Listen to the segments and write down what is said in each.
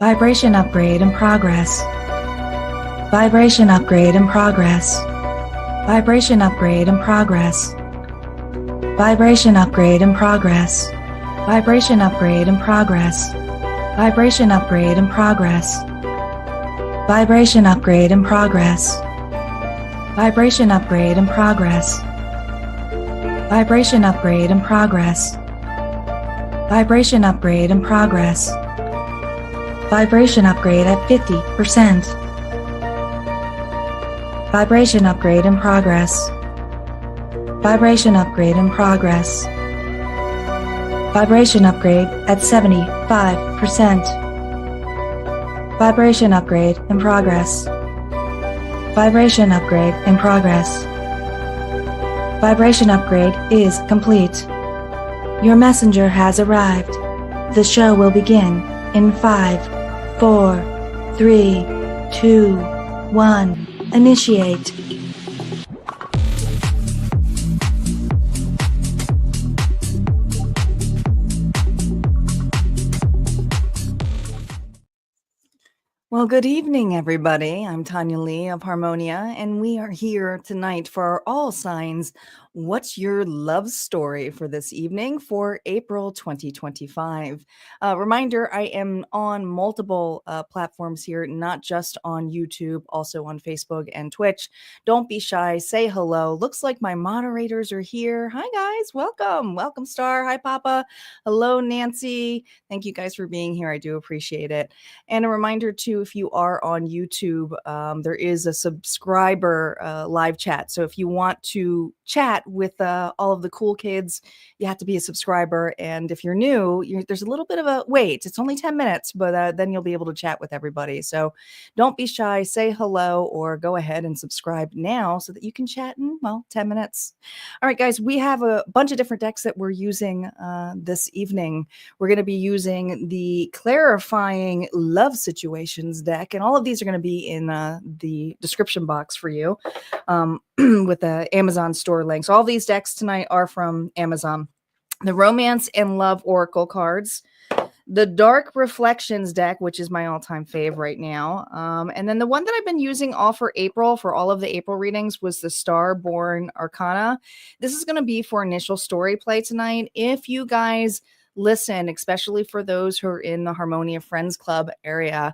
Vibration upgrade in progress. Vibration upgrade in progress. Vibration upgrade in progress. Vibration upgrade in progress. Vibration upgrade in progress. Vibration upgrade in progress. Vibration upgrade in progress. Vibration upgrade in progress. Vibration upgrade in progress. Vibration upgrade in progress. Vibration upgrade at 50%. Vibration upgrade in progress. Vibration upgrade in progress. Vibration upgrade at 75%. Vibration upgrade in progress. Vibration upgrade in progress. Vibration upgrade is complete. Your messenger has arrived. The show will begin in 5, 4, 3, 2, 1. Initiate. Well, good evening, everybody. I'm Tanya Lee of Harmonia, and we are here tonight for all signs. What's your love story for this evening for April 2025? Reminder, I am on multiple platforms here, not just on YouTube, also on Facebook and Twitch. Don't be shy. Say hello. Looks like my moderators are here. Hi, guys. Welcome. Welcome, Star. Hi, Papa. Hello, Nancy. Thank you guys for being here. I do appreciate it. And a reminder, too, if you are on YouTube, there is a subscriber live chat. So if you want to chat with all of the cool kids, you have to be a subscriber. And if you're new, there's a little bit of a wait. It's only 10 minutes, but then you'll be able to chat with everybody. So don't be shy. Say hello or go ahead and subscribe now so that you can chat in, 10 minutes. All right, guys, we have a bunch of different decks that we're using this evening. We're going to be using the Clarifying Love Situations deck, and all of these are going to be in the description box for you with the Amazon store links. All these decks tonight are from Amazon. The Romance and Love Oracle cards, the Dark Reflections deck, which is my all-time fave right now. And then the one that I've been using all for April, for all of the April readings, was the Star-Born Arcana. This is going to be for initial story play tonight. If you guys listen, especially for those who are in the Harmonia Friends Club area,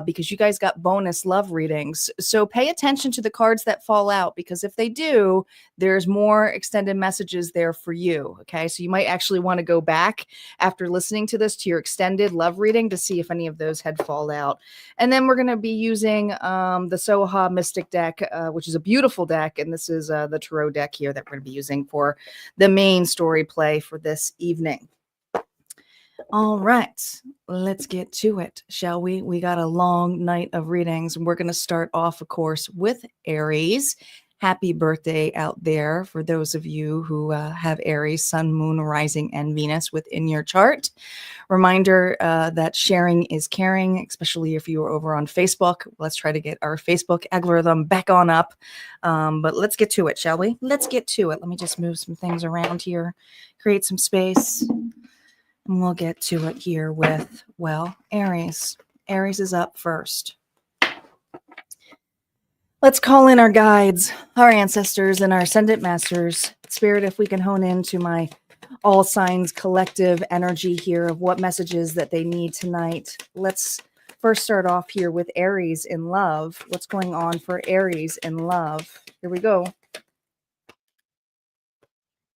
because you guys got bonus love readings. So pay attention to the cards that fall out, because if they do, there's more extended messages there for you. Okay, so you might actually want to go back after listening to this to your extended love reading to see if any of those had fall out. And then we're going to be using the Soha Mystic deck, which is a beautiful deck. And this is the Tarot deck here that we're going to be using for the main story play for this evening. All right, let's get to it, shall we? We got a long night of readings, and we're going to start off, of course, with Aries. Happy birthday out there for those of you who have Aries, Sun, Moon, Rising, and Venus within your chart. Reminder that sharing is caring, especially if you are over on Facebook. Let's try to get our Facebook algorithm back on up. But let's get to it, shall we? Let's get to it. Let me just move some things around here, create some space. And we'll get to it here with, Aries. Aries is up first. Let's call in our guides, our ancestors, and our ascendant masters. Spirit, if we can hone into my all signs collective energy here of what messages that they need tonight. Let's first start off here with Aries in love. What's going on for Aries in love? Here we go.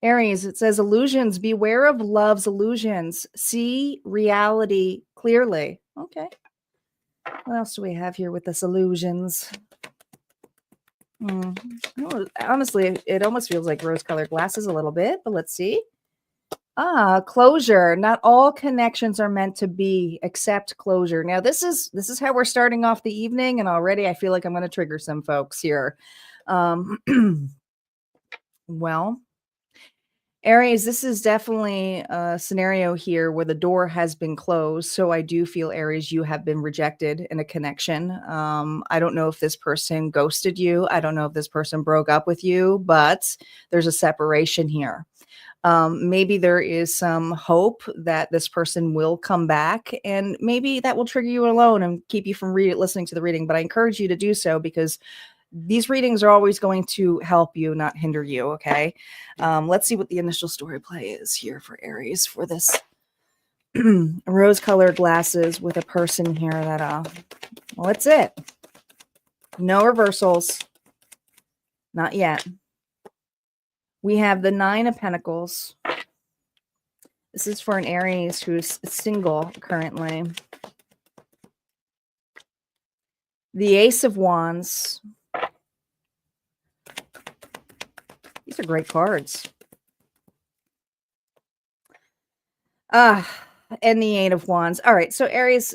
Aries, it says illusions. Beware of love's illusions. See reality clearly. Okay. What else do we have here with this illusions? Honestly, it almost feels like rose-colored glasses a little bit, but let's see. Closure. Not all connections are meant to be, except closure. Now, this is how we're starting off the evening, and already I feel like I'm going to trigger some folks here. Well, Aries, this is definitely a scenario here where the door has been closed. So I do feel, Aries, you have been rejected in a connection. I don't know if this person ghosted you. I don't know if this person broke up with you, but there's a separation here. Maybe there is some hope that this person will come back, and maybe that will trigger you alone and keep you from listening to the reading. But I encourage you to do so, because these readings are always going to help you, not hinder you. Okay. Let's see what the initial story play is here for Aries for this rose-colored glasses with a person here that, well, that's it. No reversals. Not yet. We have the Nine of Pentacles. This is for an Aries who's single currently. The Ace of Wands. These are great cards. And the Eight of Wands. All right, so Aries,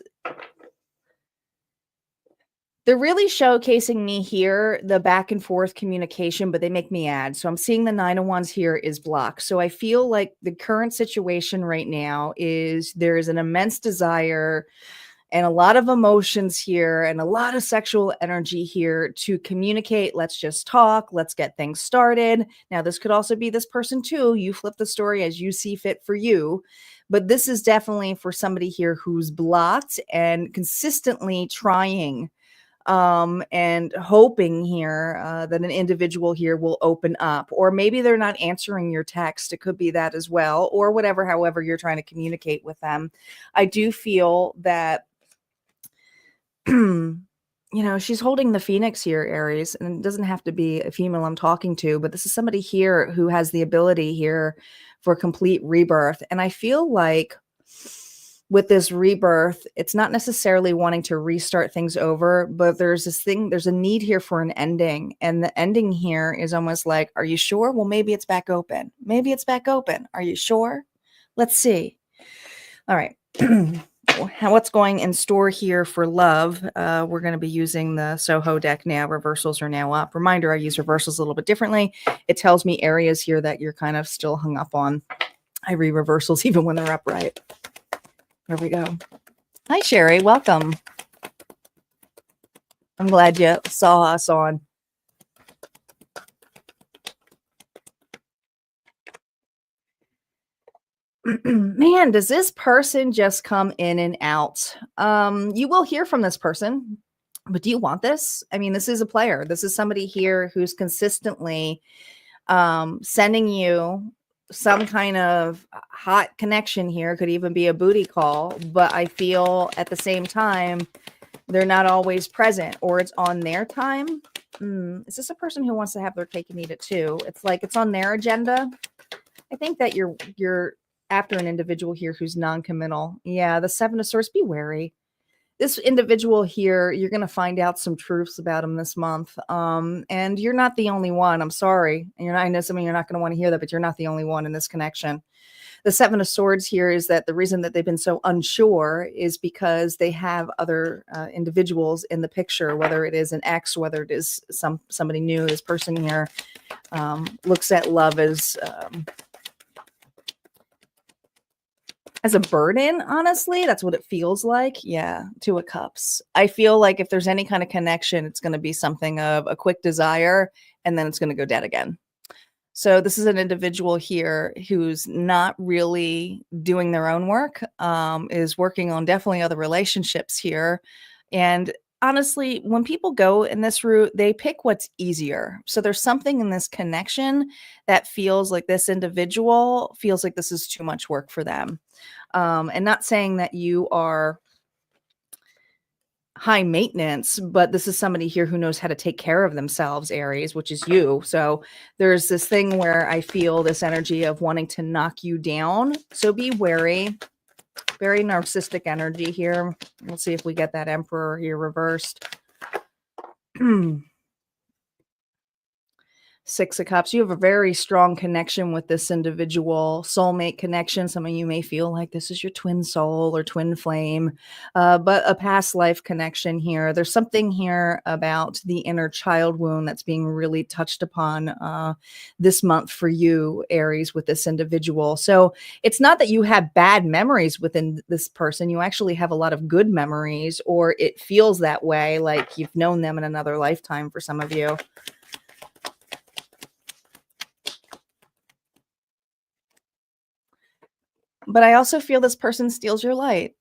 they're really showcasing me here, the back and forth communication, but they make me add. So I'm seeing the Nine of Wands here is blocked. So I feel like the current situation right now is there is an immense desire and a lot of emotions here and a lot of sexual energy here to communicate. Let's just talk. Let's get things started. Now, this could also be this person too. You flip the story as you see fit for you. But this is definitely for somebody here who's blocked and consistently trying and hoping here that an individual here will open up. Or maybe they're not answering your text. It could be that as well. Or whatever, however you're trying to communicate with them. I do feel that she's holding the Phoenix here, Aries, and it doesn't have to be a female I'm talking to, but this is somebody here who has the ability here for complete rebirth. And I feel like with this rebirth, it's not necessarily wanting to restart things over, but there's a need here for an ending. And the ending here is almost like, are you sure? Well, maybe it's back open. Maybe it's back open. Are you sure? Let's see. All right. What's going in store here for love? We're going to be using the Soho deck now. Reversals are now up. Reminder, I use reversals a little bit differently. It tells me areas here that you're kind of still hung up on. I read reversals even when they're upright. There we go. Hi, Sherry. Welcome. I'm glad you saw us on. Man, does this person just come in and out? You will hear from this person, but do you want this? I mean, this is a player. This is somebody here who's consistently sending you some kind of hot connection here. Could even be a booty call, but I feel at the same time, they're not always present, or it's on their time. Is this a person who wants to have their cake and eat it too? It's like it's on their agenda. I think that you're after an individual here who's non-committal. Yeah, the Seven of Swords, be wary. This individual here, you're going to find out some truths about him this month. And you're not the only one. I'm sorry. I know some of you are not going to want to hear that, but you're not the only one in this connection. The Seven of Swords here is that the reason that they've been so unsure is because they have other individuals in the picture, whether it is an ex, whether it is somebody new. This person here looks at love as a burden, honestly. That's what it feels like. Yeah, Two of Cups. I feel like if there's any kind of connection, it's going to be something of a quick desire, and then it's going to go dead again. So this is an individual here who's not really doing their own work, is working on definitely other relationships here. And honestly, when people go in this route, they pick what's easier. So there's something in this connection that feels like this individual feels like this is too much work for them. And not saying that you are high maintenance, but this is somebody here who knows how to take care of themselves, Aries, which is you. So there's this thing where I feel this energy of wanting to knock you down. So be wary. Very narcissistic energy here. Let's see if we get that Emperor here reversed. Six of Cups. You have a very strong connection with this individual, soulmate connection. Some of you may feel like this is your twin soul or twin flame, but a past life connection here. There's something here about the inner child wound that's being really touched upon this month for you, Aries, with this individual. So it's not that you have bad memories within this person. You actually have a lot of good memories, or it feels that way, like you've known them in another lifetime for some of you. But I also feel this person steals your light.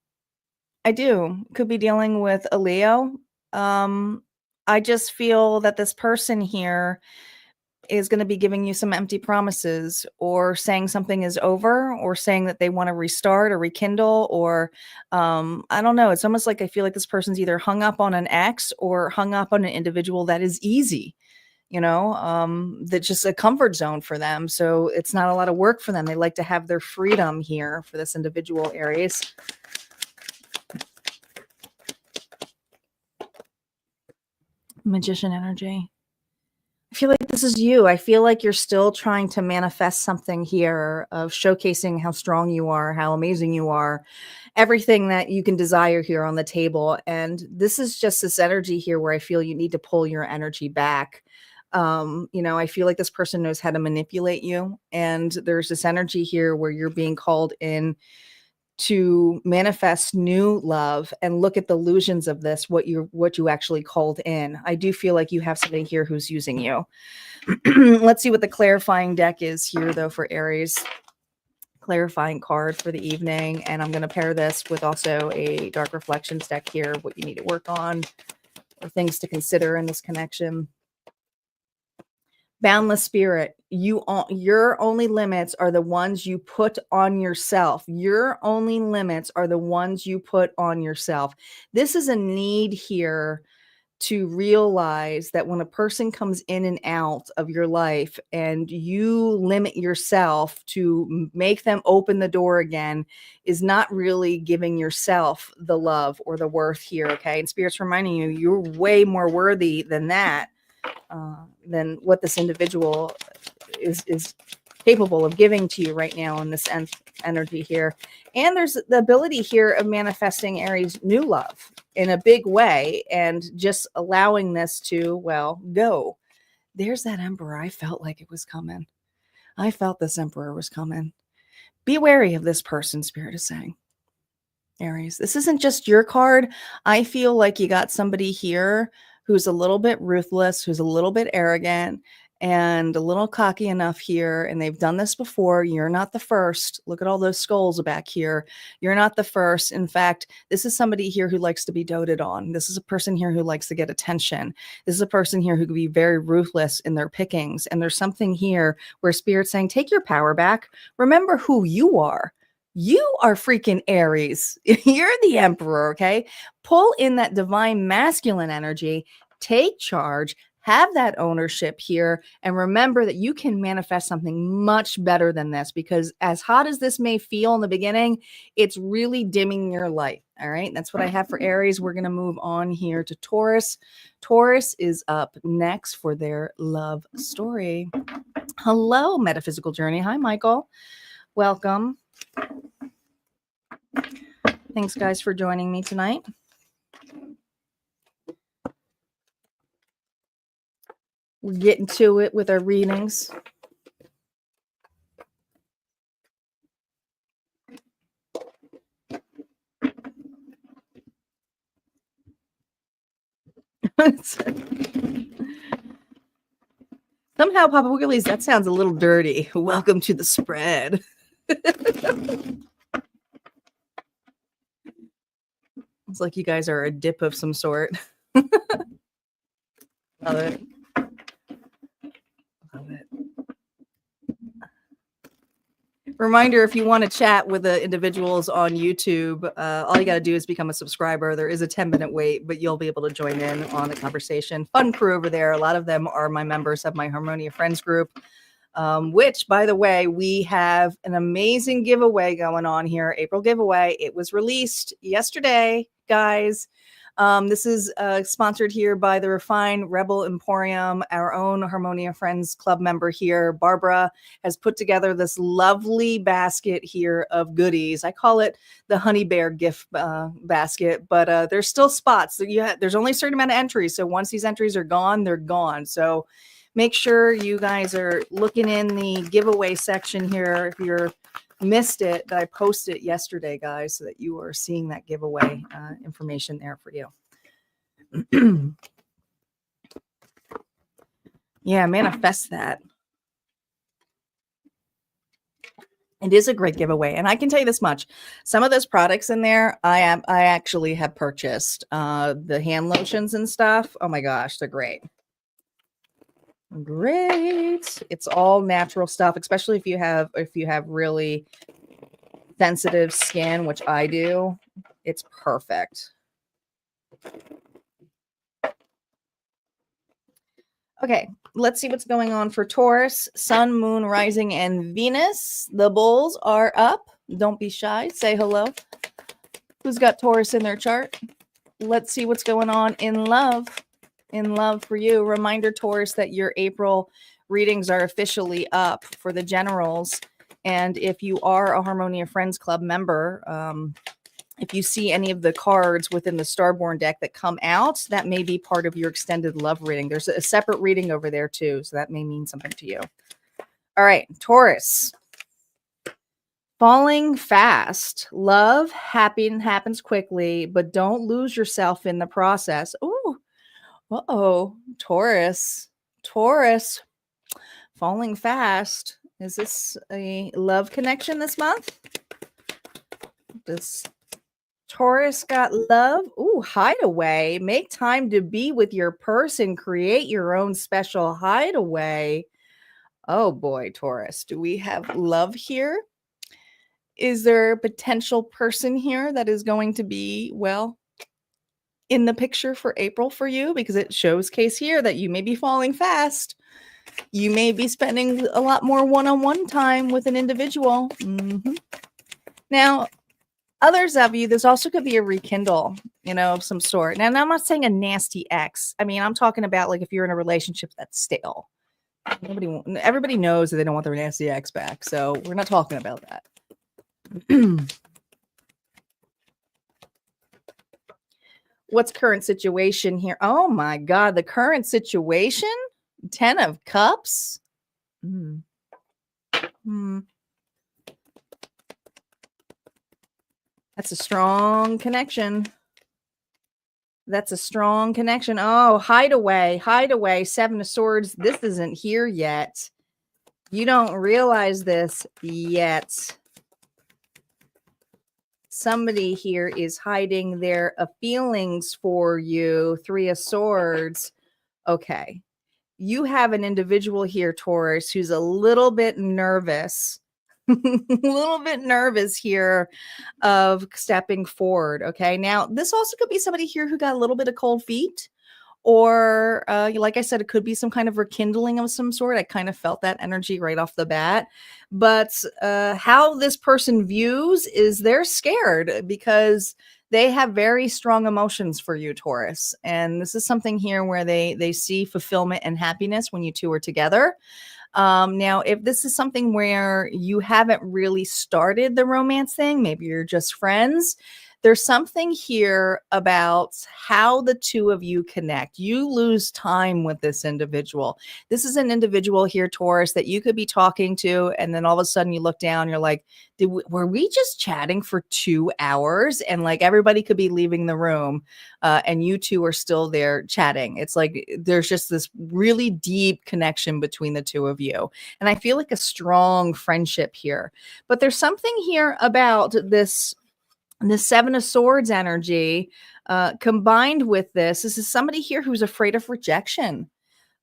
I do. Could be dealing with a Leo. Um, I just feel that this person here is going to be giving you some empty promises or saying something is over or saying that they want to restart or rekindle or I don't know. It's almost like I feel like this person's either hung up on an ex or hung up on an individual that is easy, that's just a comfort zone for them. So it's not a lot of work for them. They like to have their freedom here for this individual, Aries. Magician energy. I feel like this is you. I feel like you're still trying to manifest something here of showcasing how strong you are, how amazing you are, everything that you can desire here on the table. And this is just this energy here where I feel you need to pull your energy back. I feel like this person knows how to manipulate you. And there's this energy here where you're being called in to manifest new love and look at the illusions of this, what you actually called in. I do feel like you have somebody here who's using you. Let's see what the clarifying deck is here, though, for Aries. Clarifying card for the evening. And I'm going to pair this with also a dark reflections deck here, what you need to work on or things to consider in this connection. Boundless spirit, your only limits are the ones you put on yourself. Your only limits are the ones you put on yourself. This is a need here to realize that when a person comes in and out of your life and you limit yourself to make them open the door again is not really giving yourself the love or the worth here. Okay. And Spirit's reminding you, you're way more worthy than that, than what this individual is capable of giving to you right now in this energy here. And there's the ability here of manifesting Aries new love in a big way and just allowing this to, well, go. There's that Emperor. I felt like it was coming. I felt this Emperor was coming. Be wary of this person, Spirit is saying. Aries, this isn't just your card. I feel like you got somebody here who's a little bit ruthless, who's a little bit arrogant, and a little cocky enough here. And they've done this before. You're not the first. Look at all those skulls back here. You're not the first. In fact, this is somebody here who likes to be doted on. This is a person here who likes to get attention. This is a person here who can be very ruthless in their pickings. And there's something here where Spirit's saying, take your power back. Remember who you are. You are freaking Aries. You're the Emperor, okay? Pull in that divine masculine energy, take charge, have that ownership here, and remember that you can manifest something much better than this because as hot as this may feel in the beginning, it's really dimming your light, all right? That's what I have for Aries. We're going to move on here to Taurus. Taurus is up next for their love story. Hello, Metaphysical Journey. Hi, Michael. Welcome. Thanks, guys, for joining me tonight. We're getting to it with our readings. Somehow, Papa Wiggly's, that sounds a little dirty. Welcome to the spread. It's like you guys are a dip of some sort. Love it. Love it. Reminder, if you want to chat with the individuals on YouTube, all you got to do is become a subscriber. There is a 10-minute wait, but you'll be able to join in on the conversation. Fun crew over there. A lot of them are my members of my Harmonia Friends group, which, by the way, we have an amazing giveaway going on here. April giveaway. It was released yesterday, guys. This is sponsored here by the Refined Rebel Emporium. Our own Harmonia Friends Club member here, Barbara, has put together this lovely basket here of goodies. I call it the Honey Bear gift basket, but there's still spots. There's only a certain amount of entries. So once these entries are gone, they're gone. So make sure you guys are looking in the giveaway section here if you're missed it, that I posted it yesterday, guys, so that you are seeing that giveaway information there for you. Yeah, manifest that. It is a great giveaway. And I can tell you this much. Some of those products in there, I actually have purchased the hand lotions and stuff. Oh my gosh, they're great. Great. It's all natural stuff, especially if you have really sensitive skin, which I do. It's perfect. Okay, let's see what's going on for Taurus. Sun, Moon, Rising, and Venus. The bulls are up. Don't be shy. Say hello. Who's got Taurus in their chart? Let's see what's going on in love. In love for you. Reminder, Taurus, that your April readings are officially up for the generals. And if you are a Harmonia Friends Club member, if you see any of the cards within the Starborn deck that come out, that may be part of your extended love reading. There's a separate reading over there too, so that may mean something to you. All right, Taurus. Falling fast. Love happens quickly, but don't lose yourself in the process. Ooh, uh-oh, Taurus. Taurus. Falling fast. Is this a love connection this month? This Taurus got love. Ooh, hideaway. Make time to be with your person. Create your own special hideaway. Oh boy, Taurus. Do we have love here? Is there a potential person here that is going to be, well, in the picture for April for you? Because it shows case here that you may be falling fast. You may be spending a lot more one-on-one time with an individual. Now, others of you, this also could be a rekindle, of some sort. Now, I'm not saying a nasty ex. I mean, I'm talking about like if you're in a relationship that's stale. Everybody knows that they don't want their nasty ex back. So we're not talking about that. What's current situation here? Oh my God, the current situation? 10 of Cups? That's a strong connection. That's a strong connection. Oh, hideaway, 7 of Swords. This isn't here yet. You don't realize this yet. Somebody here is hiding their feelings for you. 3 of Swords. Okay. You have an individual here, Taurus, who's a little bit nervous. A little bit nervous here of stepping forward. Okay. Now, this also could be somebody here who got a little bit of cold feet. Or, like I said, it could be some kind of rekindling of some sort. I kind of felt that energy right off the bat. But how this person views is they're scared because they have very strong emotions for you, Taurus. And this is something here where they see fulfillment and happiness when you two are together. Now, if this is something where you haven't really started the romance thing, maybe you're just friends, there's something here about how the two of you connect. You lose time with this individual. This is an individual here, Taurus, that you could be talking to, and then all of a sudden you look down, you're like, were we just chatting for 2 hours? And like everybody could be leaving the room, and you two are still there chatting. It's like there's just this really deep connection between the two of you. And I feel like a strong friendship here. But there's something here about this. The 7 of Swords energy combined with this is somebody here who's afraid of rejection.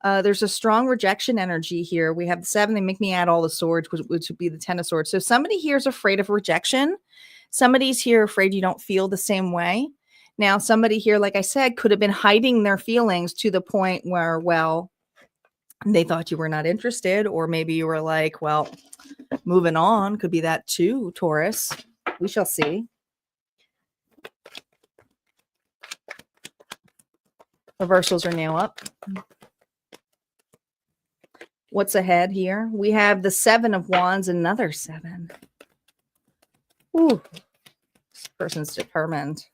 There's a strong rejection energy here. We have the 7. They make me add all the swords, which would be the 10 of Swords. So somebody here is afraid of rejection. Somebody's here afraid you don't feel the same way. Now, somebody here, like I said, could have been hiding their feelings to the point where, well, they thought you were not interested. Or maybe you were like, well, moving on. Could be that too, Taurus. We shall see. Reversals are now up. What's ahead here? We have the 7 of Wands, another 7. Ooh, this person's determined.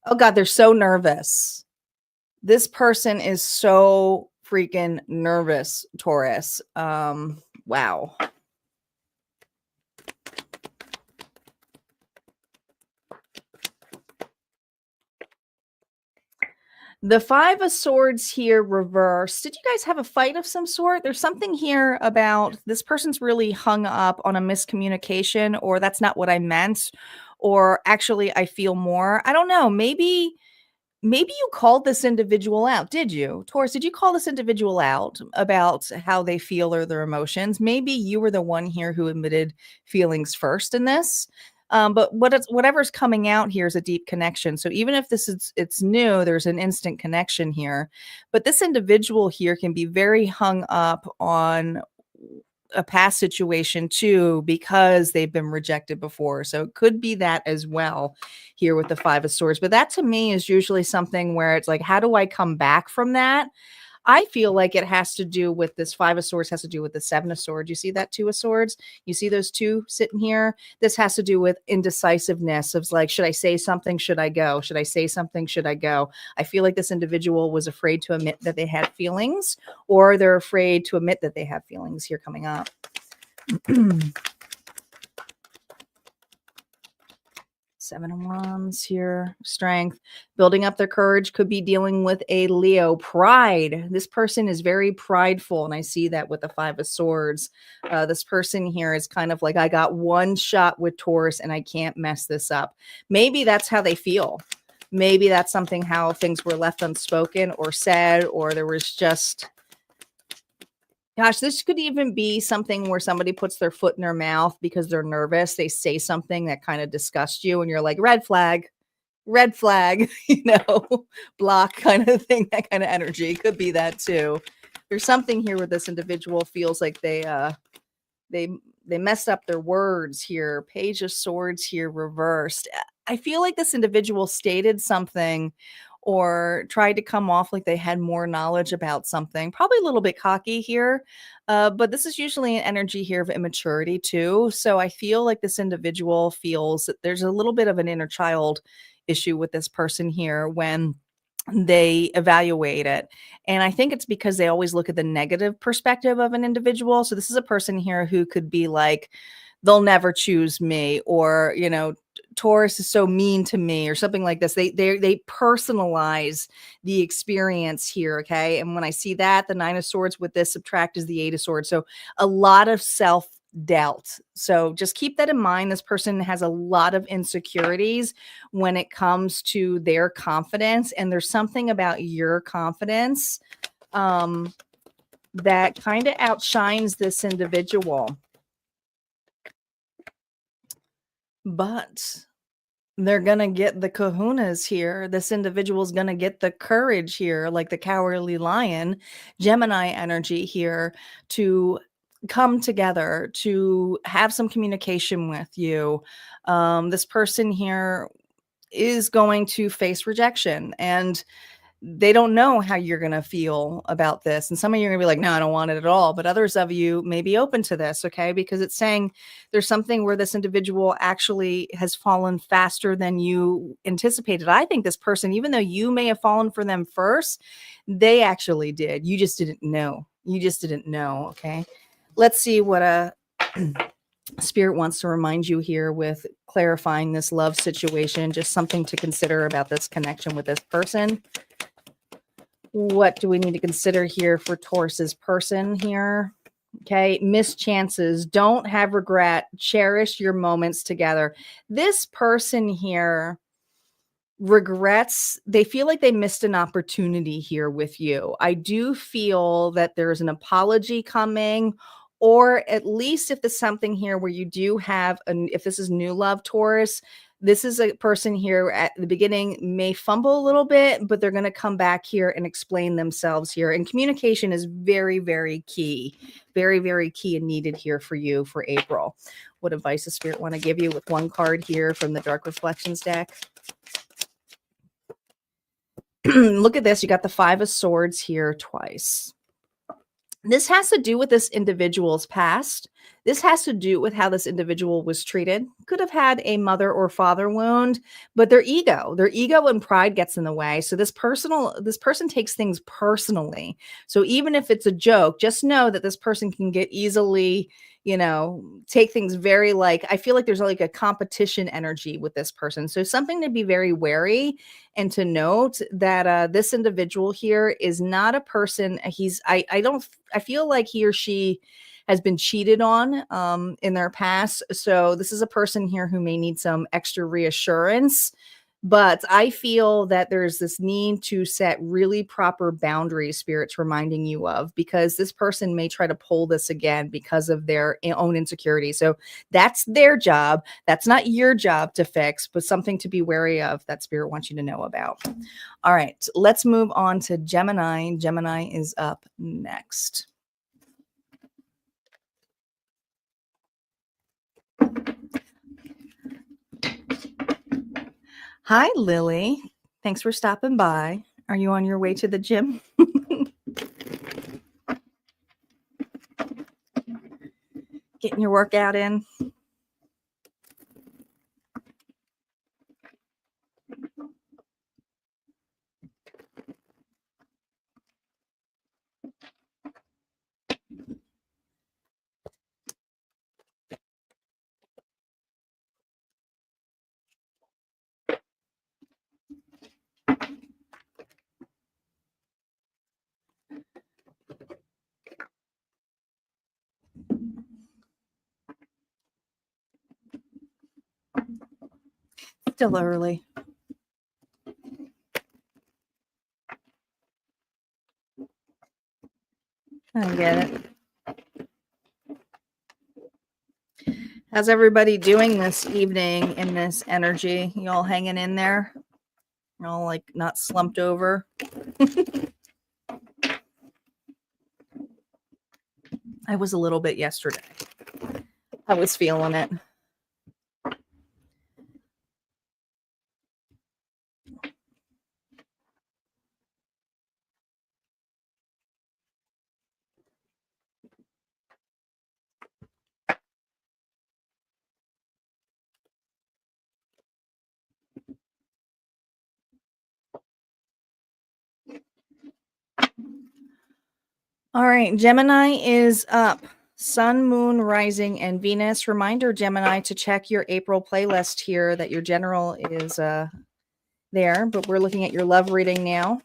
Oh God, they're so nervous. This person is so freaking nervous, Taurus. Wow. The Five of Swords here reversed. Did you guys have a fight of some sort? There's something here about this person's really hung up on a miscommunication, or that's not what I meant, or actually I feel more. I don't know. Maybe you called this individual out. Did you? Taurus, did you call this individual out about how they feel or their emotions? Maybe you were the one here who admitted feelings first in this. But whatever's coming out here is a deep connection. So even if it's new, there's an instant connection here. But this individual here can be very hung up on a past situation too, because they've been rejected before. So it could be that as well here with the Five of Swords. But that to me is usually something where it's like, how do I come back from that? I feel like it has to do with this Five of Swords, has to do with the Seven of Swords. You see that Two of Swords? You see those two sitting here? This has to do with indecisiveness of like, should I say something? Should I go? Should I say something? Should I go? I feel like this individual was afraid to admit that they had feelings, or they're afraid to admit that they have feelings here coming up. Seven of Wands here, strength, building up their courage, could be dealing with a Leo. Pride. This person is very prideful, and I see that with the Five of Swords. This person here is kind of like, I got one shot with Taurus and I can't mess this up. Maybe that's how they feel. Maybe that's something how things were left unspoken or said, or there was just... Gosh, this could even be something where somebody puts their foot in their mouth because they're nervous. They say something that kind of disgusts you and you're like, red flag, block kind of thing, that kind of energy. Could be that too. There's something here where this individual feels like they messed up their words here. Page of Swords here reversed. I feel like this individual stated something or tried to come off like they had more knowledge about something, probably a little bit cocky here. But this is usually an energy here of immaturity too. So I feel like this individual feels that there's a little bit of an inner child issue with this person here when they evaluate it. And I think it's because they always look at the negative perspective of an individual. So this is a person here who could be like, they'll never choose me, or, Taurus is so mean to me, or something like this. They personalize the experience here. Okay. And when I see that, the Nine of Swords with this subtract is the Eight of Swords. So a lot of self-doubt. So just keep that in mind. This person has a lot of insecurities when it comes to their confidence. And there's something about your confidence that kind of outshines this individual. But they're going to get the kahunas here. This individual is going to get the courage here, like the cowardly lion, Gemini energy here, to come together, to have some communication with you. This person here is going to face rejection, and they don't know how you're going to feel about this. And some of you are going to be like, no, I don't want it at all. But others of you may be open to this, okay? Because it's saying there's something where this individual actually has fallen faster than you anticipated. I think this person, even though you may have fallen for them first, they actually did. You just didn't know. You just didn't know, okay? Let's see what Spirit wants to remind you here with clarifying this love situation. Just something to consider about this connection with this person. What do we need to consider here for Taurus's person here? Okay, missed chances. Don't have regret. Cherish your moments together. This person here regrets. They feel like they missed an opportunity here with you. I do feel that there's an apology coming, or at least if there's something here where you do have, if this is new love, Taurus, this is a person here at the beginning may fumble a little bit, but they're going to come back here and explain themselves here. And communication is very, very key. Very, very key and needed here for you for April. What advice does Spirit want to give you with one card here from the Dark Reflections deck? Look at this. You got the Five of Swords here twice. This has to do with this individual's past. This has to do with how this individual was treated. Could have had a mother or father wound, but their ego and pride gets in the way. So this person takes things personally. So even if it's a joke, just know that this person can get easily, take things very, like, I feel like there's like a competition energy with this person. So something to be very wary, and to note that this individual here is not a person. I feel like he or she has been cheated on in their past. So this is a person here who may need some extra reassurance. But I feel that there's this need to set really proper boundaries, Spirit's reminding you of, because this person may try to pull this again because of their own insecurity. So that's their job. That's not your job to fix, but something to be wary of that Spirit wants you to know about. All right, let's move on to Gemini. Gemini is up next. Hi, Lily. Thanks for stopping by. Are you on your way to the gym? Getting your workout in? Still early. I get it. How's everybody doing this evening in this energy? You all hanging in there? You're all like not slumped over? I was a little bit yesterday. I was feeling it. All right, Gemini is up. Sun, Moon, Rising, and Venus. Reminder, Gemini, to check your April playlist here, that your general is there, but we're looking at your love reading now.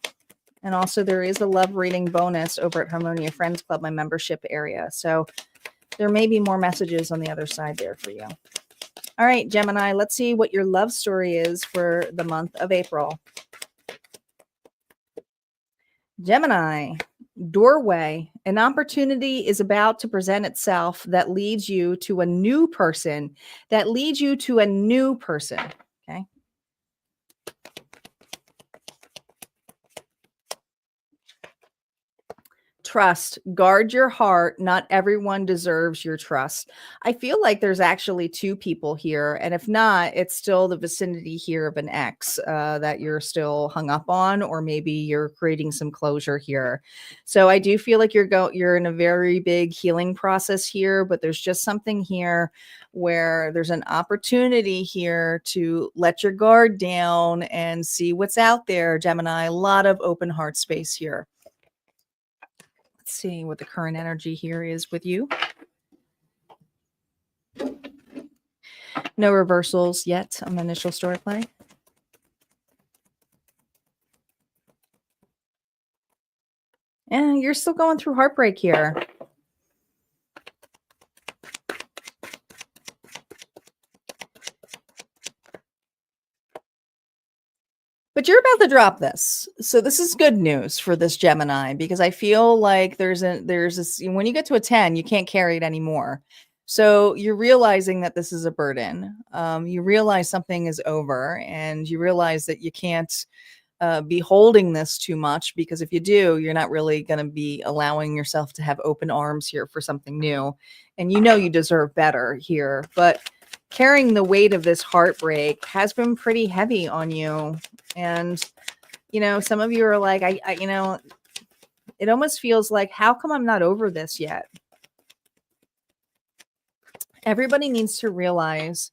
And also there is a love reading bonus over at Harmonia Friends Club, my membership area. So there may be more messages on the other side there for you. All right, Gemini, let's see what your love story is for the month of April. Gemini, doorway. An opportunity is about to present itself that leads you to a new person. Okay. Trust. Guard your heart. Not everyone deserves your trust. I feel like there's actually two people here. And if not, it's still the vicinity here of an ex that you're still hung up on, or maybe you're creating some closure here. So I do feel like you're in a very big healing process here, but there's just something here where there's an opportunity here to let your guard down and see what's out there, Gemini. A lot of open heart space here. Let's see what the current energy here is with you. No reversals yet on the initial story play. And you're still going through heartbreak here. But you're about to drop this. So this is good news for this Gemini, because I feel like there's this, when you get to a 10, you can't carry it anymore. So you're realizing that this is a burden. You realize something is over, and you realize that you can't be holding this too much, because if you do, you're not really going to be allowing yourself to have open arms here for something new. And you know you deserve better here, but carrying the weight of this heartbreak has been pretty heavy on you. And, some of you are like, it almost feels like, how come I'm not over this yet? Everybody needs to realize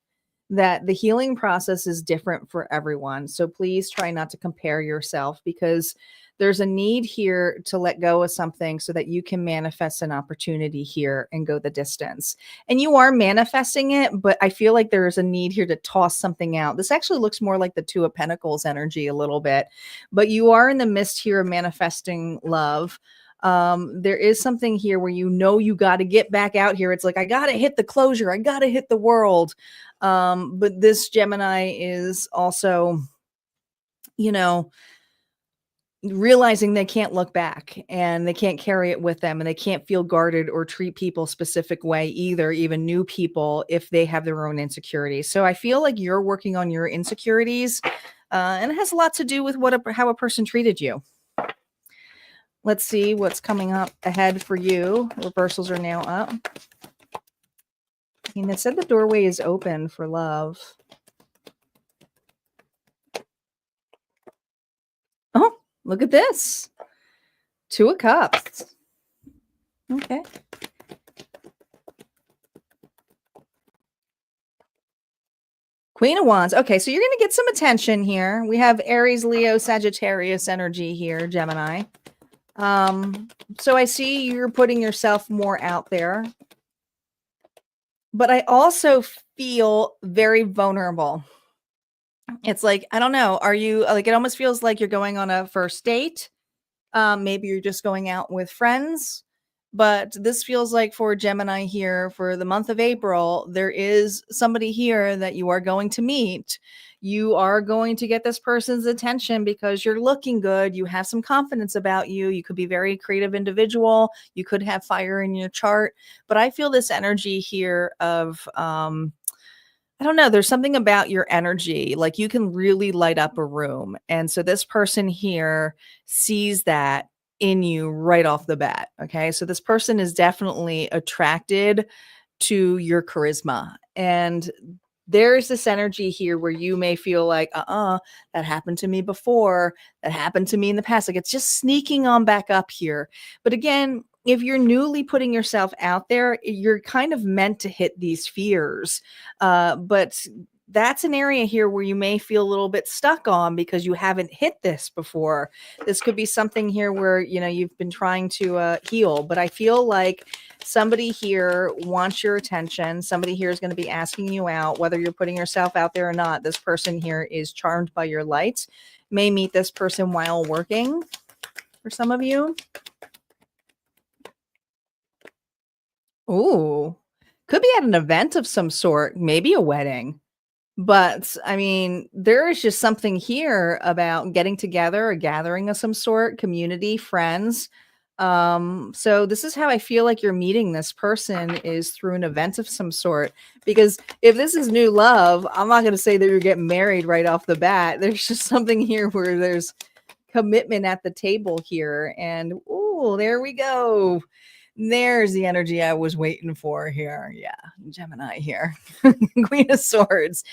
that the healing process is different for everyone. So please try not to compare yourself, because there's a need here to let go of something so that you can manifest an opportunity here and go the distance. And you are manifesting it, but I feel like there's a need here to toss something out. This actually looks more like the Two of Pentacles energy a little bit, but you are in the midst here of manifesting love. There is something here where you got to get back out here. It's like, I got to hit the closure. I got to hit the world. But this Gemini is also, realizing they can't look back and they can't carry it with them, and they can't feel guarded or treat people a specific way either, even new people, if they have their own insecurities. So I feel like you're working on your insecurities, and it has a lot to do with how a person treated you. Let's see what's coming up ahead for you. Reversals are now up. It said the doorway is open for love. Oh, look at this. Two of Cups. Okay. Queen of Wands. Okay, so you're going to get some attention here. We have Aries, Leo, Sagittarius energy here, Gemini. So I see you're putting yourself more out there, but I also feel very vulnerable. It's like, I don't know. Are you like, it almost feels like you're going on a first date. Maybe you're just going out with friends, but this feels like for Gemini here for the month of April, there is somebody here that you are going to meet. You are going to get this person's attention because you're looking good. You have some confidence about you. You could be a very creative individual. You could have fire in your chart, but I feel this energy here of, I don't know. There's something about your energy. Like you can really light up a room. And so this person here sees that in you right off the bat. Okay. So this person is definitely attracted to your charisma. And there's this energy here where you may feel like, that happened to me before. That happened to me in the past. Like it's just sneaking on back up here. But again, if you're newly putting yourself out there, you're kind of meant to hit these fears. But that's an area here where you may feel a little bit stuck on because you haven't hit this before. This could be something here where, you've been trying to heal, but I feel like somebody here wants your attention. Somebody here is going to be asking you out, whether you're putting yourself out there or not. This person here is charmed by your light. May meet this person while working for some of you. Ooh, could be at an event of some sort, maybe a wedding. But I mean, there is just something here about getting together, a gathering of some sort, community, friends. So this is how I feel like you're meeting this person, is through an event of some sort. Because if this is new love, I'm not going to say that you're getting married right off the bat. There's just something here where there's commitment at the table here. And ooh, there we go. There's the energy I was waiting for here. Yeah, Gemini here. Queen of Swords.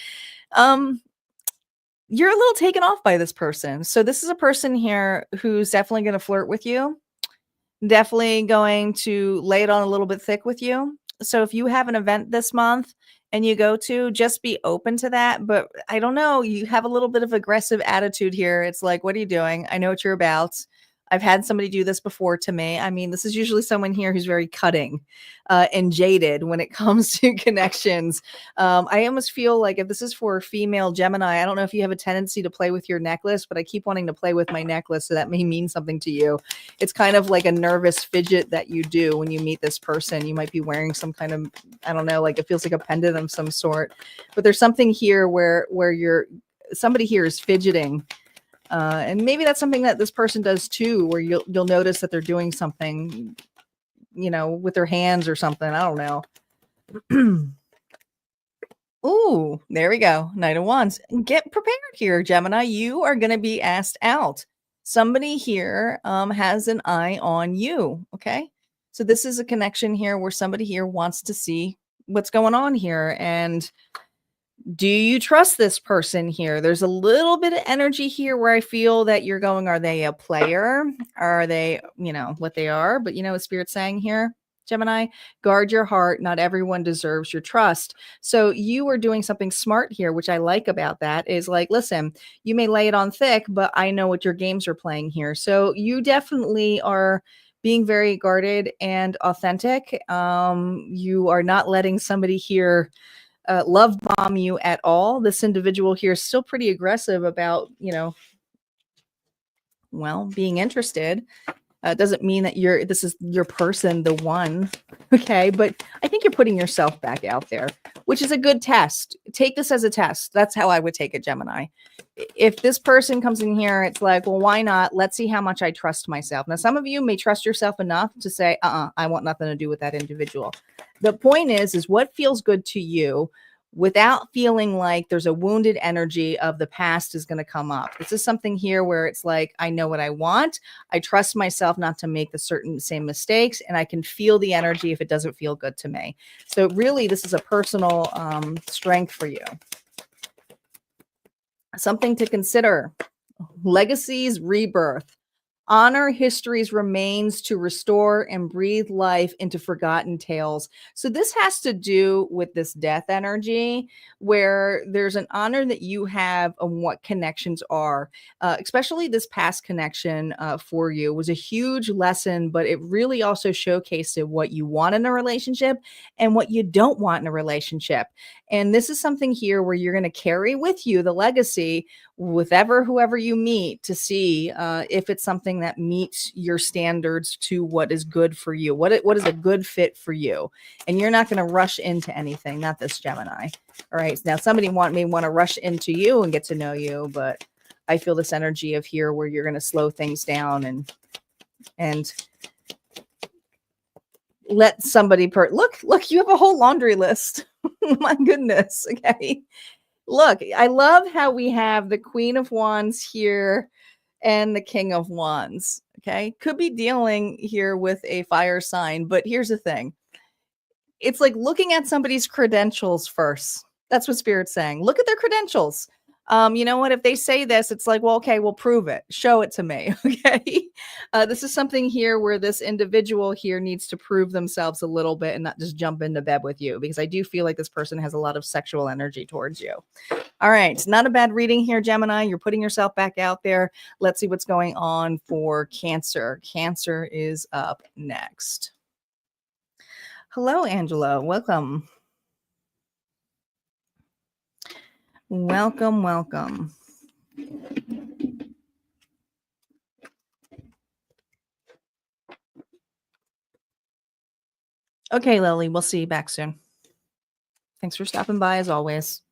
You're a little taken off by this person. So this is a person here who's definitely going to flirt with you. Definitely going to lay it on a little bit thick with you. So if you have an event this month and you go to, just be open to that. But I don't know, you have a little bit of aggressive attitude here. It's like, what are you doing? I know what you're about. I've had somebody do this before to me. I mean, this is usually someone here who's very cutting and jaded when it comes to connections. I almost feel like if this is for a female Gemini, I don't know if you have a tendency to play with your necklace, but I keep wanting to play with my necklace, so that may mean something to you. It's kind of like a nervous fidget that you do when you meet this person. You might be wearing some kind of, I don't know, like it feels like a pendant of some sort. But there's something here where somebody here is fidgeting. And maybe that's something that this person does too, where you'll notice that they're doing something, with their hands or something. I don't know. Ooh, there we go. Knight of Wands. Get prepared here, Gemini. You are going to be asked out. Somebody here has an eye on you. Okay. So this is a connection here where somebody here wants to see what's going on here. And do you trust this person here? There's a little bit of energy here where I feel that you're going, are they a player? Are they, what they are? But what Spirit's saying here? Gemini, guard your heart. Not everyone deserves your trust. So you are doing something smart here, which I like about that is like, listen, you may lay it on thick, but I know what your games are playing here. So you definitely are being very guarded and authentic. You are not letting somebody here love bomb you at all. This individual here is still pretty aggressive about, well, being interested. Doesn't mean that this is your person, the one. Okay. But I think you're putting yourself back out there, which is a good test. Take this as a test. That's how I would take it, Gemini. If this person comes in here, it's like, well, why not? Let's see how much I trust myself. Now, some of you may trust yourself enough to say, I want nothing to do with that individual. The point is what feels good to you without feeling like there's a wounded energy of the past is going to come up. This is something here where it's like, I know what I want. I trust myself not to make the same mistakes, and I can feel the energy if it doesn't feel good to me. So really, this is a personal strength for you. Something to consider. Legacies, rebirth. Honor history's remains to restore and breathe life into forgotten tales. So this has to do with this death energy where there's an honor that you have on what connections are, especially this past connection for you was a huge lesson, but it really also showcased what you want in a relationship and what you don't want in a relationship. And this is something here where you're going to carry with you the legacy with whoever you meet to see if it's something that meets your standards to what is good for you. What is a good fit for you? And you're not going to rush into anything, not this Gemini. All right. Now somebody may want to rush into you and get to know you, but I feel this energy of here where you're going to slow things down and let somebody look, you have a whole laundry list. My goodness. Okay. Look, I love how we have the Queen of Wands here and the King of Wands. Okay. Could be dealing here with a fire sign, but here's the thing. It's like looking at somebody's credentials first. That's what Spirit's saying. Look at their credentials. You know what? If they say this, it's like, well, okay, we'll prove it. Show it to me. Okay. This is something here where this individual here needs to prove themselves a little bit and not just jump into bed with you, because I do feel like this person has a lot of sexual energy towards you. All right. Not a bad reading here, Gemini. You're putting yourself back out there. Let's see what's going on for Cancer. Cancer is up next. Hello, Angela. Welcome. Welcome, welcome. Okay, Lily, we'll see you back soon. Thanks for stopping by as always.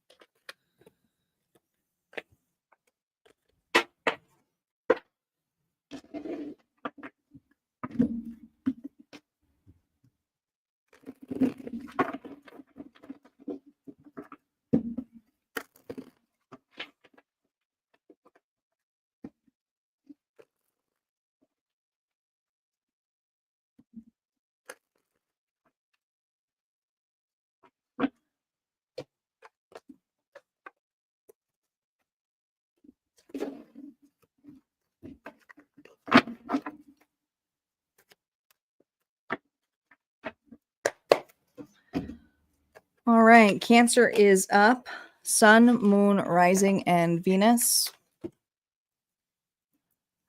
All right, Cancer is up. Sun, Moon, Rising, and Venus.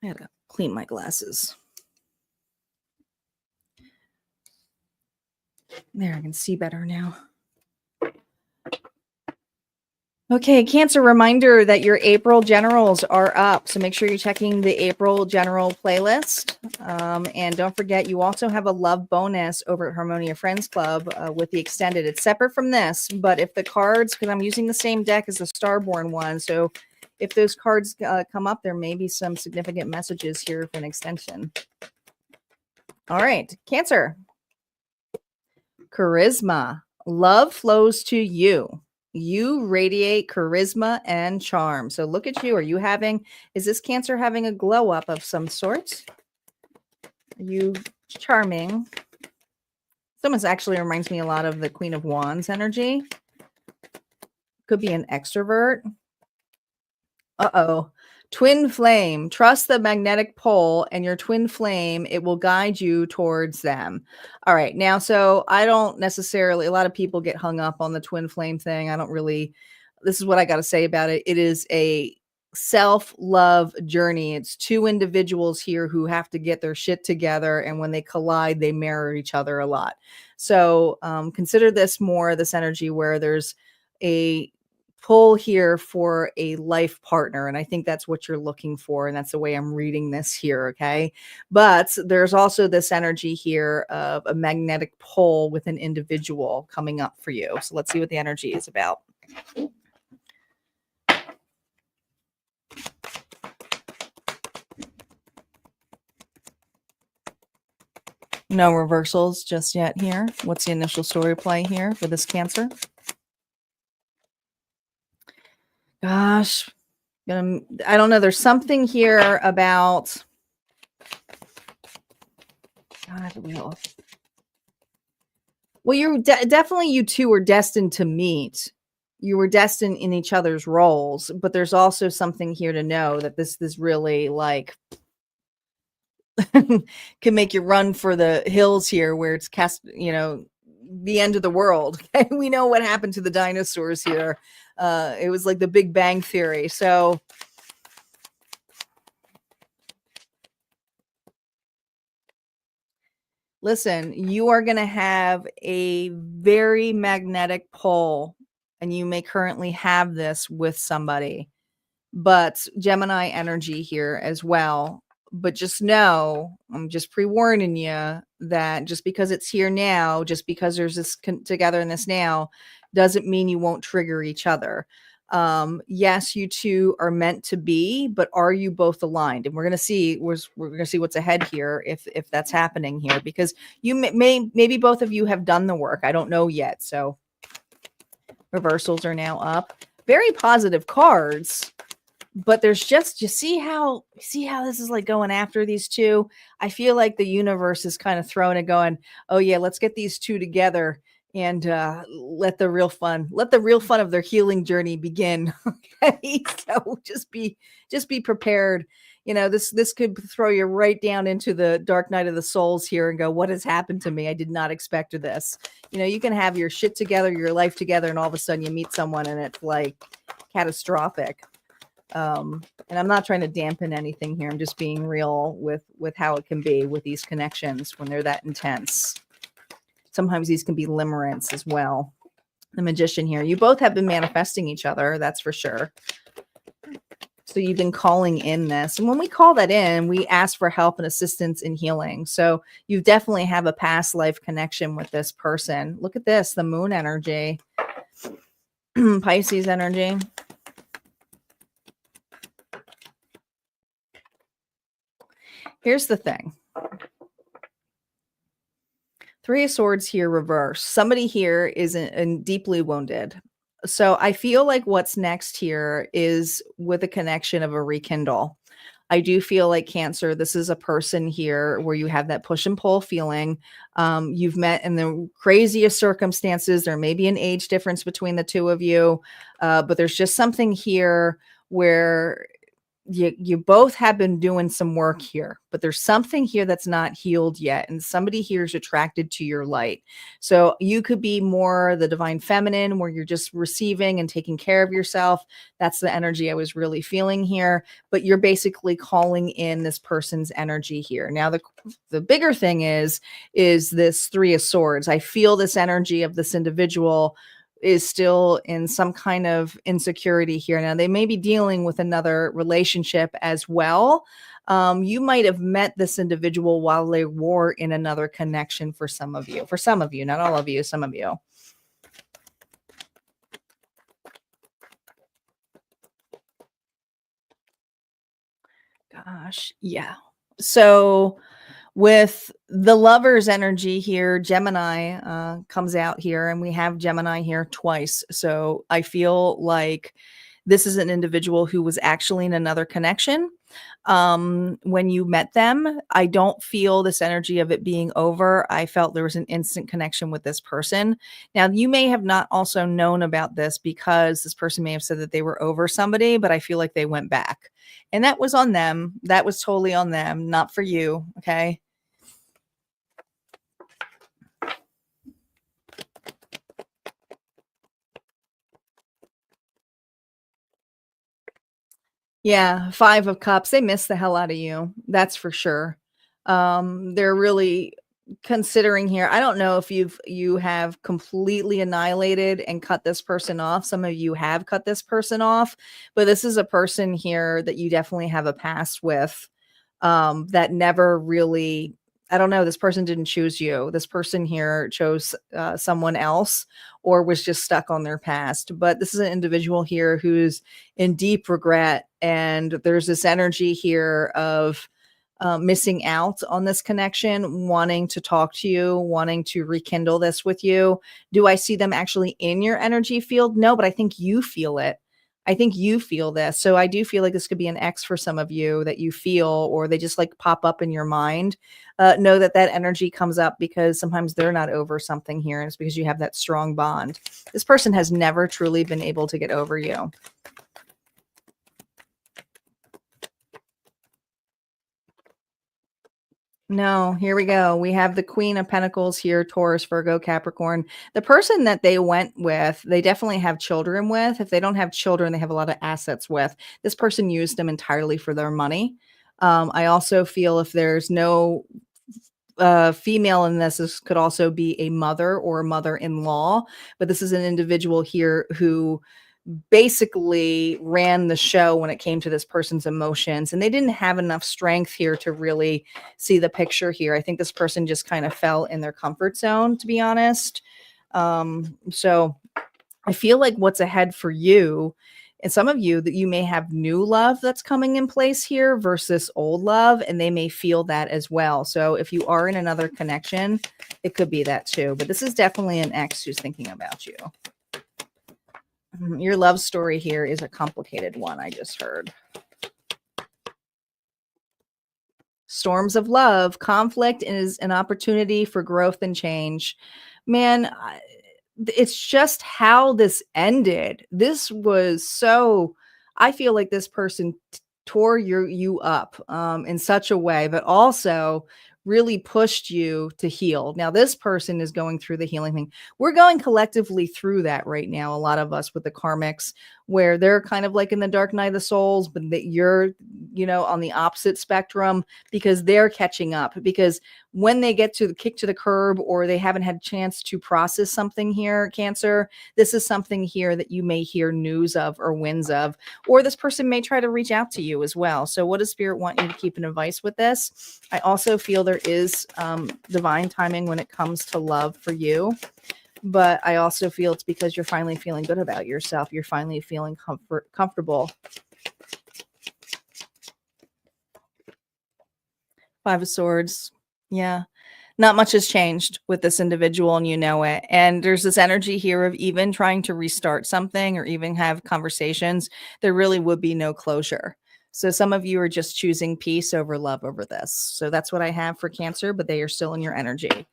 I gotta clean my glasses. There, I can see better now. Okay, Cancer, reminder that your April generals are up. So make sure you're checking the April general playlist. And don't forget, you also have a love bonus over at Harmonia Friends Club with the extended. It's separate from this, but if the cards, because I'm using the same deck as the Starborn one, so if those cards come up, there may be some significant messages here for an extension. All right, Cancer. Charisma. Love flows to you. You radiate charisma and charm. So look at you. Is this Cancer having a glow up of some sort? Are you charming? This actually reminds me a lot of the Queen of Wands energy. Could be an extrovert. Uh-oh. Twin flame, trust the magnetic pole and your twin flame, it will guide you towards them. All right. Now, so I don't necessarily, a lot of people get hung up on the twin flame thing. I don't really, this is what I got to say about it. It is a self-love journey. It's two individuals here who have to get their shit together. And when they collide, they mirror each other a lot. So consider this more, this energy where there's a pull here for a life partner. And I think that's what you're looking for. And that's the way I'm reading this here. Okay. But there's also this energy here of a magnetic pull with an individual coming up for you. So let's see what the energy is about. No reversals just yet here. What's the initial story play here for this Cancer? Gosh, I don't know. There's something here about God, well, you're definitely, you two were destined to meet. You were destined in each other's roles, but there's also something here to know that this really like can make you run for the hills here where it's the end of the world. We know what happened to the dinosaurs here. It was like the Big Bang Theory. So listen, you are going to have a very magnetic pull, and you may currently have this with somebody, but Gemini energy here as well. But just know, I'm just pre-warning you that just because it's here now, just because there's this togetherness now, doesn't mean you won't trigger each other. Yes, you two are meant to be, but are you both aligned? And we're going to see what's ahead here if that's happening here, because you maybe both of you have done the work. I don't know yet. So reversals are now up. Very positive cards. But there's just, you see how this is like going after these two. I feel like the universe is kind of throwing it, going, oh yeah, let's get these two together and let the real fun of their healing journey begin. Okay, so just be prepared. This could throw you right down into the dark night of the souls here and go, what has happened to me? I did not expect this. You can have your shit together, your life together, and all of a sudden you meet someone and it's like catastrophic. And I'm not trying to dampen anything here. I'm just being real with how it can be with these connections when they're that intense. Sometimes these can be limerence as well. The Magician here. You both have been manifesting each other, that's for sure. So you've been calling in this. And when we call that in, we ask for help and assistance in healing. So you definitely have a past life connection with this person. Look at this, the Moon energy. Pisces energy. Here's the thing. Three of Swords here reverse. Somebody here is deeply wounded. So I feel like what's next here is with a connection of a rekindle. I do feel like Cancer, this is a person here where you have that push and pull feeling. You've met in the craziest circumstances. There may be an age difference between the two of you, but there's just something here where you both have been doing some work here, but there's something here that's not healed yet. And somebody here is attracted to your light. So you could be more the divine feminine where you're just receiving and taking care of yourself. That's the energy I was really feeling here, but you're basically calling in this person's energy here. Now, the bigger thing is this Three of Swords. I feel this energy of this individual is still in some kind of insecurity here. Now, they may be dealing with another relationship as well. You might have met this individual while they were in another connection for some of you. For some of you, not all of you, some of you. Gosh, yeah. So with the Lover's energy here, Gemini comes out here, and we have Gemini here twice. So I feel like this is an individual who was actually in another connection. When you met them, I don't feel this energy of it being over. I felt there was an instant connection with this person. Now, you may have not also known about this because this person may have said that they were over somebody, but I feel like they went back. And that was on them. That was totally on them, not for you. Okay. Yeah, 5 of Cups, they miss the hell out of you, that's for sure. They're really considering here. I don't know if you have completely annihilated and cut this person off. Some of you have cut this person off, but this is a person here that you definitely have a past with, that never really, I don't know, this person didn't choose you. This person here chose, someone else or was just stuck on their past. But this is an individual here who's in deep regret, and there's this energy here of, missing out on this connection, wanting to talk to you, wanting to rekindle this with you. Do I see them actually in your energy field? No, but I think you feel it. I think you feel this. So I do feel like this could be an ex for some of you that you feel, or they just like pop up in your mind. Know that that energy comes up because sometimes they're not over something here. And it's because you have that strong bond. This person has never truly been able to get over you. No, here we go. We have the Queen of Pentacles here, Taurus, Virgo, Capricorn. The person that they went with, they definitely have children with. If they don't have children, they have a lot of assets with. This person used them entirely for their money. I also feel if there's no female in this could also be a mother or a mother-in-law, but this is an individual here who basically ran the show when it came to this person's emotions, and they didn't have enough strength here to really see the picture here. I think this person just kind of fell in their comfort zone, to be honest. So I feel like what's ahead for you and some of you, that you may have new love that's coming in place here versus old love, and they may feel that as well. So if you are in another connection, it could be that too. But this is definitely an ex who's thinking about you. Your love story here is a complicated one, I just heard. Storms of love, conflict is an opportunity for growth and change. Man, it's just how this ended. This was so, I feel like this person tore you up in such a way, but also really pushed you to heal. Now, this person is going through the healing thing. We're going collectively through that right now. A lot of us with the karmics, where they're kind of like in the dark night of the souls, but that you're, on the opposite spectrum because they're catching up. Because when they get to the kick to the curb, or they haven't had a chance to process something here, Cancer, this is something here that you may hear news of or winds of, or this person may try to reach out to you as well. So what does Spirit want you to keep in advice with this? I also feel there is divine timing when it comes to love for you. But I also feel it's because you're finally feeling good about yourself. You're finally feeling comfortable. 5 of Swords. Yeah. Not much has changed with this individual, and you know it. And there's this energy here of even trying to restart something or even have conversations. There really would be no closure. So some of you are just choosing peace over love over this. So that's what I have for Cancer, but they are still in your energy.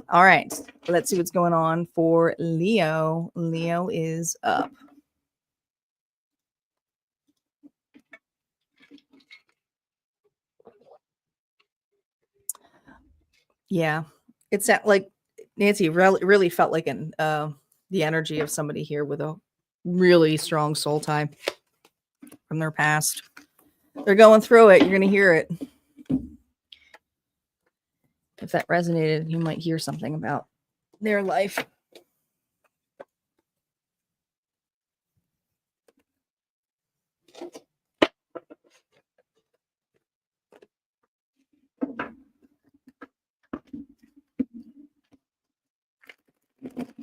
All right. Let's see what's going on for Leo. Leo is up. Yeah. It's at like Nancy really felt like the energy of somebody here with a really strong soul tie from their past. They're going through it. You're going to hear it. If that resonated, you might hear something about their life.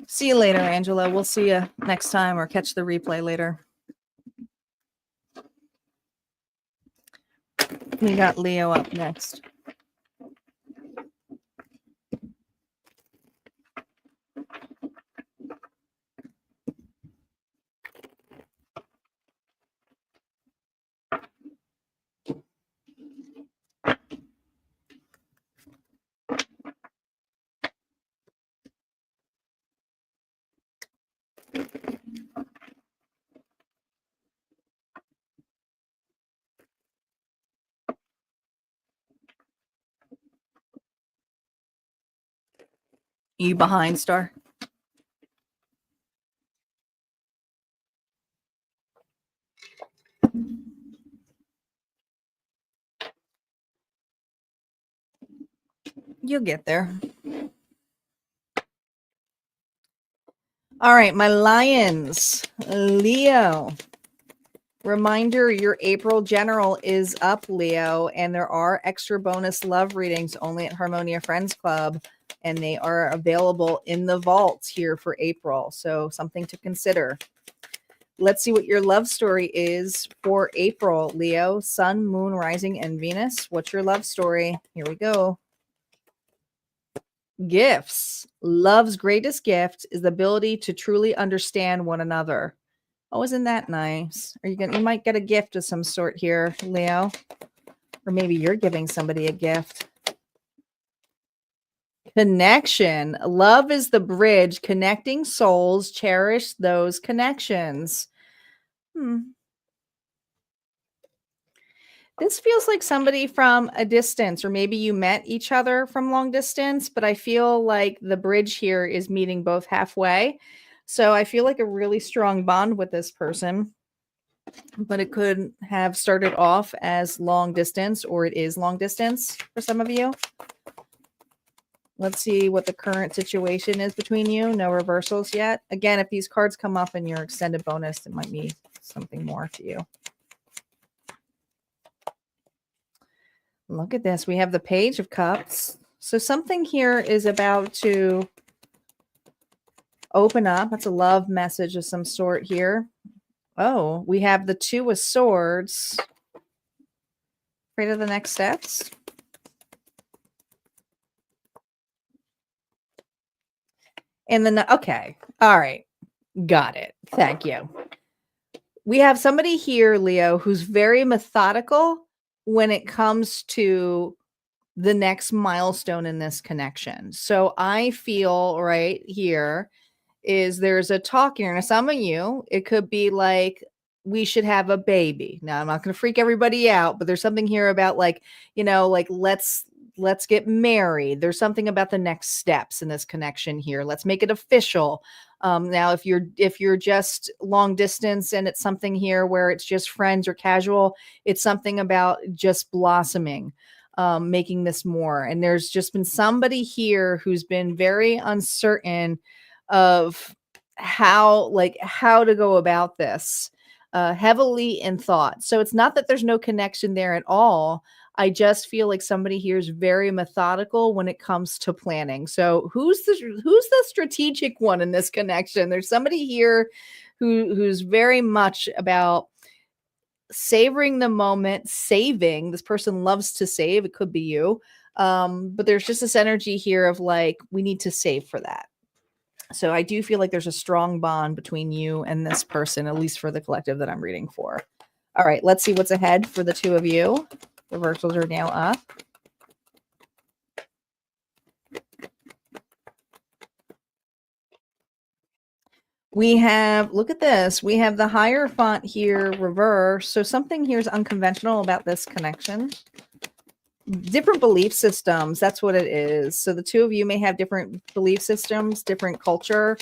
See you later, Angela. We'll see you next time, or catch the replay later. We got Leo up next. You behind, Star? You'll get there. All right, my lions. Leo. Reminder, your April general is up, Leo, and there are extra bonus love readings only at Harmonia Friends Club, and they are available in the vault here for April. So something to consider. Let's see what your love story is for April, Leo. Sun, Moon, Rising, and Venus. What's your love story? Here we go. Gifts. Love's greatest gift is the ability to truly understand one another. Oh, isn't that nice? You might get a gift of some sort here, Leo. Or maybe you're giving somebody a gift. Connection. Love is the bridge connecting souls. Cherish those connections. This feels like somebody from a distance, or maybe you met each other from long distance, but I feel like the bridge here is meeting both halfway. So I feel like a really strong bond with this person, but it could have started off as long distance, or it is long distance for some of you. Let's see what the current situation is between you. No reversals yet. Again, if these cards come up in your extended bonus, it might be something more to you. Look at this. We have the Page of Cups. So something here is about to open up. That's a love message of some sort here. Oh, we have the Two of Swords. Afraid of the next steps. And then, okay. All right. Got it. Thank you. We have somebody here, Leo, who's very methodical when it comes to the next milestone in this connection. So I feel right here is there's a talk here. Now, some of you, it could be like, we should have a baby. Now, I'm not going to freak everybody out, but there's something here about like, like let's get married. There's something about the next steps in this connection here. Let's make it official. Now, if you're just long distance and it's something here where it's just friends or casual, it's something about just blossoming, making this more. And there's just been somebody here who's been very uncertain of how to go about this, heavily in thought. So it's not that there's no connection there at all. I just feel like somebody here is very methodical when it comes to planning. So who's the strategic one in this connection? There's somebody here who's very much about savoring the moment, saving. This person loves to save. It could be you. But there's just this energy here of like, we need to save for that. So I do feel like there's a strong bond between you and this person, at least for the collective that I'm reading for. All right, let's see what's ahead for the two of you. Reversals are now up. We have, look at this. We have the Hierophant here reverse. So something here is unconventional about this connection. Different belief systems. That's what it is. So the two of you may have different belief systems, different culture,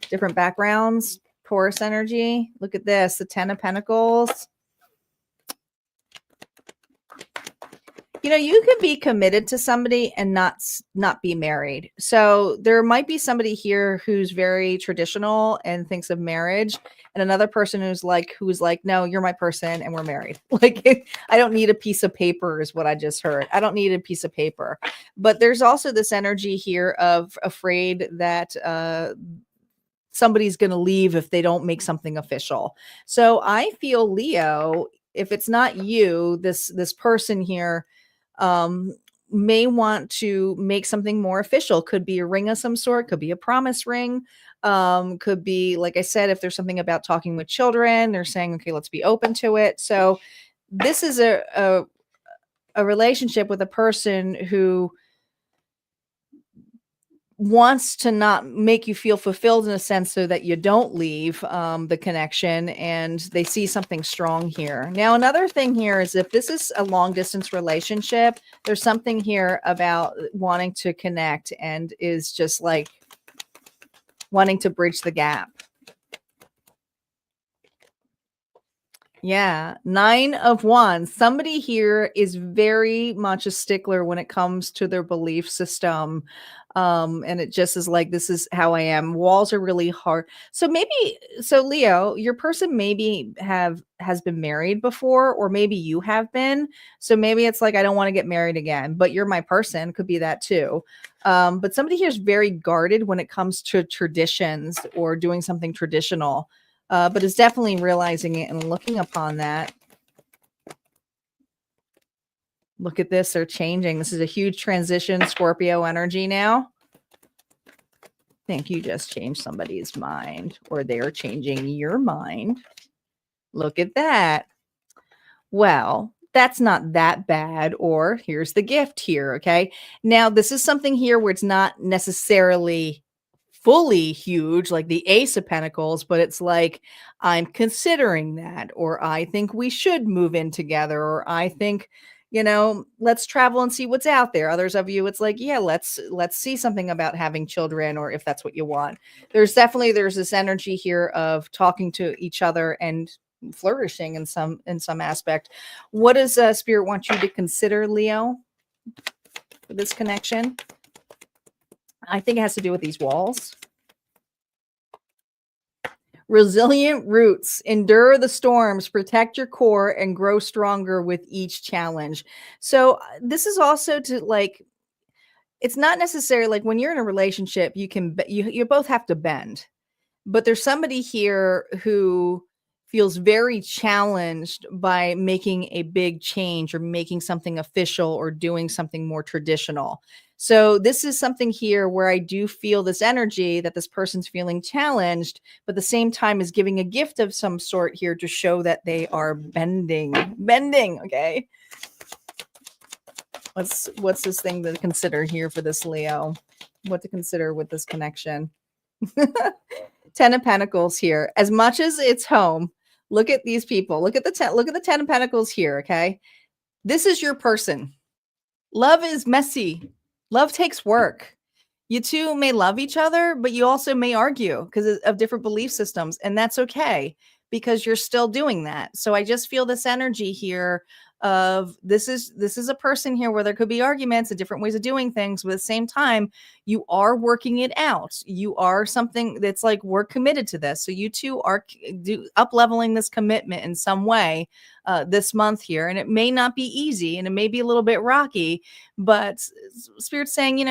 different backgrounds. Taurus energy. Look at this. The Ten of Pentacles. You could be committed to somebody and not be married. So there might be somebody here who's very traditional and thinks of marriage, and another person who's like, no, you're my person and we're married. Like, I don't need a piece of paper is what I just heard. I don't need a piece of paper. But there's also this energy here of afraid that somebody's going to leave if they don't make something official. So I feel, Leo, if it's not you, this person here may want to make something more official. Could be a ring of some sort, could be a promise ring, could be, like I said, if there's something about talking with children, they're saying, okay, let's be open to it. So this is a relationship with a person who wants to not make you feel fulfilled in a sense so that you don't leave the connection, and they see something strong here. Now, another thing here is if this is a long distance relationship, there's something here about wanting to connect and is just like wanting to bridge the gap. Yeah, 9 of Wands. Somebody here is very much a stickler when it comes to their belief system. And it just is like, this is how I am. Walls are really hard. So Leo, your person maybe has been married before, or maybe you have been. So maybe it's like, I don't want to get married again, but you're my person. Could be that too. But somebody here is very guarded when it comes to traditions or doing something traditional, but is definitely realizing it and looking upon that. Look at this. They're changing. This is a huge transition, Scorpio energy now. I think you just changed somebody's mind, or they're changing your mind. Look at that. Well, that's not that bad. Or here's the gift here. Okay. Now, this is something here where it's not necessarily fully huge like the Ace of Pentacles, but it's like, I'm considering that, or I think we should move in together, or I think, let's travel and see what's out there. Others of you, it's like, yeah, let's see something about having children, or if that's what you want. There's this energy here of talking to each other and flourishing in some aspect. What does Spirit want you to consider, Leo, for this connection? I think it has to do with these walls. Resilient roots, endure the storms, protect your core, and grow stronger with each challenge. So this is also to like, it's not necessarily like when you're in a relationship, you both have to bend. But there's somebody here who feels very challenged by making a big change or making something official or doing something more traditional. So this is something here where I do feel this energy that this person's feeling challenged, but at the same time is giving a gift of some sort here to show that they are bending. Okay. What's this thing to consider here for this Leo? What to consider with this connection? 10 of Pentacles here. As much as it's home, look at these people. Look at the 10 of Pentacles here, okay? This is your person. Love is messy. Love takes work. You two may love each other, but you also may argue because of different belief systems, and that's okay because you're still doing that. So I just feel this energy here of this is a person here where there could be arguments and different ways of doing things, but at the same time, you are working it out. You are something that's like, we're committed to this. So you two are up leveling this commitment in some way this month here, and it may not be easy and it may be a little bit rocky, but Spirit's saying,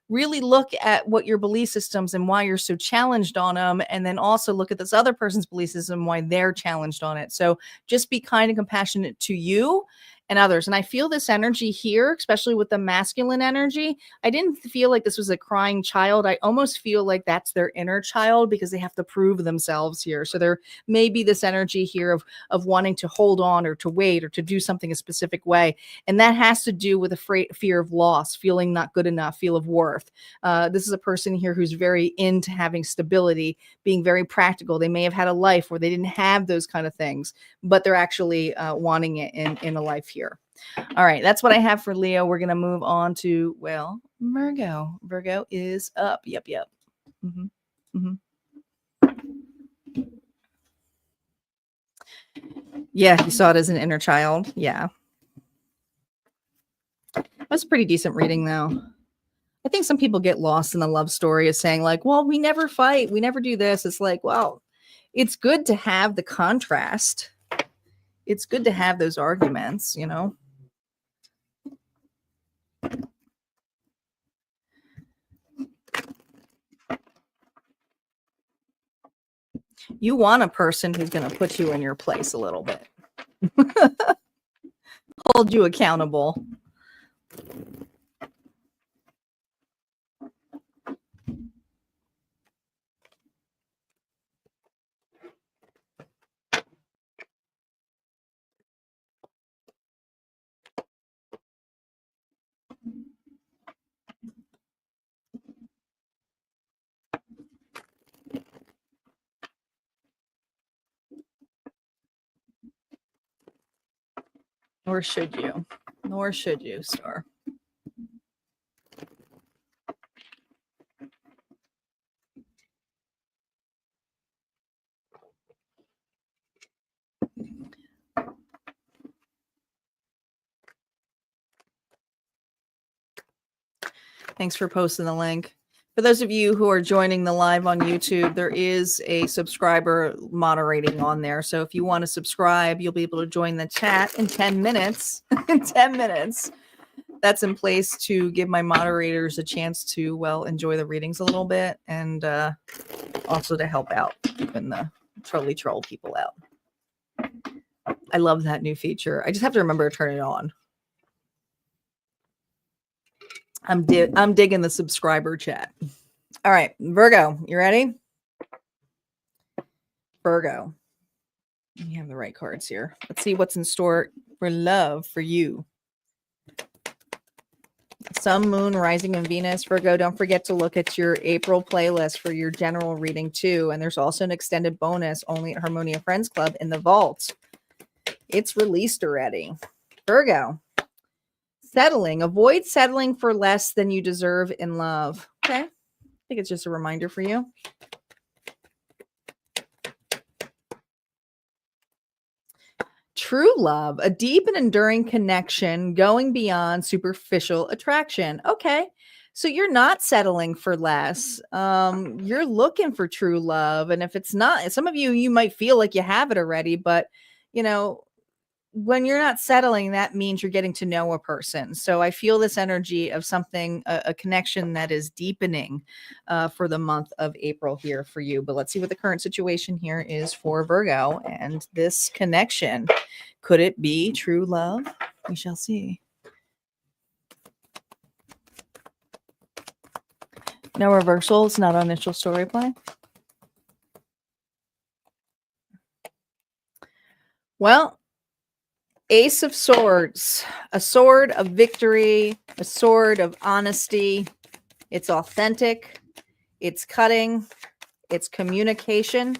really look at what your belief systems and why you're so challenged on them. And then also look at this other person's belief system, why they're challenged on it. So just be kind and compassionate to you and others. And I feel this energy here, especially with the masculine energy. I didn't feel like this was a crying child. I almost feel like that's their inner child because they have to prove themselves here. So there may be this energy here of wanting to hold on or to wait or to do something a specific way. And that has to do with a fear of loss, feeling not good enough, feel of worth. This is a person here who's very into having stability, being very practical. They may have had a life where they didn't have those kind of things, but they're actually wanting it in a life here. All right, that's what I have for Leo. We're going to move on to, Virgo. Virgo is up. Yep. Mm-hmm. Mm-hmm. Yeah, you saw it as an inner child. Yeah. That's a pretty decent reading, though. I think some people get lost in the love story of saying, like, well, we never fight. We never do this. It's like, well, it's good to have the contrast. It's good to have those arguments, You want a person who's going to put you in your place a little bit, hold you accountable. Nor should you. Nor should you, Star. Thanks for posting the link. For those of you who are joining the live on YouTube, there is a subscriber moderating on there. So if you want to subscribe, you'll be able to join the chat in 10 minutes. In 10 minutes. That's in place to give my moderators a chance to, well, enjoy the readings a little bit and also to help out keeping the troll people out. I love that new feature. I just have to remember to turn it on. I'm digging the subscriber chat. All right, Virgo, you ready? Virgo. You have the right cards here. Let's see what's in store for love for you. Sun, Moon, Rising, and Venus. Virgo, don't forget to look at your April playlist for your general reading too. And there's also an extended bonus only at Harmonia Friends Club in the vault. It's released already. Virgo. Settling. Avoid settling for less than you deserve in love. Okay. I think it's just a reminder for you. True love, a deep and enduring connection going beyond superficial attraction. Okay. So you're not settling for less. You're looking for true love. And if it's not, some of you might feel like you have it already, but you know, when you're not settling, that means you're getting to know a person. So I feel this energy of something, a connection that is deepening for the month of April here for you. But let's see what the current situation here is for Virgo and this connection. Could it be true love? We shall see. No reversal. It's not initial story play. Well, Ace of Swords, a sword of victory, a sword of honesty. It's authentic. It's cutting. It's communication.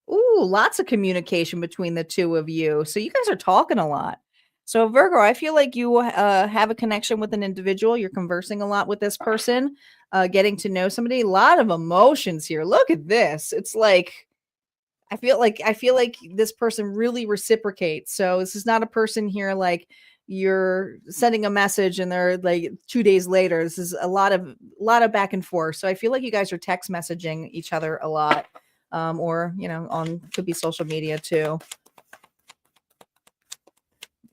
Ooh, lots of communication between the two of you. So you guys are talking a lot. So Virgo, I feel like you have a connection with an individual. You're conversing a lot with this person, getting to know somebody. A lot of emotions here. Look at this. It's like, I feel like this person really reciprocates. So this is not a person here like you're sending a message and they're like 2 days later. This is a lot of back and forth. So I feel like you guys are text messaging each other a lot, or you know, could be social media too.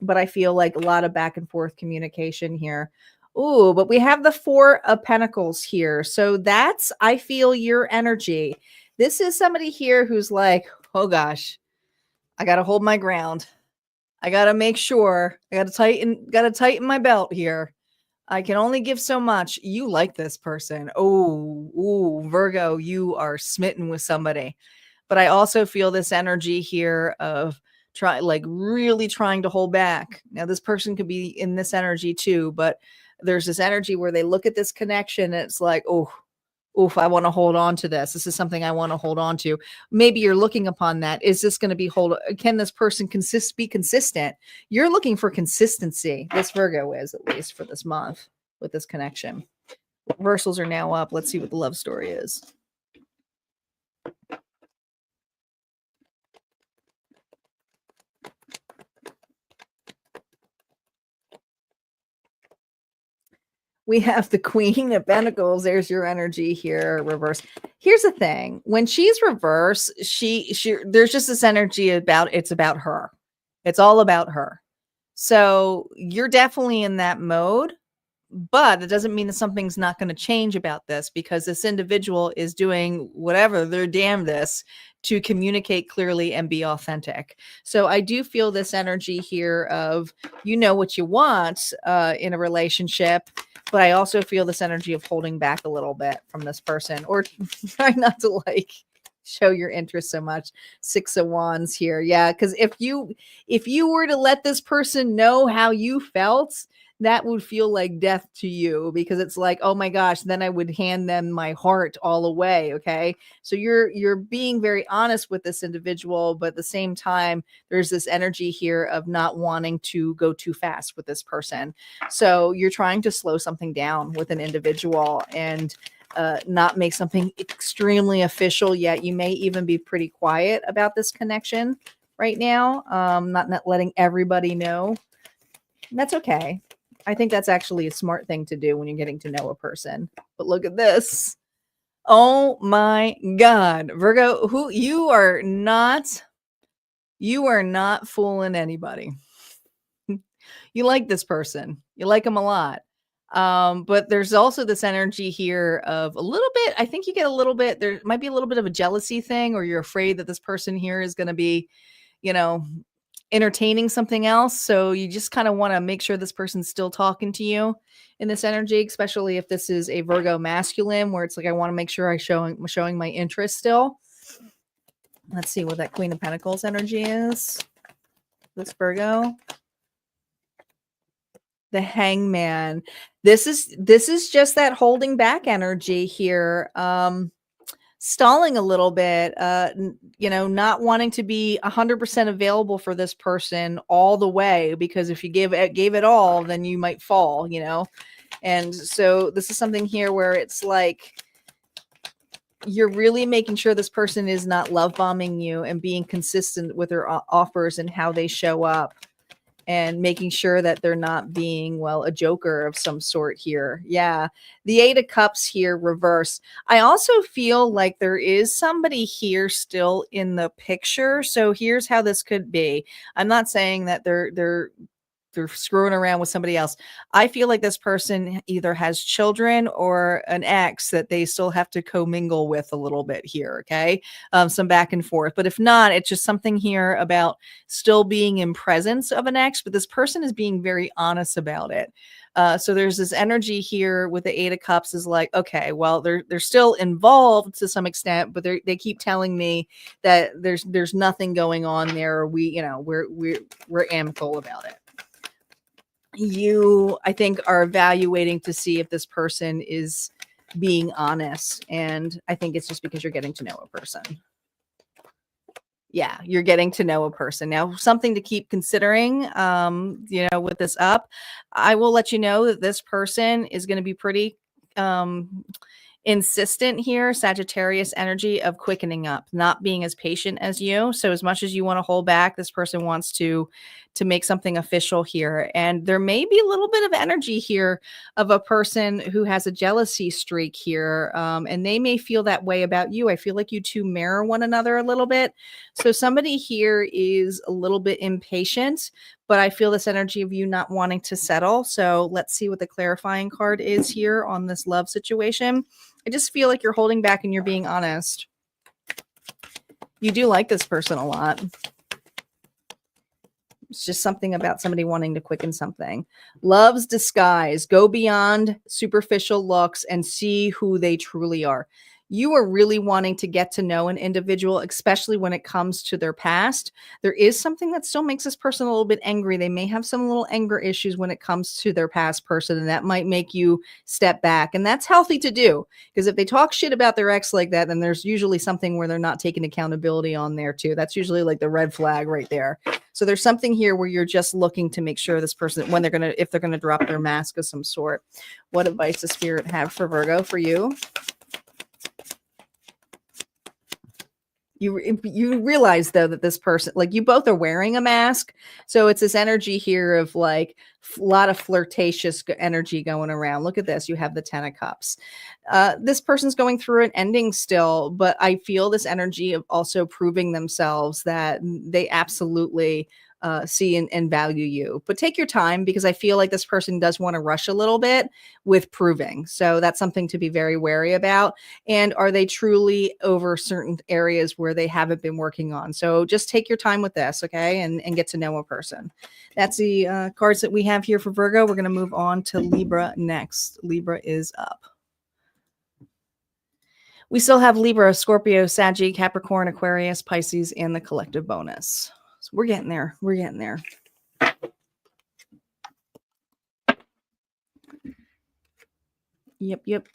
But I feel like a lot of back and forth communication here. Ooh, but we have the Four of Pentacles here. So that's, I feel, your energy. This is somebody here who's like, oh gosh, I got to hold my ground. I got to make sure I got to tighten my belt here. I can only give so much. You like this person. Oh, Virgo, you are smitten with somebody. But I also feel this energy here of really trying to hold back. Now, this person could be in this energy too, but there's this energy where they look at this connection and it's like, oof, I want to hold on to this. This is something I want to hold on to. Maybe you're looking upon that. Is this going to be can this person be consistent? You're looking for consistency. This Virgo is, at least for this month with this connection. Reversals are now up. Let's see what the love story is. We have the Queen of Pentacles. There's your energy here, reverse. Here's the thing. When she's reverse, there's just this energy it's about her. It's all about her. So you're definitely in that mode, but it doesn't mean that something's not going to change about this, because this individual is doing whatever their damnedest to communicate clearly and be authentic. So I do feel this energy here of, you know what you want in a relationship. But I also feel this energy of holding back a little bit from this person, or try not to show your interest so much. Six of Wands here. Yeah. Because if you were to let this person know how you felt, that would feel like death to you, because it's like, oh my gosh, then I would hand them my heart all away. Okay. So you're being very honest with this individual, but at the same time, there's this energy here of not wanting to go too fast with this person. So you're trying to slow something down with an individual and not make something extremely official yet. You may even be pretty quiet about this connection right now, not letting everybody know. That's okay. I think that's actually a smart thing to do when you're getting to know a person. But look at this. Oh my God, Virgo, who you are not fooling anybody. You like this person. You like them a lot. But there's also this energy here of a little bit, I think you get a little bit, there might be a little bit of a jealousy thing, or you're afraid that this person here is going to be, you know, entertaining something else. So you just kind of want to make sure this person's still talking to you in this energy, especially if this is a Virgo masculine, where it's like, I want to make sure I'm showing my interest still. Let's see what that Queen of Pentacles energy is. This Virgo. The Hangman. This is just that holding back energy here. Stalling a little bit, not wanting to be 100% available for this person all the way, because if you gave it all, then you might fall, And so this is something here where it's like, you're really making sure this person is not love bombing you, and being consistent with their offers and how they show up, and making sure that they're not being, a joker of some sort here. Yeah. The Eight of Cups here reverse. I also feel like there is somebody here still in the picture. So here's how this could be. I'm not saying that they're screwing around with somebody else. I feel like this person either has children or an ex that they still have to commingle with a little bit here. Okay. Some back and forth, but if not, it's just something here about still being in presence of an ex, but this person is being very honest about it. So there's this energy here with the Eight of Cups is like, okay, well, they're still involved to some extent, but they keep telling me that there's nothing going on there. We're amicable about it. You, I think, are evaluating to see if this person is being honest. And I think it's just because you're getting to know a person. Yeah, you're getting to know a person. Now, something to keep considering, with this up, I will let you know that this person is going to be pretty insistent here, Sagittarius energy of quickening up, not being as patient as you. So as much as you want to hold back, this person wants to make something official here. And there may be a little bit of energy here of a person who has a jealousy streak here. And they may feel that way about you. I feel like you two mirror one another a little bit. So somebody here is a little bit impatient, but I feel this energy of you not wanting to settle. So let's see what the clarifying card is here on this love situation. I just feel like you're holding back and you're being honest. You do like this person a lot. It's just something about somebody wanting to quicken something. Love's disguise. Go beyond superficial looks and see who they truly are. You are really wanting to get to know an individual, especially when it comes to their past. There is something that still makes this person a little bit angry. They may have some little anger issues when it comes to their past person, and that might make you step back. And that's healthy to do, because if they talk shit about their ex like that, then there's usually something where they're not taking accountability on there too. That's usually like the red flag right there. So there's something here where you're just looking to make sure this person, if they're going to drop their mask of some sort. What advice does Spirit have for Virgo for you? You realize, though, that this person, like, you both are wearing a mask. So it's this energy here of like a lot of flirtatious energy going around. Look at this. You have the 10 of Cups. This person's going through an ending still, but I feel this energy of also proving themselves that they absolutely see and value you. But take your time, because I feel like this person does want to rush a little bit with proving. So that's something to be very wary about. And are they truly over certain areas where they haven't been working on? So just take your time with this, okay? And get to know a person. That's the cards that we have here for Virgo. We're going to move on to Libra next. Libra is up. We still have Libra, Scorpio, Sagittarius, Capricorn, Aquarius, Pisces, and the collective bonus. So we're getting there. We're getting there. Yep.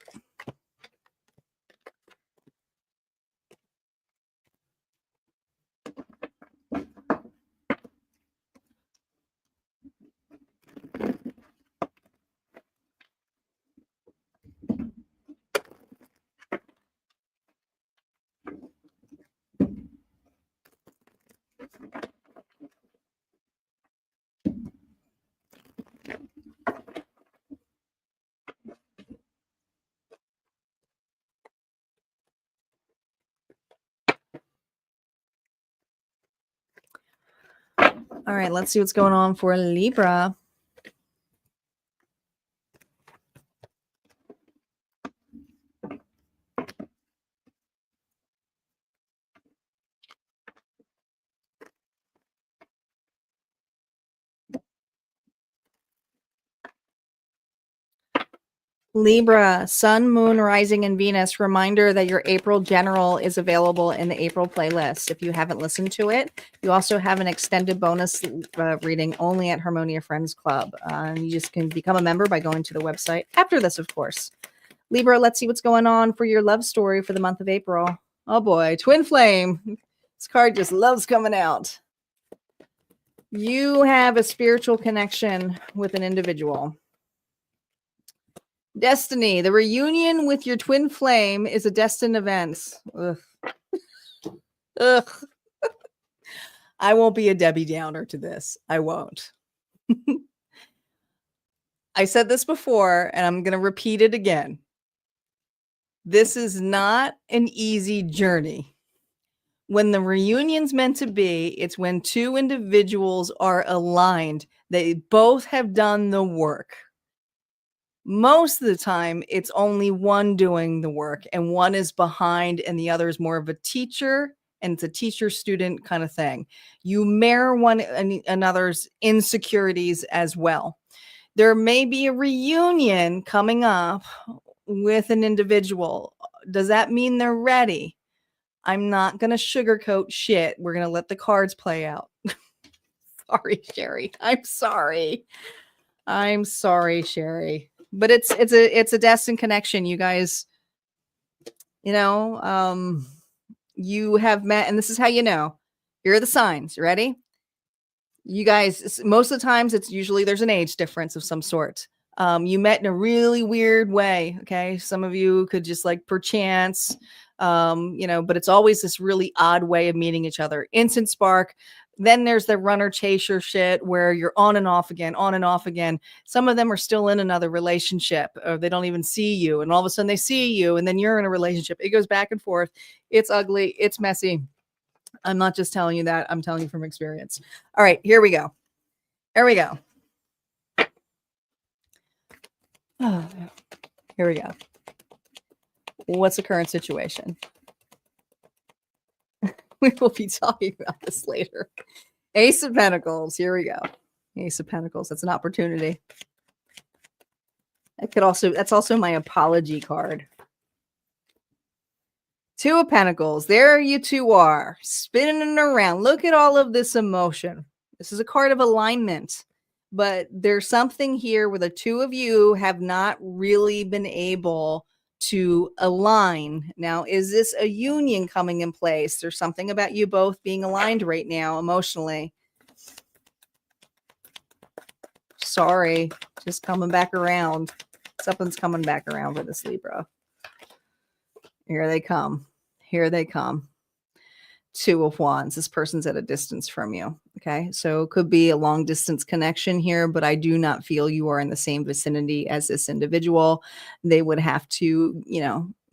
All right, let's see what's going on for Libra. Libra, Sun, Moon, Rising, and Venus. Reminder that your April general is available in the April playlist. If you haven't listened to it, you also have an extended bonus reading only at Harmonia Friends Club. You just can become a member by going to the website after this, of course. Libra, let's see what's going on for your love story for the month of April. Oh boy, twin flame. This card just loves coming out. You have a spiritual connection with an individual. Destiny, the reunion with your twin flame is a destined event. Ugh. Ugh. I won't be a Debbie Downer to this. I won't. I said this before, and I'm going to repeat it again. This is not an easy journey. When the reunion's meant to be, it's when two individuals are aligned. They both have done the work. Most of the time, it's only one doing the work and one is behind and the other is more of a teacher, and it's a teacher-student kind of thing. You mirror one another's insecurities as well. There may be a reunion coming up with an individual. Does that mean they're ready? I'm not going to sugarcoat shit. We're going to let the cards play out. Sorry, Sherry. I'm sorry, Sherry. But it's a destined connection, you guys. You have met, and this is how you know. Here are the signs. Ready? You guys, most of the times it's usually there's an age difference of some sort. You met in a really weird way. Okay. Some of you could just like perchance, but it's always this really odd way of meeting each other. Instant spark. Then there's the runner chaser shit where you're on and off again, on and off again. Some of them are still in another relationship or they don't even see you. And all of a sudden they see you and then you're in a relationship. It goes back and forth. It's ugly. It's messy. I'm not just telling you that. I'm telling you from experience. All right, here we go. Here we go. Here we go. What's the current situation? We will be talking about this later. Ace of Pentacles. Here we go. Ace of Pentacles. That's an opportunity. That's also my apology card. Two of Pentacles. There you two are, spinning around. Look at all of this emotion. This is a card of alignment, but there's something here where the two of you have not really been able to align. Now, is this a union coming in place? There's something about you both being aligned right now emotionally. Sorry, just coming back around. Something's coming back around for this Libra. Here they come. Here they come. Two of Wands. This person's at a distance from you. Okay. So it could be a long distance connection here, but I do not feel you are in the same vicinity as this individual. They would have to,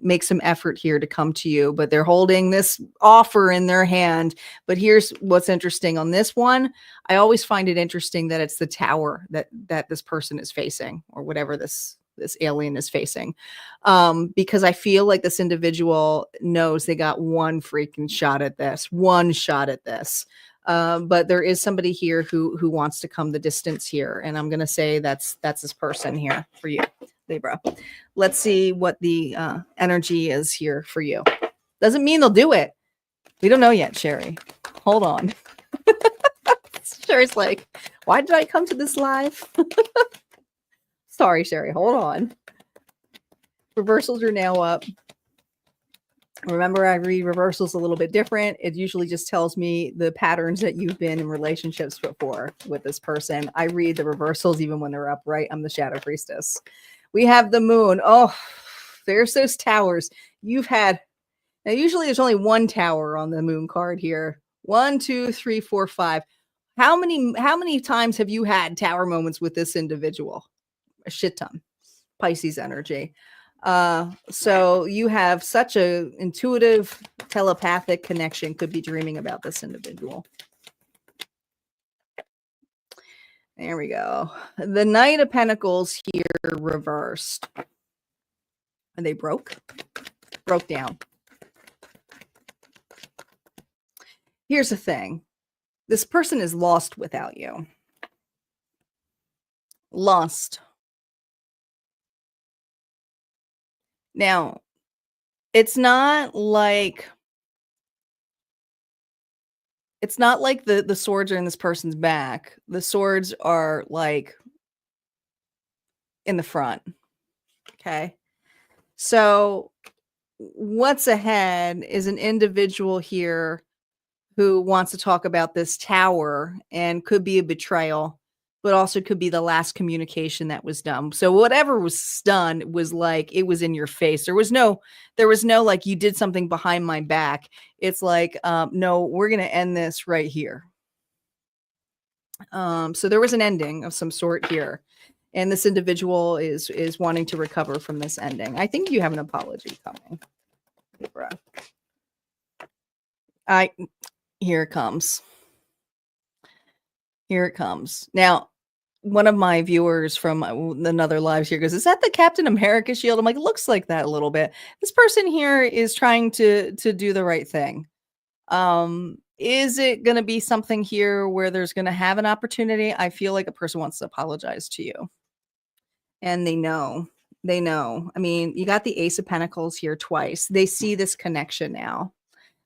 make some effort here to come to you, but they're holding this offer in their hand. But here's what's interesting on this one. I always find it interesting that it's the tower that this person is facing, or whatever this alien is facing, because I feel like this individual knows they got one freaking shot at this, but there is somebody here who wants to come the distance here, and I'm gonna say that's this person here for you, Libra. Let's see what the energy is here for you. Doesn't mean they'll do it. We don't know yet, Sherry. Hold on. Sherry's like, why did I come to this live? Sorry, Sherry. Hold on. Reversals are now up. Remember, I read reversals a little bit different. It usually just tells me the patterns that you've been in relationships before with this person. I read the reversals even when they're upright. I'm the shadow priestess. We have the moon. Oh, there's those towers. You've had, now usually there's only one tower on the moon card here. 1, 2, 3, 4, 5. How many times have you had tower moments with this individual? A shit ton. Pisces energy. So you have such a intuitive telepathic connection, could be dreaming about this individual. There we go. The Knight of Pentacles here reversed. And they broke down. Here's the thing. This person is lost without you. Lost. Now, it's not like the swords are in this person's back. The swords are like in the front. Okay. So what's ahead is an individual here who wants to talk about this tower, and could be a betrayal, but also could be the last communication that was done. So whatever was done was like, it was in your face. There was no like, you did something behind my back. It's like, no, we're going to end this right here. So there was an ending of some sort here, and this individual is wanting to recover from this ending. I think you have an apology coming, Libra. Here it comes. Here it comes. Now, one of my viewers from another live here goes, is that the Captain America shield? I'm like, it looks like that a little bit. This person here is trying to do the right thing. Is it going to be something here where there's going to have an opportunity? I feel like a person wants to apologize to you. And they know. I mean, you got the Ace of Pentacles here twice. They see this connection now.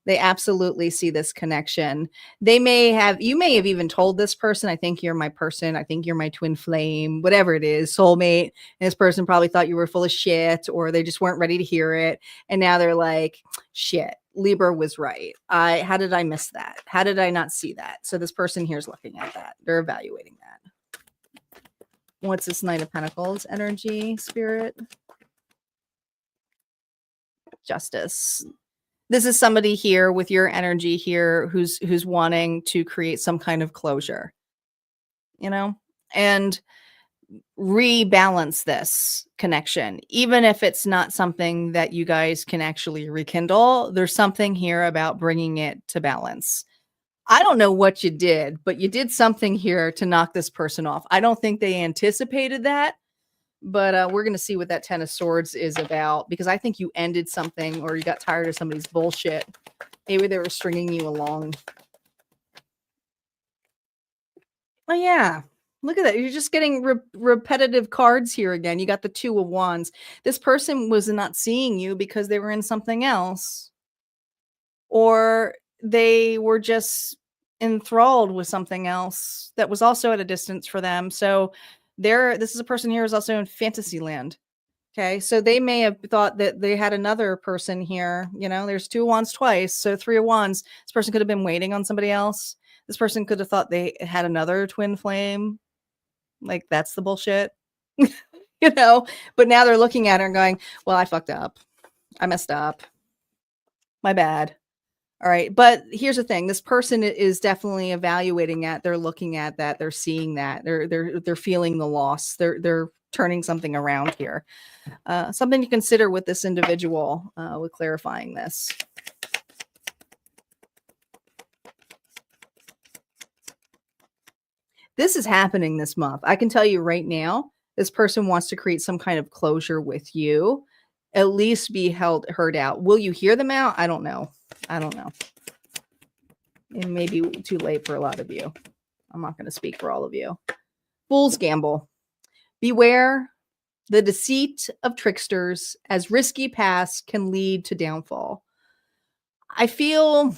They absolutely see this connection. You may have even told this person, I think you're my person. I think you're my twin flame, whatever it is, soulmate. And this person probably thought you were full of shit, or they just weren't ready to hear it. And now they're like, shit, Libra was right. How did I miss that? How did I not see that? So this person here is looking at that. They're evaluating that. What's this Knight of Pentacles energy, Spirit? Justice. This is somebody here with your energy here who's wanting to create some kind of closure, and rebalance this connection. Even if it's not something that you guys can actually rekindle, there's something here about bringing it to balance. I don't know what you did, but you did something here to knock this person off. I don't think they anticipated that. But we're going to see what that Ten of Swords is about, because I think you ended something, or you got tired of somebody's bullshit. Maybe they were stringing you along. Oh, yeah. Look at that. You're just getting repetitive cards here again. You got the Two of Wands. This person was not seeing you because they were in something else. Or they were just enthralled with something else that was also at a distance for them. So this is a person here who's also in fantasy land. Okay. So they may have thought that they had another person here. There's Two of Wands twice. So Three of Wands. This person could have been waiting on somebody else. This person could have thought they had another twin flame. Like, that's the bullshit, but now they're looking at her and going, well, I fucked up. I messed up. My bad. All right. But here's the thing. This person is definitely evaluating that. They're looking at that. They're seeing that. They're feeling the loss. They're turning something around here. Something to consider with this individual, with clarifying this. This is happening this month. I can tell you right now, this person wants to create some kind of closure with you, at least be heard out. Will you hear them out? I don't know. It may be too late for a lot of you. I'm not going to speak for all of you. Fool's gamble. Beware the deceit of tricksters, as risky paths can lead to downfall. I feel,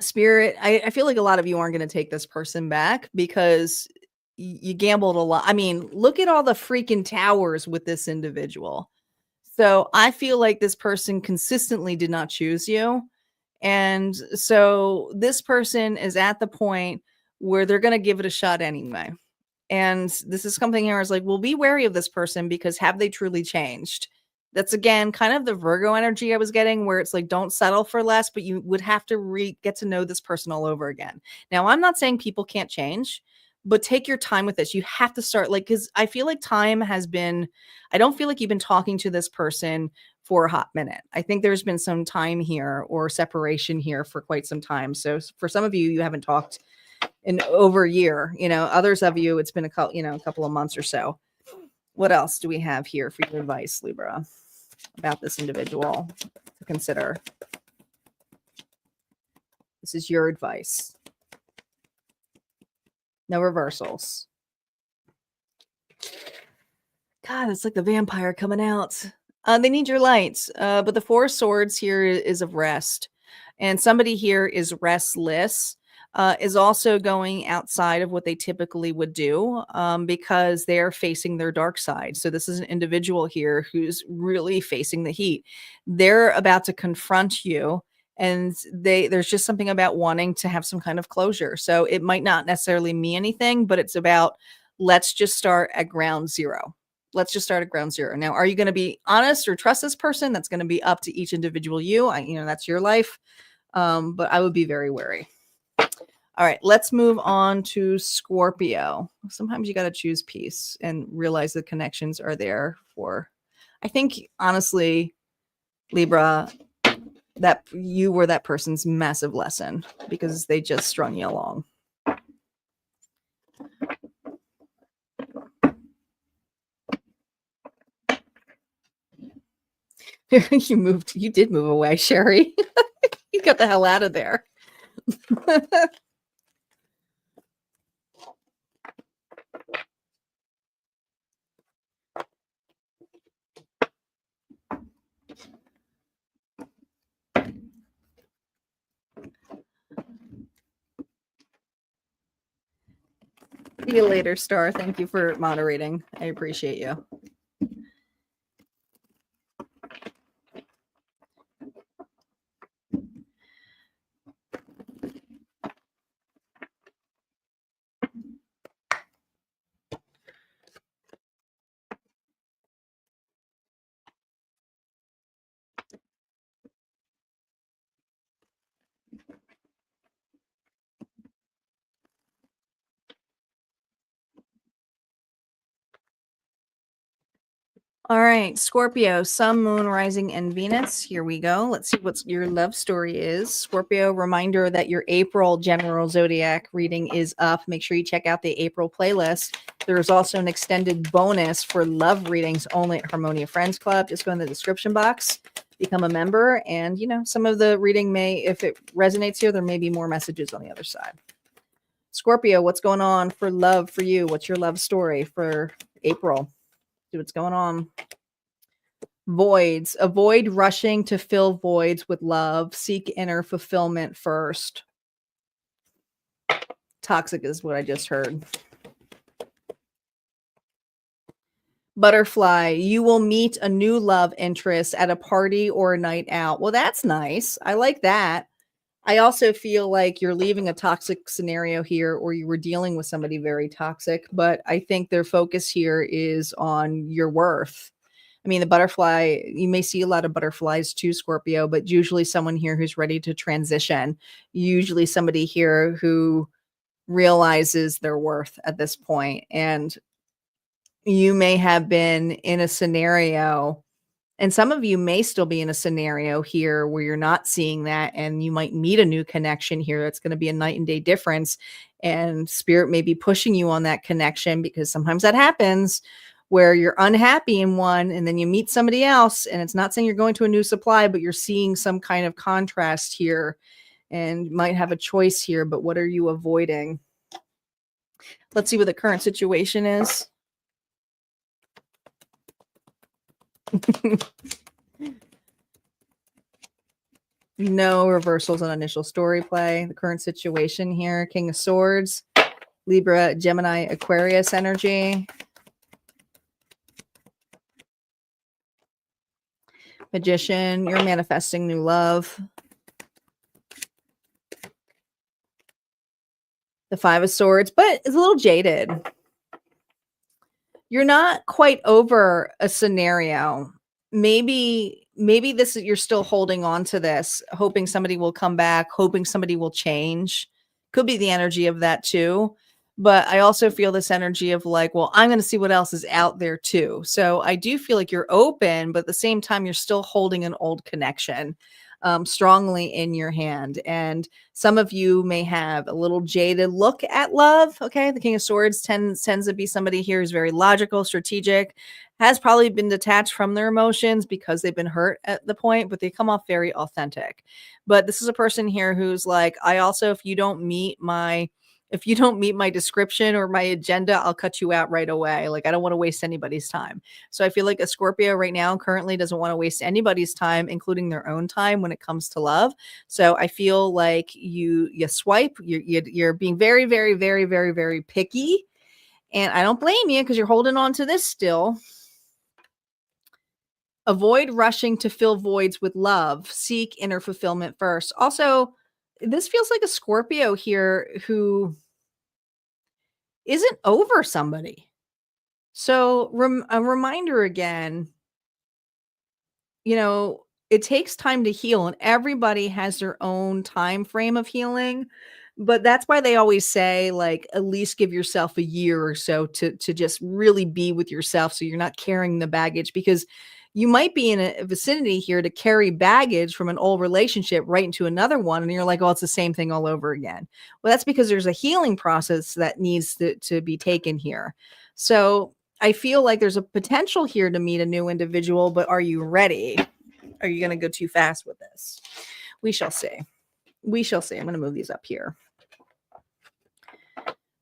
Spirit, I feel like a lot of you aren't going to take this person back because you gambled a lot. I mean, look at all the freaking towers with this individual. So I feel like this person consistently did not choose you. And so this person is at the point where they're going to give it a shot anyway. And this is something here is like, well, be wary of this person because have they truly changed? That's again kind of the Virgo energy I was getting, where it's like, don't settle for less, but you would have to get to know this person all over again. Now, I'm not saying people can't change, but take your time with this. You have to start like, because I feel like time has been, I don't feel like you've been talking to this person for a hot minute. I think there's been some time here or separation here for quite some time. So for some of you, you haven't talked in over a year. Others of you, it's been a couple of months or so. What else do we have here for your advice, Libra, about this individual to consider? This is your advice. No reversals. God, it's like the vampire coming out. They need your light. But the Four of Swords here is of rest. And somebody here is restless, is also going outside of what they typically would do because they're facing their dark side. So this is an individual here who's really facing the heat. They're about to confront you. And there's just something about wanting to have some kind of closure. So it might not necessarily mean anything, but it's about let's just start at ground zero. Let's just start at ground zero. Now, are you going to be honest or trust this person? That's going to be up to each individual you. That's your life. But I would be very wary. All right, let's move on to Scorpio. Sometimes you got to choose peace and realize the connections are there for, I think, honestly, Libra, that you were that person's massive lesson because they just strung you along. You did move away, Sherry. You got the hell out of there. See you later, Star. Thank you for moderating. I appreciate you. All right, Scorpio, Sun, Moon, Rising, and Venus. Here we go. Let's see what your love story is. Scorpio, reminder that your April general zodiac reading is up. Make sure you check out the April playlist. There's also an extended bonus for love readings only at Harmonia Friends Club. Just go in the description box, become a member, and some of the reading if it resonates here, there may be more messages on the other side. Scorpio, what's going on for love for you? What's your love story for April? See what's going on. Voids. Avoid rushing to fill voids with love. Seek inner fulfillment first. Toxic is what I just heard. Butterfly. You will meet a new love interest at a party or a night out. Well, that's nice. I like that. I also feel like you're leaving a toxic scenario here, or you were dealing with somebody very toxic, but I think their focus here is on your worth. I mean, the butterfly, you may see a lot of butterflies too, Scorpio, but usually someone here who's ready to transition, usually somebody here who realizes their worth at this point. And you may have been in a scenario, and some of you may still be in a scenario here where you're not seeing that, and you might meet a new connection here. That's going to be a night and day difference. And spirit may be pushing you on that connection, because sometimes that happens where you're unhappy in one and then you meet somebody else, and it's not saying you're going to a new supply, but you're seeing some kind of contrast here and you might have a choice here. But what are you avoiding? Let's see what the current situation is. No reversals on initial story play. The current situation here, King of Swords, Libra, Gemini, Aquarius energy. Magician, you're manifesting new love. The Five of Swords, but it's a little jaded. You're not quite over a scenario. Maybe this is, you're still holding on to this, hoping somebody will come back, hoping somebody will change. Could be the energy of that too. But I also feel this energy of like, well, I'm going to see what else is out there too. So I do feel like you're open, but at the same time, you're still holding an old connection strongly in your hand. And some of you may have a little jaded look at love. Okay. The King of Swords tends to be somebody here who's very logical, strategic, has probably been detached from their emotions because they've been hurt at the point, but they come off very authentic. But this is a person here who's like, I also, if you don't meet my description or my agenda, I'll cut you out right away. Like, I don't want to waste anybody's time. So I feel like a Scorpio right now currently doesn't want to waste anybody's time, including their own time when it comes to love. So I feel like you swipe, you're being very, very, very, very, very picky. And I don't blame you because you're holding on to this still. Avoid rushing to fill voids with love. Seek inner fulfillment first. Also, this feels like a Scorpio here who isn't over somebody. So a reminder again, it takes time to heal and everybody has their own time frame of healing. But that's why they always say, like, at least give yourself a year or so to just really be with yourself so you're not carrying the baggage, because you might be in a vicinity here to carry baggage from an old relationship right into another one. And you're like, oh, it's the same thing all over again. Well, that's because there's a healing process that needs to be taken here. So I feel like there's a potential here to meet a new individual, but are you ready? Are you going to go too fast with this? We shall see. We shall see. I'm going to move these up here.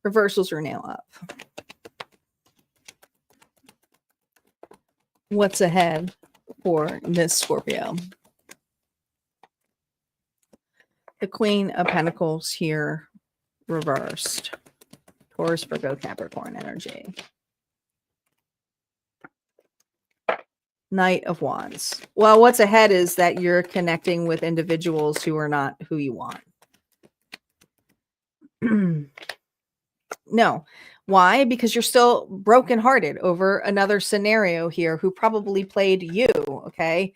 Reversals are now up. What's ahead for Miss Scorpio? The Queen of Pentacles here reversed. Taurus, Virgo, Capricorn energy. Knight of Wands. Well, what's ahead is that you're connecting with individuals who are not who you want. No. Why? Because you're still brokenhearted over another scenario here who probably played you. Okay.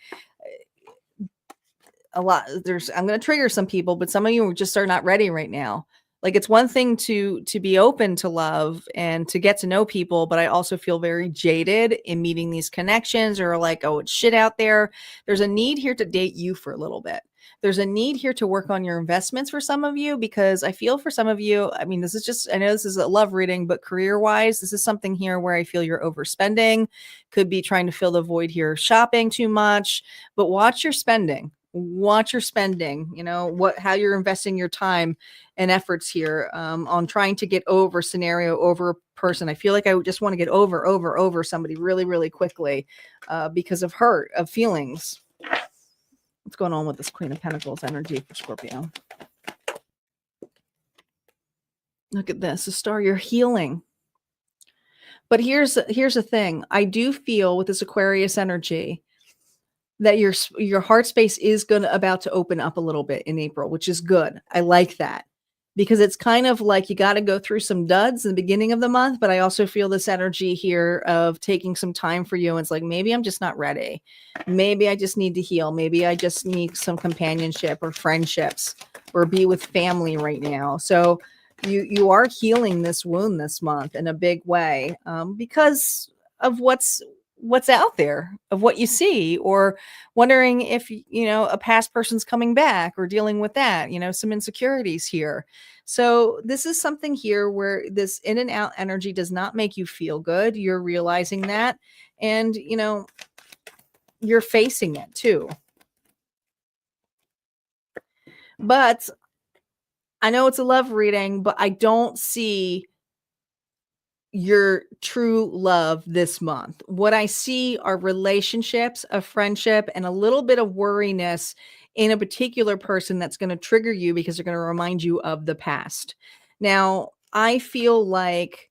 I'm going to trigger some people, but some of you just are not ready right now. Like, it's one thing to be open to love and to get to know people, but I also feel very jaded in meeting these connections, or like, oh, it's shit out there. There's a need here to date you for a little bit. There's a need here to work on your investments for some of you, because I feel for some of you, I mean, I know this is a love reading, but career-wise, this is something here where I feel you're overspending. Could be trying to fill the void here, shopping too much, but watch your spending. Watch your spending, how you're investing your time and efforts here on trying to get over scenario, over a person. I feel like I just want to get over somebody really, really quickly because of hurt, of feelings. What's going on with this Queen of Pentacles energy for Scorpio? Look at this, the star, you're healing. But here's the thing. I do feel with this Aquarius energy that your heart space is about to open up a little bit in April, which is good. I like that, because it's kind of like you got to go through some duds in the beginning of the month. But I also feel this energy here of taking some time for you. And it's like, maybe I'm just not ready. Maybe I just need to heal. Maybe I just need some companionship or friendships or be with family right now. So you are healing this wound this month in a big way because of what's out there, of what you see, or wondering if, a past person's coming back or dealing with that, some insecurities here. So this is something here where this in and out energy does not make you feel good. You're realizing that, and, you're facing it too. But I know it's a love reading, but I don't see your true love this month. What I see are relationships, a friendship, and a little bit of worriness in a particular person that's going to trigger you because they're going to remind you of the past. Now, I feel like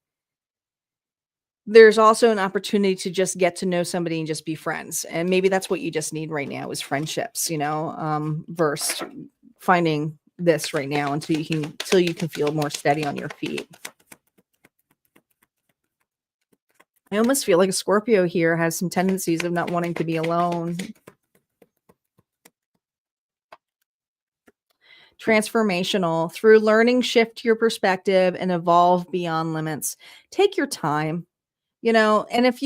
there's also an opportunity to just get to know somebody and just be friends. And maybe that's what you just need right now is friendships, versus finding this right now until you can feel more steady on your feet. I almost feel like a Scorpio here has some tendencies of not wanting to be alone. Transformational. Through learning, shift your perspective and evolve beyond limits. Take your time. And if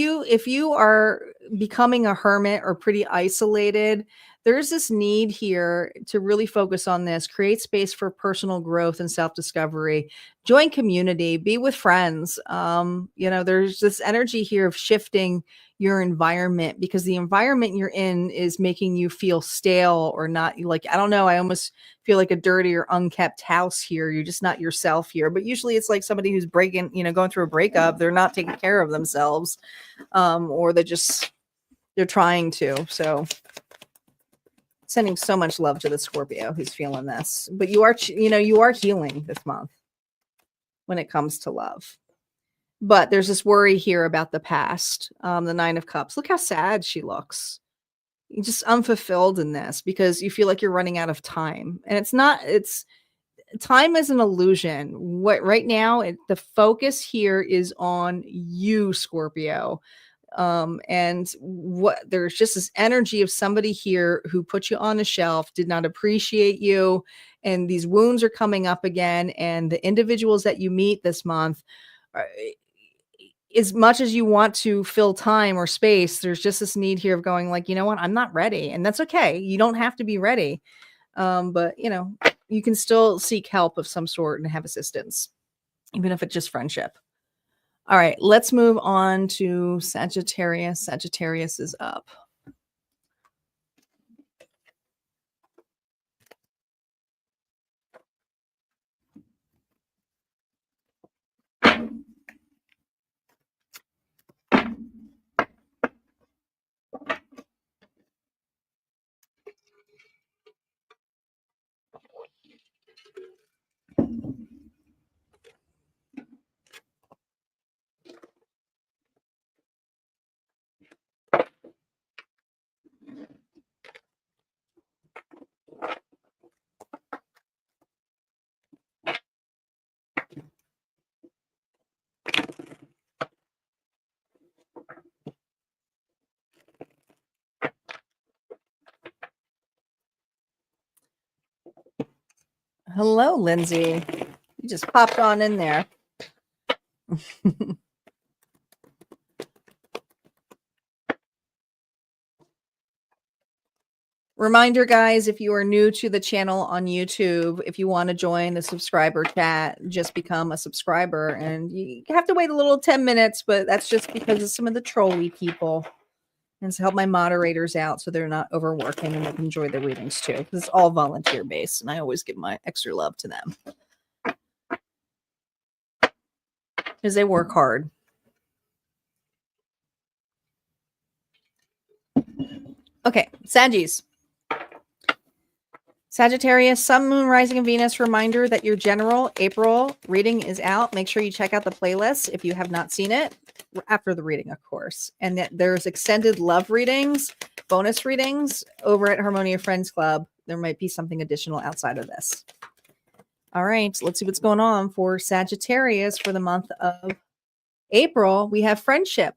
you are becoming a hermit or pretty isolated, there's this need here to really focus on this, create space for personal growth and self-discovery, join community, be with friends. There's this energy here of shifting your environment because the environment you're in is making you feel stale or not, like, I don't know, I almost feel like a dirty or unkept house here. You're just not yourself here. But usually it's like somebody who's going through a breakup. They're not taking care of themselves, or they're trying to. So sending so much love to the Scorpio who's feeling this. But you are healing this month when it comes to love. But there's this worry here about the past. The Nine of Cups. Look how sad she looks. You're just unfulfilled in this because you feel like you're running out of time. And it's time is an illusion. What right now, the focus here is on you, Scorpio. And there's just this energy of somebody here who put you on a shelf, did not appreciate you, and these wounds are coming up again. And the individuals that you meet this month, as much as you want to fill time or space, there's just this need here of going like, you know what, I'm not ready, and that's okay. You don't have to be ready, but you can still seek help of some sort and have assistance, even if it's just friendship. All right, let's move on to Sagittarius. Sagittarius is up. Hello, Lindsay. You just popped on in there. Reminder, guys, if you are new to the channel on YouTube, if you want to join the subscriber chat, just become a subscriber. And you have to wait a little 10 minutes, but that's just because of some of the trolly people. And to help my moderators out so they're not overworking and they can enjoy the readings too. Because it's all volunteer based and I always give my extra love to them. Because they work hard. Okay, Saggies. Sagittarius, Sun, Moon, Rising, and Venus. Reminder that your general April reading is out. Make sure you check out the playlist if you have not seen it, after the reading, of course. And that there's extended love readings, bonus readings over at Harmonia Friends Club. There might be something additional outside of this. All right, let's see what's going on for Sagittarius for the month of April. We have friendship.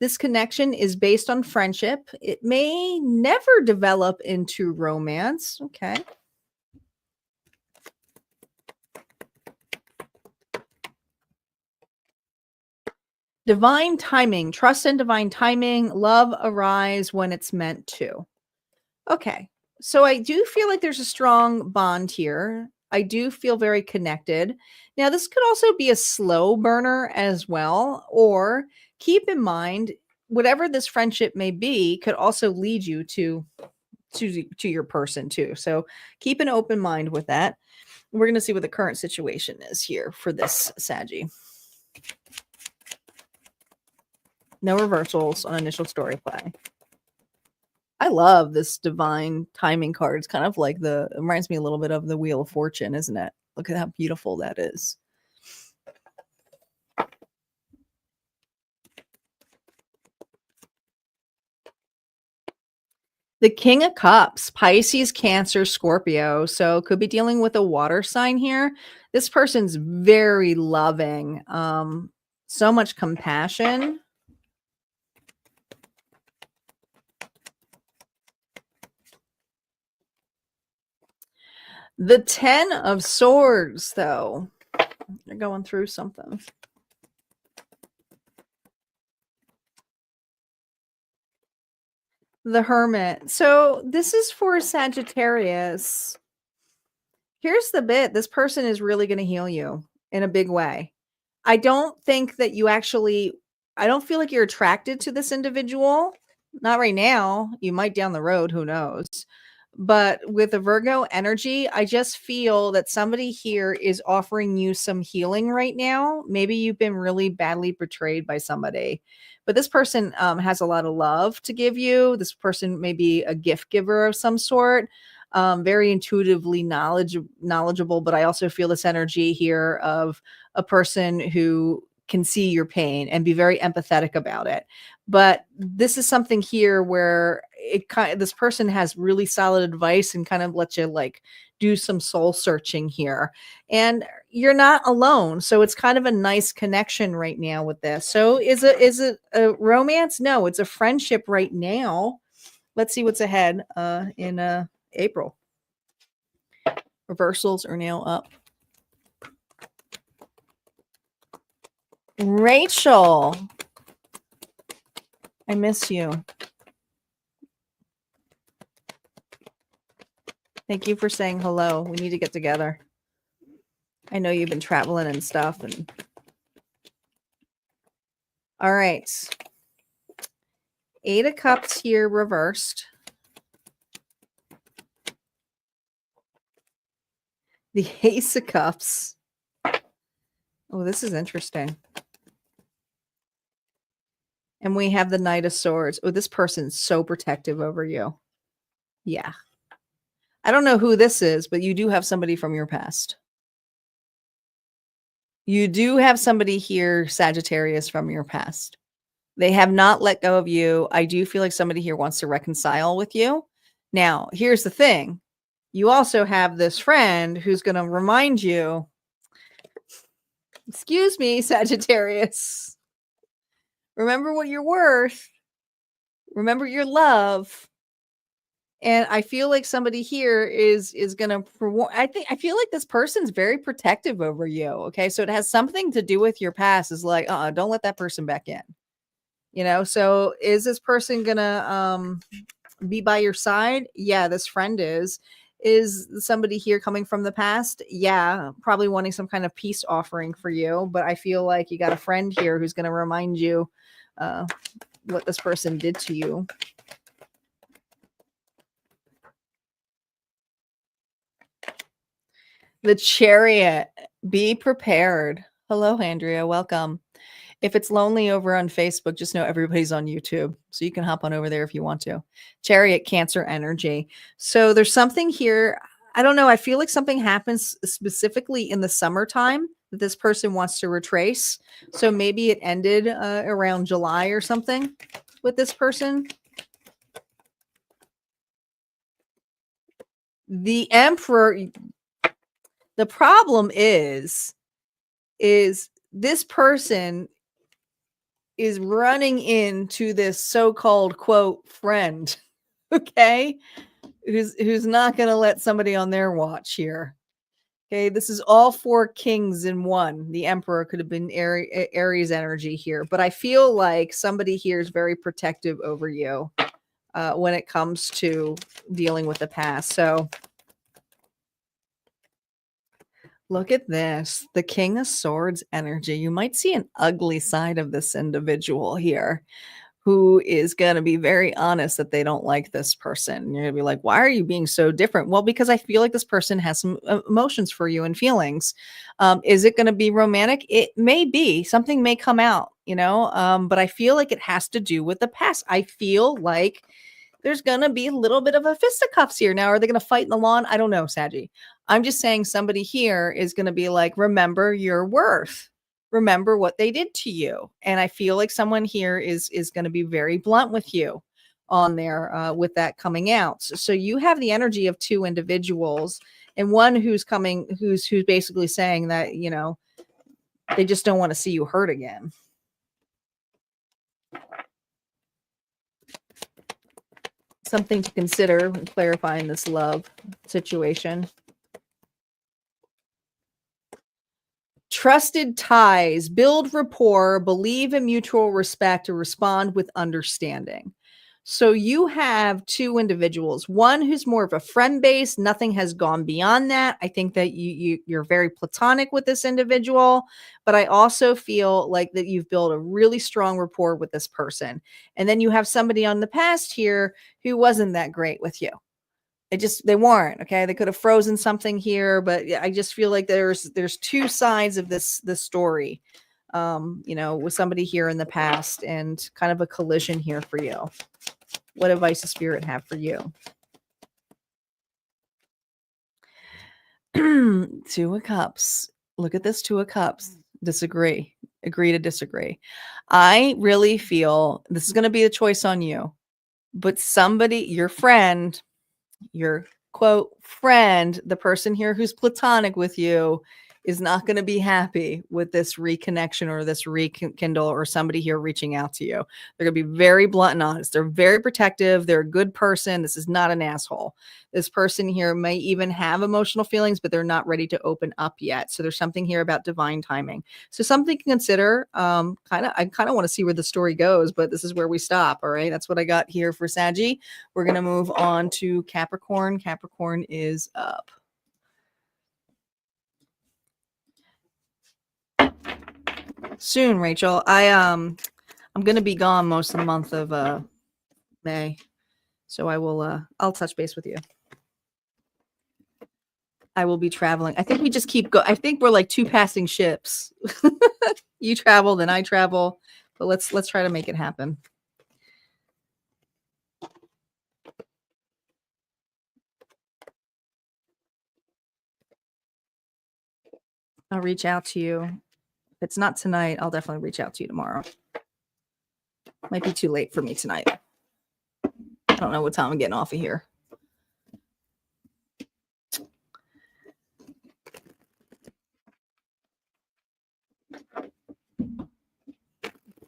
This connection is based on friendship. It may never develop into romance. Okay. Divine timing. Trust in divine timing. Love arise when it's meant to. Okay. So I do feel like there's a strong bond here. I do feel very connected. Now, this could also be a slow burner as well, or keep in mind, whatever this friendship may be could also lead you to your person too. So keep an open mind with that. We're going to see what the current situation is here for this Saggy. No reversals on initial story play. I love this divine timing card. It's kind of like it reminds me a little bit of the Wheel of Fortune, isn't it? Look at how beautiful that is. The King of Cups, Pisces, Cancer, Scorpio. So could be dealing with a water sign here. This person's very loving, so much compassion. The 10 of Swords, though. They're going through something. The Hermit. So this is for Sagittarius. Here's the bit. This person is really going to heal you in a big way. I don't think that you actually, I don't feel like you're attracted to this individual. Not right now. You might down the road. Who knows? But with the Virgo energy, I just feel that somebody here is offering you some healing right now. Maybe you've been really badly betrayed by somebody, but this person has a lot of love to give you. This person may be a gift giver of some sort, very intuitively knowledgeable. But I also feel this energy here of a person who can see your pain and be very empathetic about it. But this is something here where this person has really solid advice and kind of lets you like do some soul searching here. And you're not alone. So it's kind of a nice connection right now with this. So is it a romance? No, it's a friendship right now. Let's see what's ahead in April. Reversals are now up. Rachel, I miss you. Thank you for saying hello. We need to get together. I know you've been traveling and stuff. All right. 8 of Cups here reversed. The Ace of Cups. Oh, this is interesting. And we have the Knight of Swords. Oh, this person's so protective over you. Yeah. I don't know who this is, but you do have somebody from your past. You do have somebody here, Sagittarius, from your past. They have not let go of you. I do feel like somebody here wants to reconcile with you. Now, here's the thing. You also have this friend who's going to remind you, excuse me, Sagittarius. Remember what you're worth. Remember your love. And I feel like somebody here is going to, I feel like this person's very protective over you. Okay. So it has something to do with your past. Is like, don't let that person back in. You know, so is this person going to be by your side? Yeah, this friend is. Is somebody here coming from the past? Yeah, probably wanting some kind of peace offering for you. But I feel like you got a friend here who's going to remind you what this person did to you. The Chariot. Be prepared. Hello, Andrea. Welcome. If it's lonely over on Facebook, just know everybody's on YouTube. So you can hop on over there if you want to. Chariot, Cancer energy. So there's something here. I don't know. I feel like something happens specifically in the summertime that this person wants to retrace. So maybe it ended around July or something with this person. The Emperor. The problem is this person is running into this so-called quote friend, okay, who's not going to let somebody on their watch here. Okay, this is all 4 kings in one. The Emperor could have been Aries energy here, but I feel like somebody here is very protective over you when it comes to dealing with the past. So look at this, the King of Swords energy. You might see an ugly side of this individual here who is going to be very honest that they don't like this person. You're going to be like, why are you being so different? Well, because I feel like this person has some emotions for you and feelings. Is it going to be romantic? It may be. Something may come out, you know, but I feel like it has to do with the past. I feel like there's going to be a little bit of a fisticuffs here. Now, are they going to fight in the lawn? I don't know, Saggy. I'm just saying somebody here is going to be like, remember your worth. Remember what they did to you. And I feel like someone here is going to be very blunt with you. on there with that coming out. So you have the energy of two individuals, and one who's basically saying that, you know, they just don't want to see you hurt again. Something to consider when clarifying this love situation. Trusted ties, build rapport, believe in mutual respect, to respond with understanding. So you have two individuals, one who's more of a friend base. Nothing has gone beyond that. I think that you're very platonic with this individual, but I also feel like that you've built a really strong rapport with this person. And then you have somebody on the past here who wasn't that great with you. They weren't, okay. They could have frozen something here, but I just feel like there's two sides of this story, you know, with somebody here in the past, and kind of a collision here for you. What advice does Spirit have for you? Two of Cups. Look at this, Two of Cups. Disagree. Agree to disagree. I really feel this is going to be a choice on you, but somebody, your friend, your quote friend, the person here who's platonic with you, is not going to be happy with this reconnection or this rekindle, or somebody here reaching out to you. They're going to be very blunt and honest. They're very protective. They're a good person. This is not an asshole. This person here may even have emotional feelings, but they're not ready to open up yet. So there's something here about divine timing. So something to consider. I kind of want to see where the story goes, but this is where we stop. All right. That's what I got here for Saggy. We're going to move on to Capricorn. Capricorn is up. Soon, Rachel. I'm going to be gone most of the month of May. So I'll touch base with you. I will be traveling. I think we just I think we're like two passing ships. You travel, then I travel, but let's try to make it happen. I'll reach out to you. If it's not tonight, I'll definitely reach out to you tomorrow. Might be too late for me tonight. I don't know what time I'm getting off of here.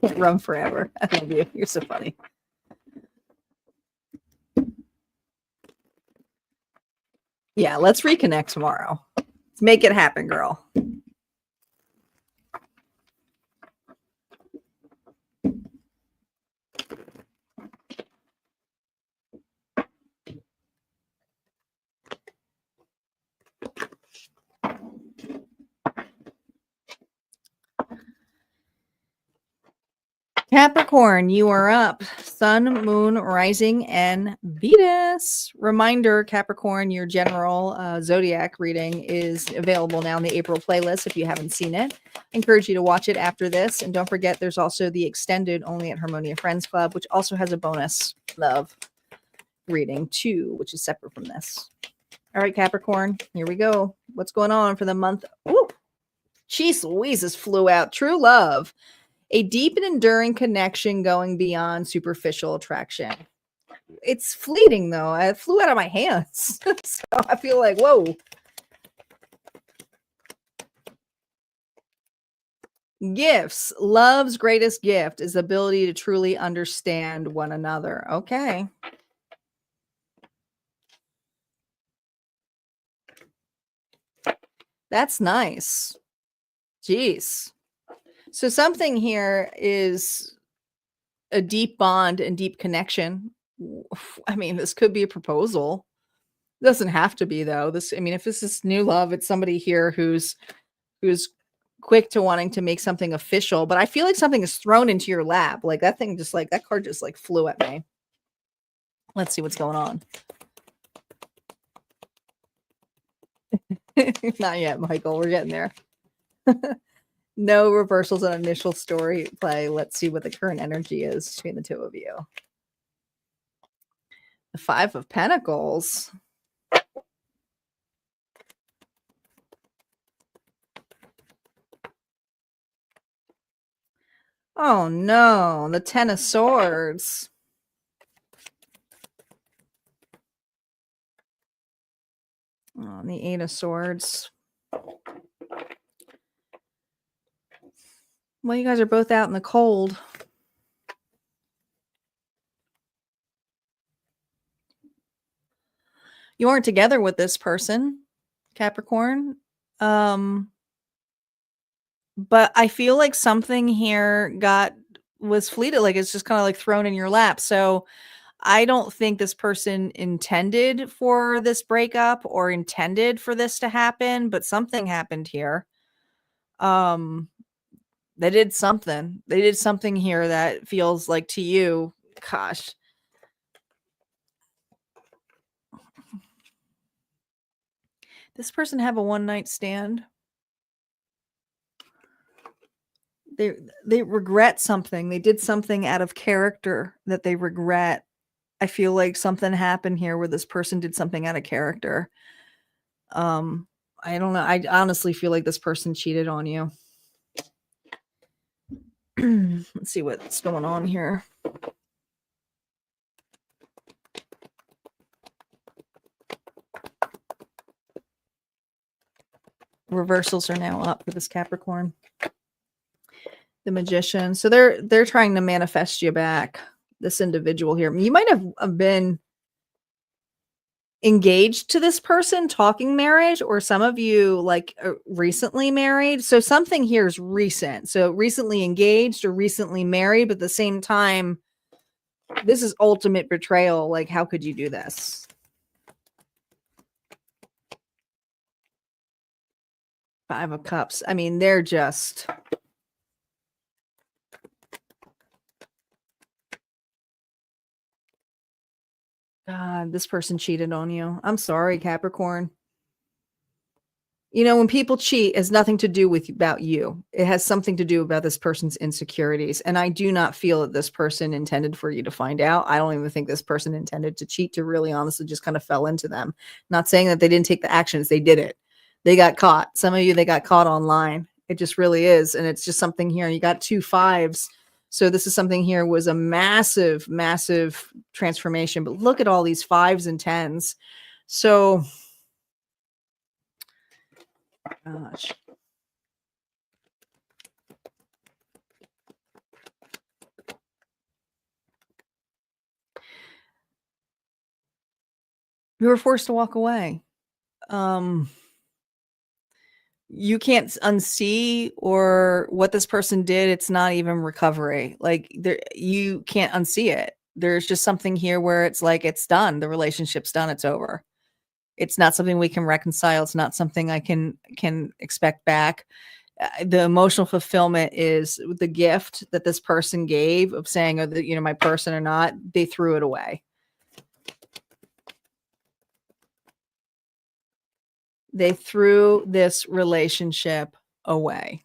Can't run forever. I love you. You're so funny. Yeah, let's reconnect tomorrow. Let's make it happen, girl. Capricorn, you are up. Sun, Moon, Rising, and Venus. Reminder, Capricorn, your general Zodiac reading is available now in the April playlist if you haven't seen it. I encourage you to watch it after this. And don't forget, there's also the extended only at Harmonia Friends Club, which also has a bonus love reading too, which is separate from this. All right, Capricorn, here we go. What's going on for the month? Ooh, jeez Louises flew out. True love. A deep and enduring connection going beyond superficial attraction. It's fleeting, though. It flew out of my hands. So I feel like, whoa. Gifts. Love's greatest gift is the ability to truly understand one another. Okay. That's nice. Jeez. So something here is a deep bond and deep connection. I mean, this could be a proposal. It doesn't have to be, though. If this is new love, it's somebody here who's quick to wanting to make something official. But I feel like something is thrown into your lap. Like that card just like flew at me. Let's see what's going on. Not yet, Michael. We're getting there. No reversals on initial story play. Let's see what the current energy is between the two of you. The Five of Pentacles. Oh no, the Ten of Swords. Oh, the Eight of Swords. Well, you guys are both out in the cold. You aren't together with this person, Capricorn. But I feel like something here was fleeted, like it's just kind of like thrown in your lap. So I don't think this person intended for this breakup or intended for this to happen, but something happened here. They did something. They did something here that feels like to you, gosh. This person have a one-night stand. They regret something. They did something out of character that they regret. I feel like something happened here where this person did something out of character. I don't know. I honestly feel like this person cheated on you. Let's see what's going on here. Reversals are now up for this Capricorn. The Magician. So they're trying to manifest you back. This individual here. You might have been engaged to this person, talking marriage, or some of you like recently married. So something here is recent. So recently engaged or recently married, but at the same time, this is ultimate betrayal. Like, how could you do this? Five of Cups. I mean, they're just... God, this person cheated on you. I'm sorry, Capricorn. You know, when people cheat, it has nothing to do with about you. It has something to do about this person's insecurities. And I do not feel that this person intended for you to find out. I don't even think this person intended to cheat, to really honestly just kind of fell into them. Not saying that they didn't take the actions. They did it. They got caught. Some of you, they got caught online. It just really is. And it's just something here. You got 2 5s. So this is something here was a massive, massive transformation. But look at all these 5s and 10s. So, gosh. You were forced to walk away. You can't unsee or what this person did. It's not even recovery. Like you can't unsee it. There's just something here where it's like, it's done. The relationship's done. It's over. It's not something we can reconcile. It's not something I can expect back. The emotional fulfillment is the gift that this person gave of saying, oh, you know, my person or not, they threw it away. They threw this relationship away.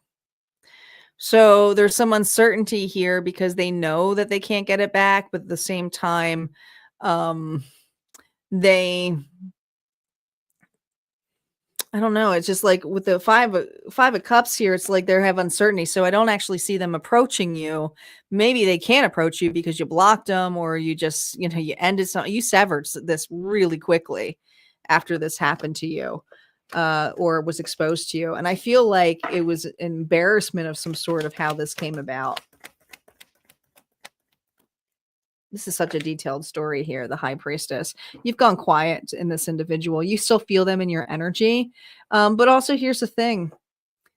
So there's some uncertainty here because they know that they can't get it back, but at the same time, I don't know. It's just like with the five of Cups here, it's like they have uncertainty. So I don't actually see them approaching you. Maybe they can't approach you because you blocked them, or you just, you know, you ended something. You severed this really quickly after this happened to you, or was exposed to you. And I feel like it was an embarrassment of some sort of how this came about. This is such a detailed story here, the High Priestess. You've gone quiet in this individual. You still feel them in your energy. But also here's the thing.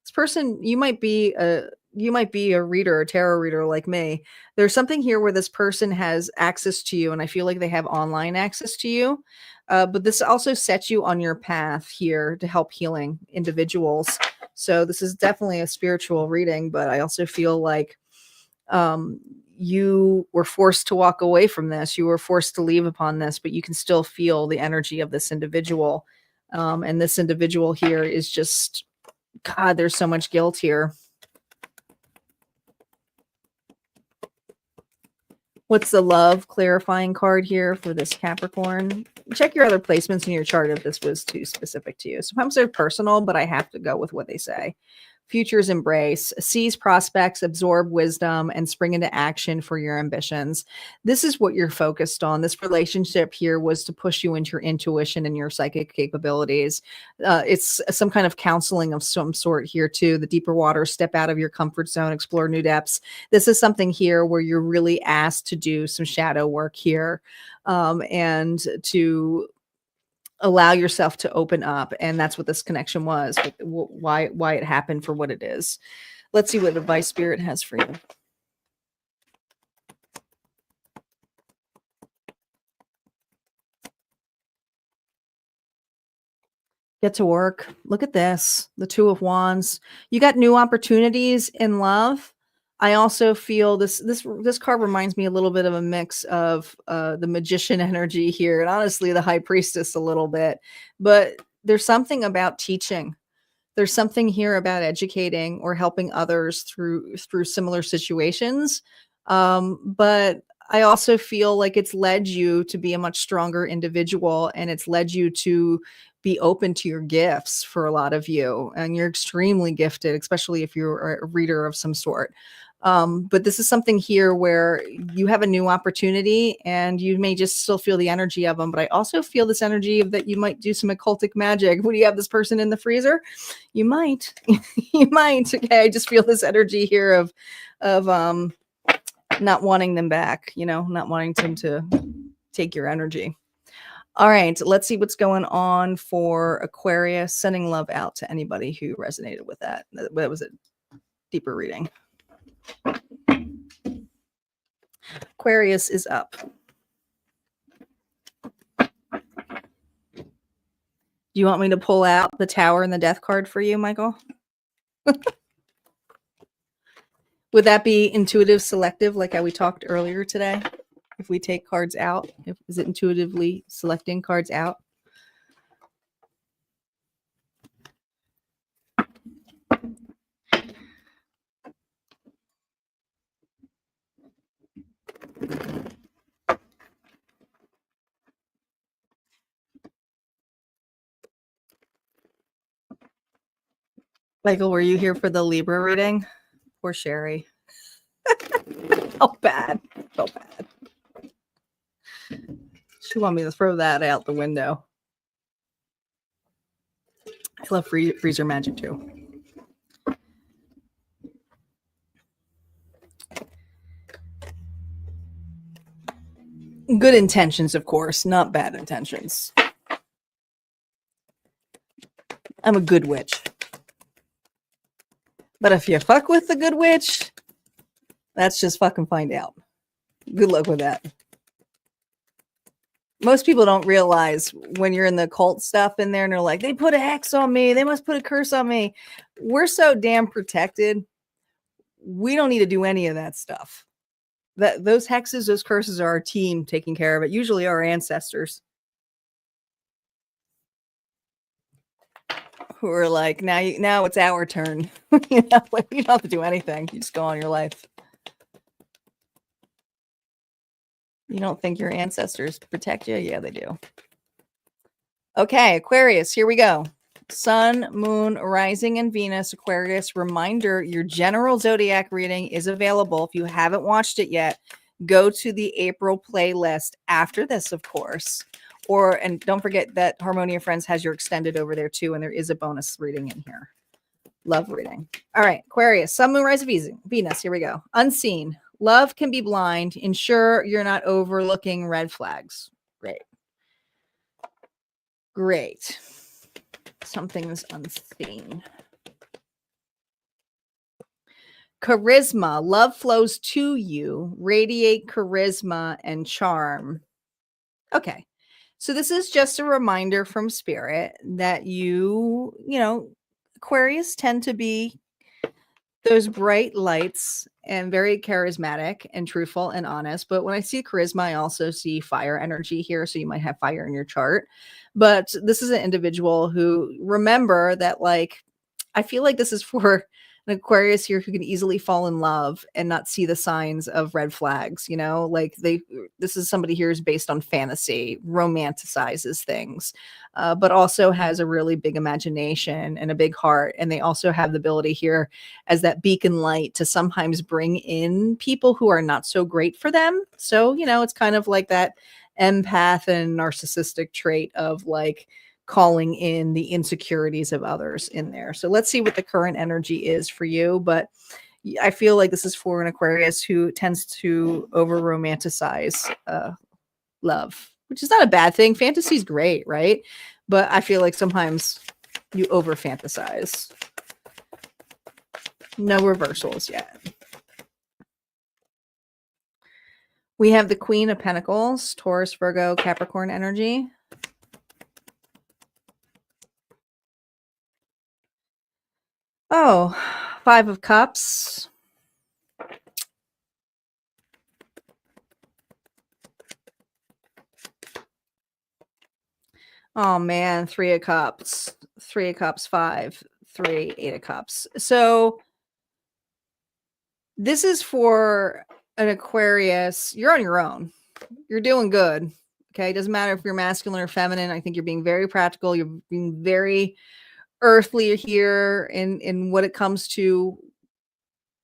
This person, you might be a reader, a tarot reader like me. There's something here where this person has access to you, and I feel like they have online access to you. But this also sets you on your path here to help healing individuals. So this is definitely a spiritual reading, but I also feel like you were forced to walk away from this. You were forced to leave upon this, but you can still feel the energy of this individual. And this individual here is just, God, there's so much guilt here. What's the love clarifying card here for this Capricorn? Check your other placements in your chart if this was too specific to you. Sometimes they're personal, but I have to go with what they say. futures embrace, seize prospects, absorb wisdom, and spring into action for your ambitions. This is what you're focused on. This relationship here was to push you into your intuition and your psychic capabilities. It's some kind of counseling of some sort here too. The deeper waters, step out of your comfort zone, explore new depths. This is something here where you're really asked to do some shadow work here, and to allow yourself to open up. And that's what this connection was, why it happened, for what it is. Let's see what advice Spirit has for you. Get to work. Look at this. The Two of Wands. You got new opportunities in love. I also feel this card reminds me a little bit of a mix of the Magician energy here, and honestly the High Priestess a little bit. But there's something about teaching. There's something here about educating or helping others through similar situations. But I also feel like it's led you to be a much stronger individual, and it's led you to be open to your gifts for a lot of you. And you're extremely gifted, especially if you're a reader of some sort. But this is something here where you have a new opportunity, and you may just still feel the energy of them. But I also feel this energy of that you might do some occultic magic. Would you have this person in the freezer? You might. You might. Okay, I just feel this energy here of not wanting them back, not wanting them to take your energy. All right, let's see what's going on for Aquarius. Sending love out to anybody who resonated with that. That was a deeper reading. Aquarius is up. Do you want me to pull out the Tower and the Death card for you, Michael? Would that be intuitive selective, like how we talked earlier today? If we take cards out, is it intuitively selecting cards out? Michael, were you here for the Libra reading? Poor Sherry. Felt bad. Felt bad. She wanted me to throw that out the window. I love freezer magic too. Good intentions, of course, not bad intentions. I'm a good witch. But if you fuck with the good witch, that's just fucking find out. Good luck with that. Most people don't realize when you're in the cult stuff in there and they're like, they put a hex on me. They must put a curse on me. We're so damn protected. We don't need to do any of that stuff. Those hexes, those curses are our team taking care of it. Usually our ancestors. Who are like, now it's our turn. You don't have to do anything. You just go on your life. You don't think your ancestors protect you? Yeah, they do. Okay, Aquarius, here we go. Sun, Moon, Rising, and Venus, Aquarius. Reminder, your general zodiac reading is available. If you haven't watched it yet, go to the April playlist after this, of course. And don't forget that Harmonia Friends has your extended over there too, and there is a bonus reading in here. Love reading. All right, Aquarius, Sun, Moon, Rising, Venus. Here we go. Unseen. Love can be blind. Ensure you're not overlooking red flags. Great. Great. Something is unseen. Charisma. Love flows to you. Radiate charisma and charm. Okay. So this is just a reminder from Spirit that Aquarius tend to be those bright lights and very charismatic and truthful and honest. But when I see charisma, I also see fire energy here. So you might have fire in your chart. But this is an individual who, remember that, like, I feel like this is for an Aquarius here who can easily fall in love and not see the signs of red flags, you know, like this is somebody here who's based on fantasy, romanticizes things, but also has a really big imagination and a big heart. And they also have the ability here as that beacon light to sometimes bring in people who are not so great for them. So, you know, it's kind of like that empath and narcissistic trait of like calling in the insecurities of others in there. So let's see what the current energy is for you. But I feel like this is for an Aquarius who tends to over romanticize love, which is not a bad thing. Fantasy is great, right? But I feel like sometimes you over fantasize. No reversals yet. We have the Queen of Pentacles, Taurus, Virgo, Capricorn energy. Oh, Five of Cups. Oh man, Three of Cups, Three of Cups, 5, 3, 8 of Cups. So this is for an Aquarius. You're on your own. You're doing good. Okay. It doesn't matter if you're masculine or feminine. I think you're being very practical. You're being very earthly here in what it comes to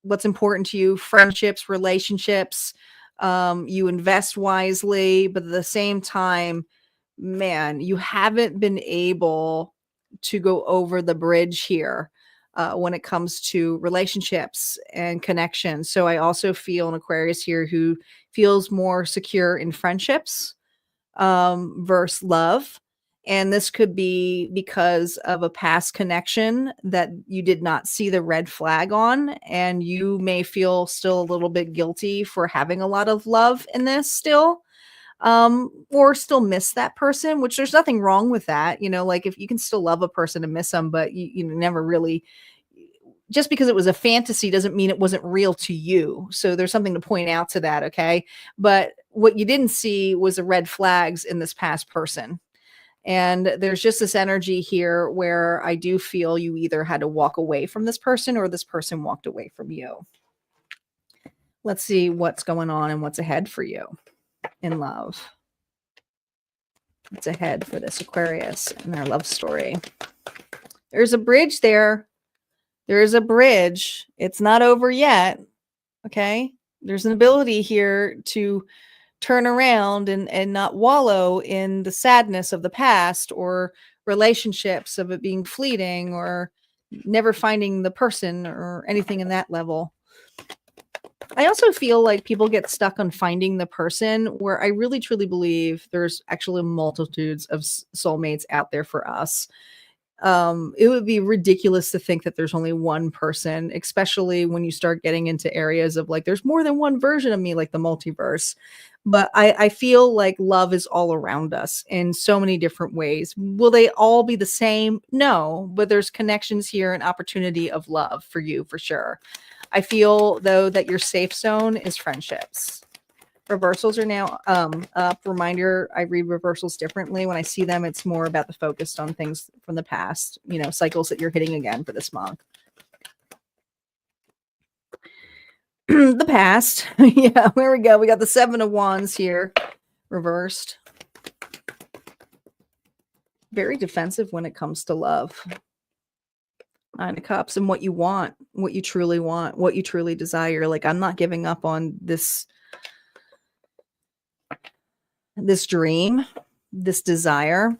what's important to you, friendships, relationships. You invest wisely, but at the same time, man, you haven't been able to go over the bridge here when it comes to relationships and connections. So I also feel an Aquarius here who feels more secure in friendships versus love. And this could be because of a past connection that you did not see the red flag on. And you may feel still a little bit guilty for having a lot of love in this still, or still miss that person, which there's nothing wrong with that. You know, like if you can still love a person and miss them, but you never really, just because it was a fantasy doesn't mean it wasn't real to you. So there's something to point out to that. Okay. But what you didn't see was the red flags in this past person. And there's just this energy here where I do feel you either had to walk away from this person or this person walked away from you. Let's see what's going on and what's ahead for you in love. What's ahead for this Aquarius and their love story? There's a bridge there. There is a bridge. It's not over yet. Okay. There's an ability here to turn around and not wallow in the sadness of the past or relationships of it being fleeting or never finding the person or anything in that level. I also feel like people get stuck on finding the person, where I really truly believe there's actually multitudes of soulmates out there for us. It would be ridiculous to think that there's only one person, especially when you start getting into areas of like, there's more than one version of me, like the multiverse. But I feel like love is all around us in so many different ways. Will they all be the same? No, but there's connections here and opportunity of love for you for sure. I feel though that your safe zone is friendships. Reversals are now up. Reminder, I read reversals differently. When I see them, it's more about the focused on things from the past, you know, cycles that you're hitting again for this month. The past. Yeah, there we go. We got the 7 of Wands here reversed. Very defensive when it comes to love. 9 of Cups and what you want, what you truly want, what you truly desire. Like, I'm not giving up on this dream, this desire.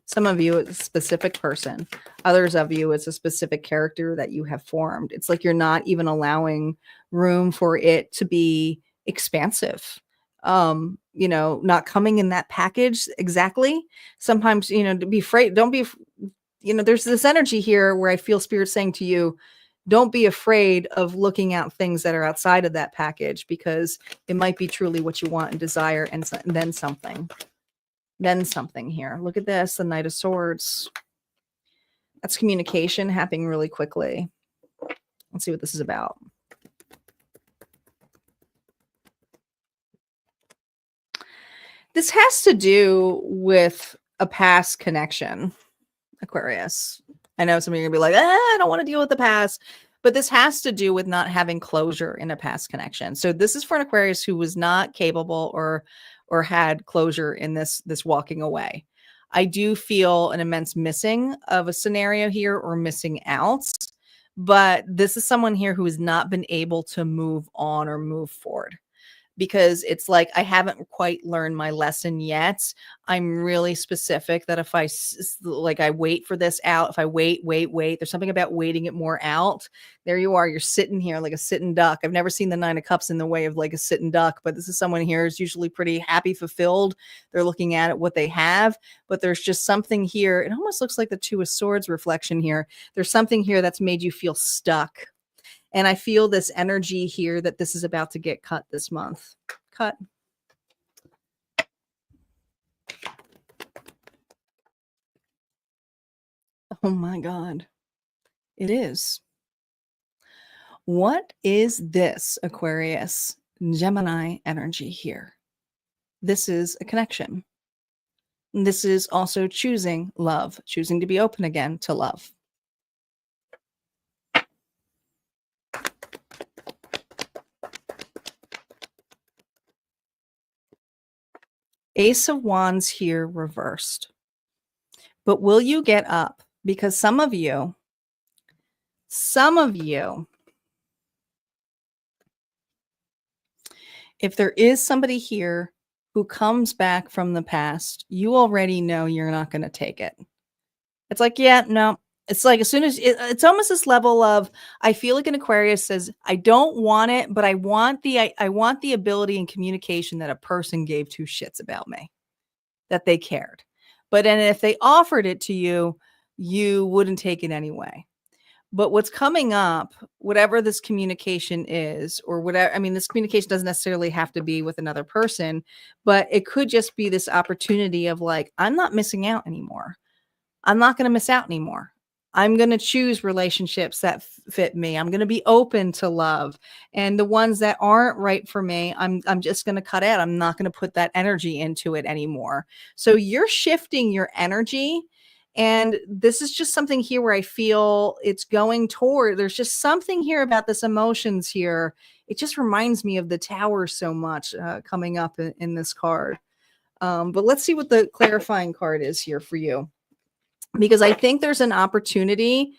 Some of you, it's a specific person. Others of you, it's a specific character that you have formed. It's like you're not even allowing room for it to be expansive. You know, not coming in that package exactly. Sometimes, you know, to be afraid, don't be, you know, there's this energy here where I feel Spirit saying to you, don't be afraid of looking at things that are outside of that package, because it might be truly what you want and desire, and then something. Then something here. Look at this, the Knight of Swords. That's communication happening really quickly. Let's see what this is about. This has to do with a past connection, Aquarius. I know some of you are going to be like, I don't want to deal with the past. But this has to do with not having closure in a past connection. So this is for an Aquarius who was not capable or had closure in this walking away. I do feel an immense missing of a scenario here, or missing out. But this is someone here who has not been able to move on or move forward, because it's like, I haven't quite learned my lesson yet. I'm really specific that if I wait for this out, if I wait, there's something about waiting it more out. There you are, you're sitting here like a sitting duck. I've never seen the 9 of Cups in the way of like a sitting duck, but this is someone here who's usually pretty happy, fulfilled. They're looking at it, what they have, but there's just something here. It almost looks like the 2 of Swords reflection here. There's something here that's made you feel stuck. And I feel this energy here that this is about to get cut this month. Cut. Oh my God. It is. What is this, Aquarius? Gemini energy here. This is a connection. This is also choosing love, choosing to be open again to love. Ace of Wands here reversed. But will you get up? Because some of you, if there is somebody here who comes back from the past, you already know you're not going to take it. It's like, yeah, no. It's like, as soon as it's almost this level of, I feel like an Aquarius says, I don't want it, but I want the ability and communication that a person gave 2 shits about me, that they cared. But then if they offered it to you, you wouldn't take it anyway. But what's coming up, whatever this communication is, or whatever, I mean, this communication doesn't necessarily have to be with another person, but it could just be this opportunity of like, I'm not missing out anymore. I'm not going to miss out anymore. I'm going to choose relationships that fit me. I'm going to be open to love. And the ones that aren't right for me, I'm just going to cut out. I'm not going to put that energy into it anymore. So you're shifting your energy. And this is just something here where I feel it's going toward, there's just something here about this emotions here. It just reminds me of the Tower so much coming up in this card. But let's see what the clarifying card is here for you. Because I think there's an opportunity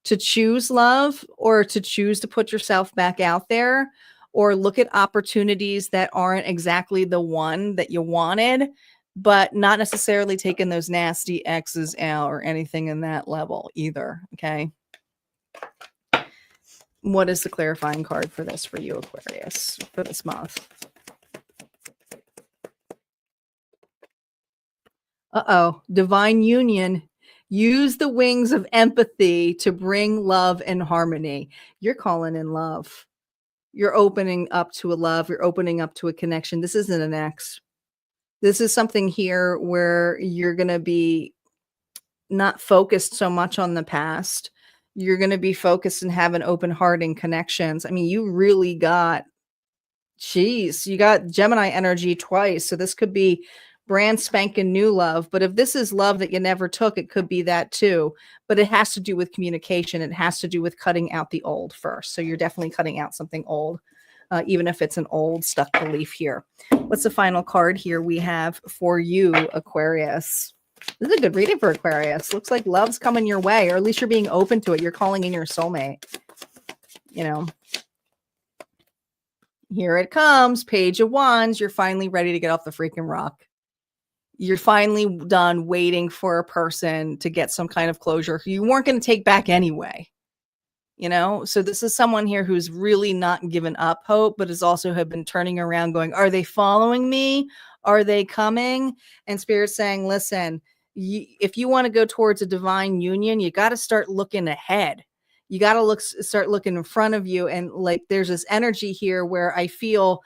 to choose love, or to choose to put yourself back out there, or look at opportunities that aren't exactly the one that you wanted, but not necessarily taking those nasty X's out or anything in that level either. Okay. What is the clarifying card for this for you, Aquarius, for this month? Uh-oh. Divine union. Use the wings of empathy to bring love and harmony. You're calling in love. You're opening up to a love. You're opening up to a connection. This isn't an X. This is something here where you're going to be not focused so much on the past. You're going to be focused and have an open heart and connections. I mean, you really got, you got Gemini energy twice. So this could be brand spanking new love. But if this is love that you never took, it could be that too. But it has to do with communication. It has to do with cutting out the old first. So you're definitely cutting out something old, even if it's an old stuck belief here. What's the final card here we have for you, Aquarius? This is a good reading for Aquarius. Looks like love's coming your way, or at least you're being open to it. You're calling in your soulmate. You know, here it comes. Page of Wands. You're finally ready to get off the freaking rock. You're finally done waiting for a person to get some kind of closure you weren't going to take back anyway. You know, so this is someone here who's really not given up hope, but has also have been turning around going, are they following me? Are they coming? And Spirit's saying, listen, if you want to go towards a divine union, you got to start looking ahead. You got to start looking in front of you. And like, there's this energy here where I feel,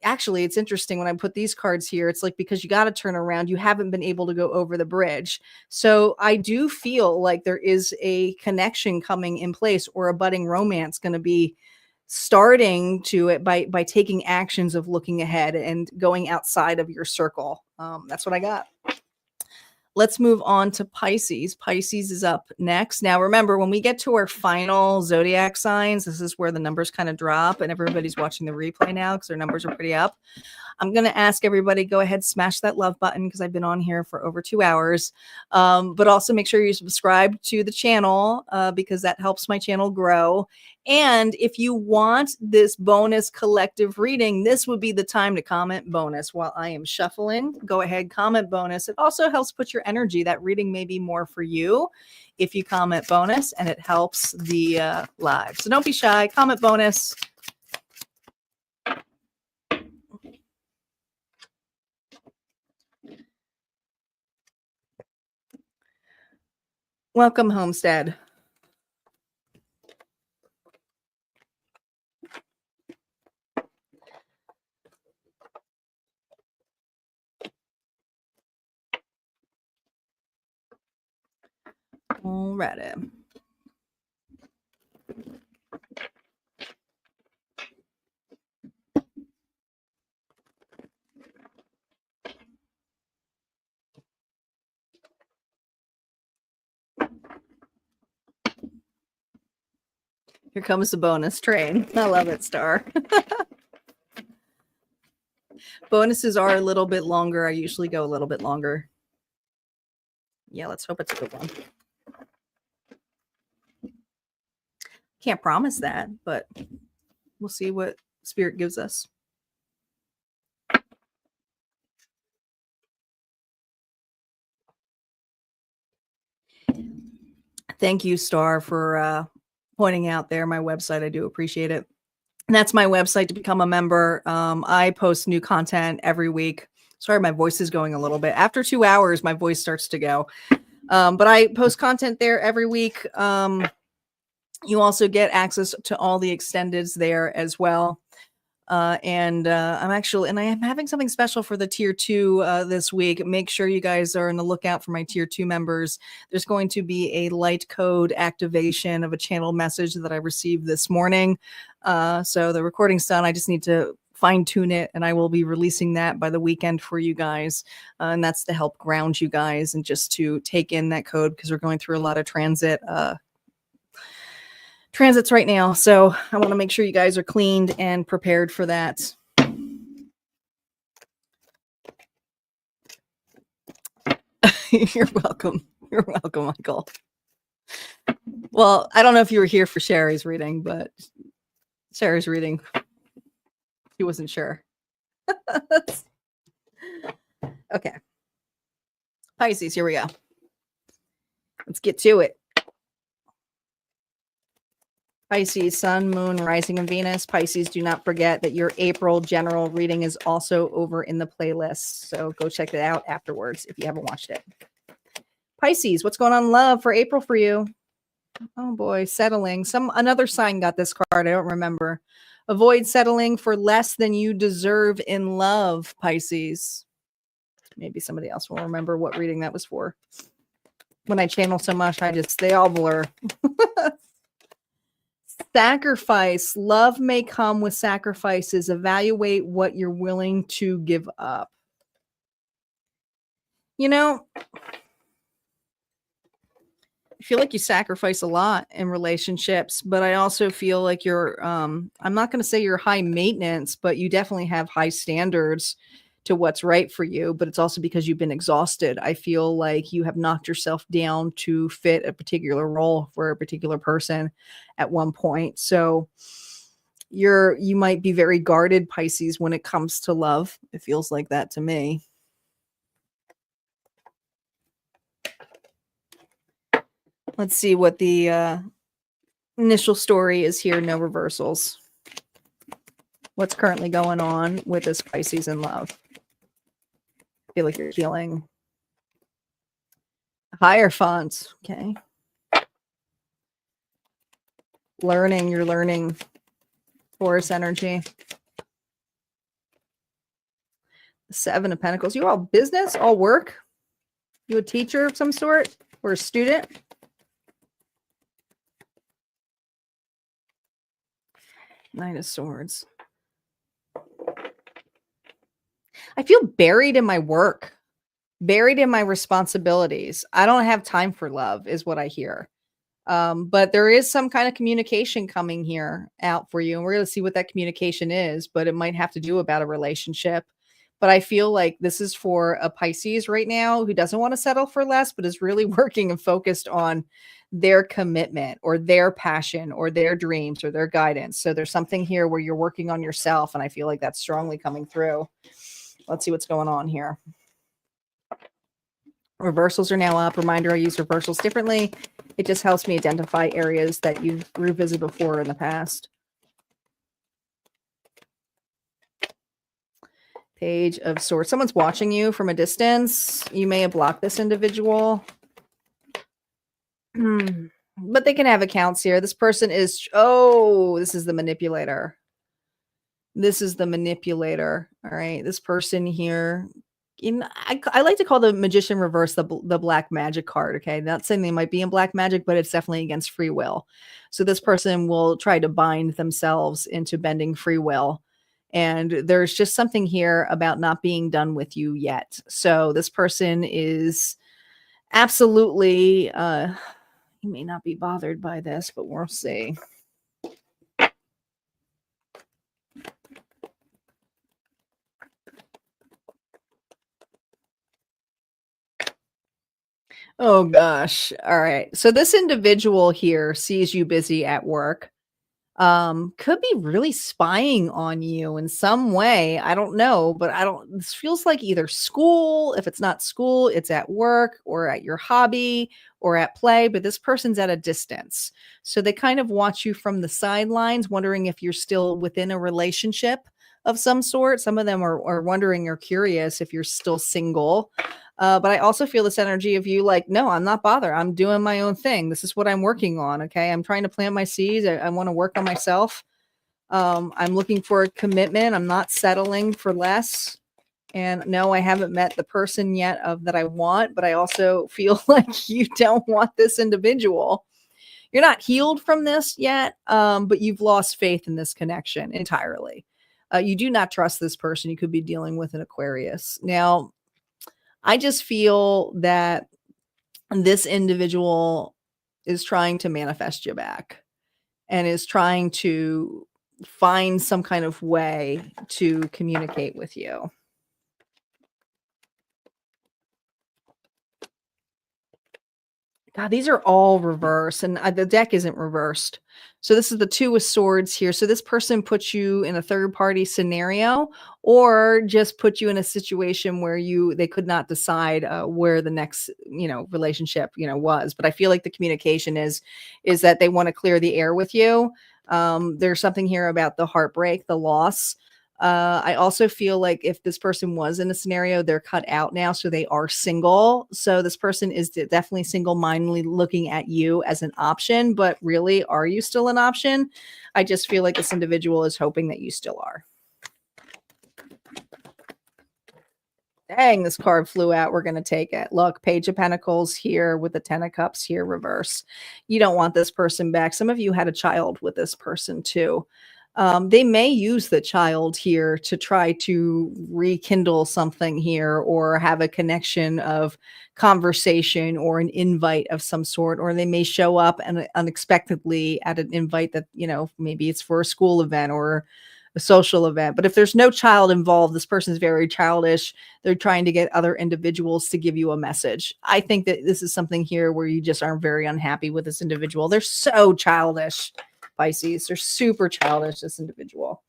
actually, it's interesting when I put these cards here, it's like, because you got to turn around, you haven't been able to go over the bridge. So I do feel like there is a connection coming in place, or a budding romance going to be starting to it by taking actions of looking ahead and going outside of your circle. That's what I got. let's move on to Pisces. Pisces is up next. Now, remember, when we get to our final zodiac signs, this is where the numbers kind of drop, and everybody's watching the replay now because their numbers are pretty up. I'm going to ask everybody, go ahead, smash that love button because I've been on here for over 2 hours. But also make sure you subscribe to the channel because that helps my channel grow. And if you want this bonus collective reading, this would be the time to comment bonus while I am shuffling. Go ahead, comment bonus. It also helps put your energy. That reading may be more for you if you comment bonus, and it helps the live. So don't be shy. Comment bonus. Welcome, Homestead. Alrighty. Here comes the bonus train. I love it, Star. Bonuses are a little bit longer. I usually go a little bit longer. Yeah, let's hope it's a good one. Can't promise that, but we'll see what Spirit gives us. Thank you, Star, for pointing out there my website. I do appreciate it. And that's my website to become a member. I post new content every week. Sorry, my voice is going a little bit. After 2 hours, my voice starts to go. But I post content there every week. You also get access to all the extendeds there as well. And I am having something special for the tier 2 this week. Make sure you guys are on the lookout for my tier 2 members. There's going to be a light code activation of a channel message that I received this morning. So the recording's done. I just need to fine tune it, and I will be releasing that by the weekend for you guys. And that's to help ground you guys and just to take in that code because we're going through a lot of transits right now. So I want to make sure you guys are cleaned and prepared for that. You're welcome. You're welcome, Michael. Well, I don't know if you were here for Sherry's reading, but Sherry's reading, she wasn't sure. Okay. Pisces, here we go. Let's get to it. Pisces, Sun, Moon, Rising, and Venus. Pisces, do not forget that your April general reading is also over in the playlist. So go check it out afterwards if you haven't watched it. Pisces, what's going on in love for April for you? Oh boy, settling. Another sign got this card. I don't remember. Avoid settling for less than you deserve in love, Pisces. Maybe somebody else will remember what reading that was for. When I channel so much, they all blur. Sacrifice. Love may come with sacrifices. Evaluate what you're willing to give up. You know, I feel like you sacrifice a lot in relationships, but I also feel like you're, I'm not going to say you're high maintenance, but you definitely have high standards to what's right for you. But it's also because you've been exhausted. I feel like you have knocked yourself down to fit a particular role for a particular person at one point. So you might be very guarded, Pisces, when it comes to love. It feels like that to me. Let's see what the initial story is here. No reversals. What's currently going on with this Pisces in love? I feel like you're feeling Hierophant. Okay. You're learning. Taurus energy. The 7 of Pentacles. You all business, all work? You a teacher of some sort or a student? Knight of Swords. I feel buried in my work. Buried in my responsibilities. I don't have time for love is what I hear. But there is some kind of communication coming here out for you. And we're going to see what that communication is, but it might have to do about a relationship. But I feel like this is for a Pisces right now who doesn't want to settle for less, but is really working and focused on their commitment or their passion or their dreams or their guidance. So there's something here where you're working on yourself. And I feel like that's strongly coming through. Let's see what's going on here. Reversals are now up. Reminder, I use reversals differently. It just helps me identify areas that you've revisited before in the past. Page of Swords. Someone's watching you from a distance. You may have blocked this individual. But they can have accounts here. This person is, this is the manipulator. This is the manipulator. All right. This person here. I like to call the magician reverse the black magic card. Okay. Not saying they might be in black magic, but it's definitely against free will. So this person will try to bind themselves into bending free will. And there's just something here about not being done with you yet. So this person is absolutely, he may not be bothered by this, but we'll see. Oh gosh. All right. So this individual here sees you busy at work. Could be really spying on you in some way. I don't know, but this feels like either school. If it's not school, it's at work or at your hobby or at play, but this person's at a distance. So they kind of watch you from the sidelines, wondering if you're still within a relationship of some sort. Some of them are wondering or curious if you're still single. But I also feel this energy of you like, no, I'm not bothered. I'm doing my own thing. This is what I'm working on. Okay. I'm trying to plant my seeds. I want to work on myself. I'm looking for a commitment. I'm not settling for less. And no, I haven't met the person yet that I want, but I also feel like you don't want this individual. You're not healed from this yet, but you've lost faith in this connection entirely. You do not trust this person. You could be dealing with an Aquarius. Now, I just feel that this individual is trying to manifest you back and is trying to find some kind of way to communicate with you. God, these are all reversed, and the deck isn't reversed. So this is the Two of Swords here. So this person puts you in a third-party scenario, or just put you in a situation where they could not decide where the next, relationship, was. But I feel like the communication is that they want to clear the air with you. There's something here about the heartbreak, the loss. I also feel like if this person was in a scenario, they're cut out now, so they are single. So this person is definitely single-mindedly looking at you as an option, but really, are you still an option? I just feel like this individual is hoping that you still are. Dang, this card flew out. We're going to take it. Look, Page of Pentacles here with the Ten of Cups here reverse. You don't want this person back. Some of you had a child with this person too. They may use the child here to try to rekindle something here or have a connection of conversation or an invite of some sort, or they may show up and unexpectedly at an invite that, maybe it's for a school event or a social event. But if there's no child involved, this person's very childish. They're trying to get other individuals to give you a message. I think that this is something here where you just are very unhappy with this individual. They're so childish. Pisces, they're super childish, this individual.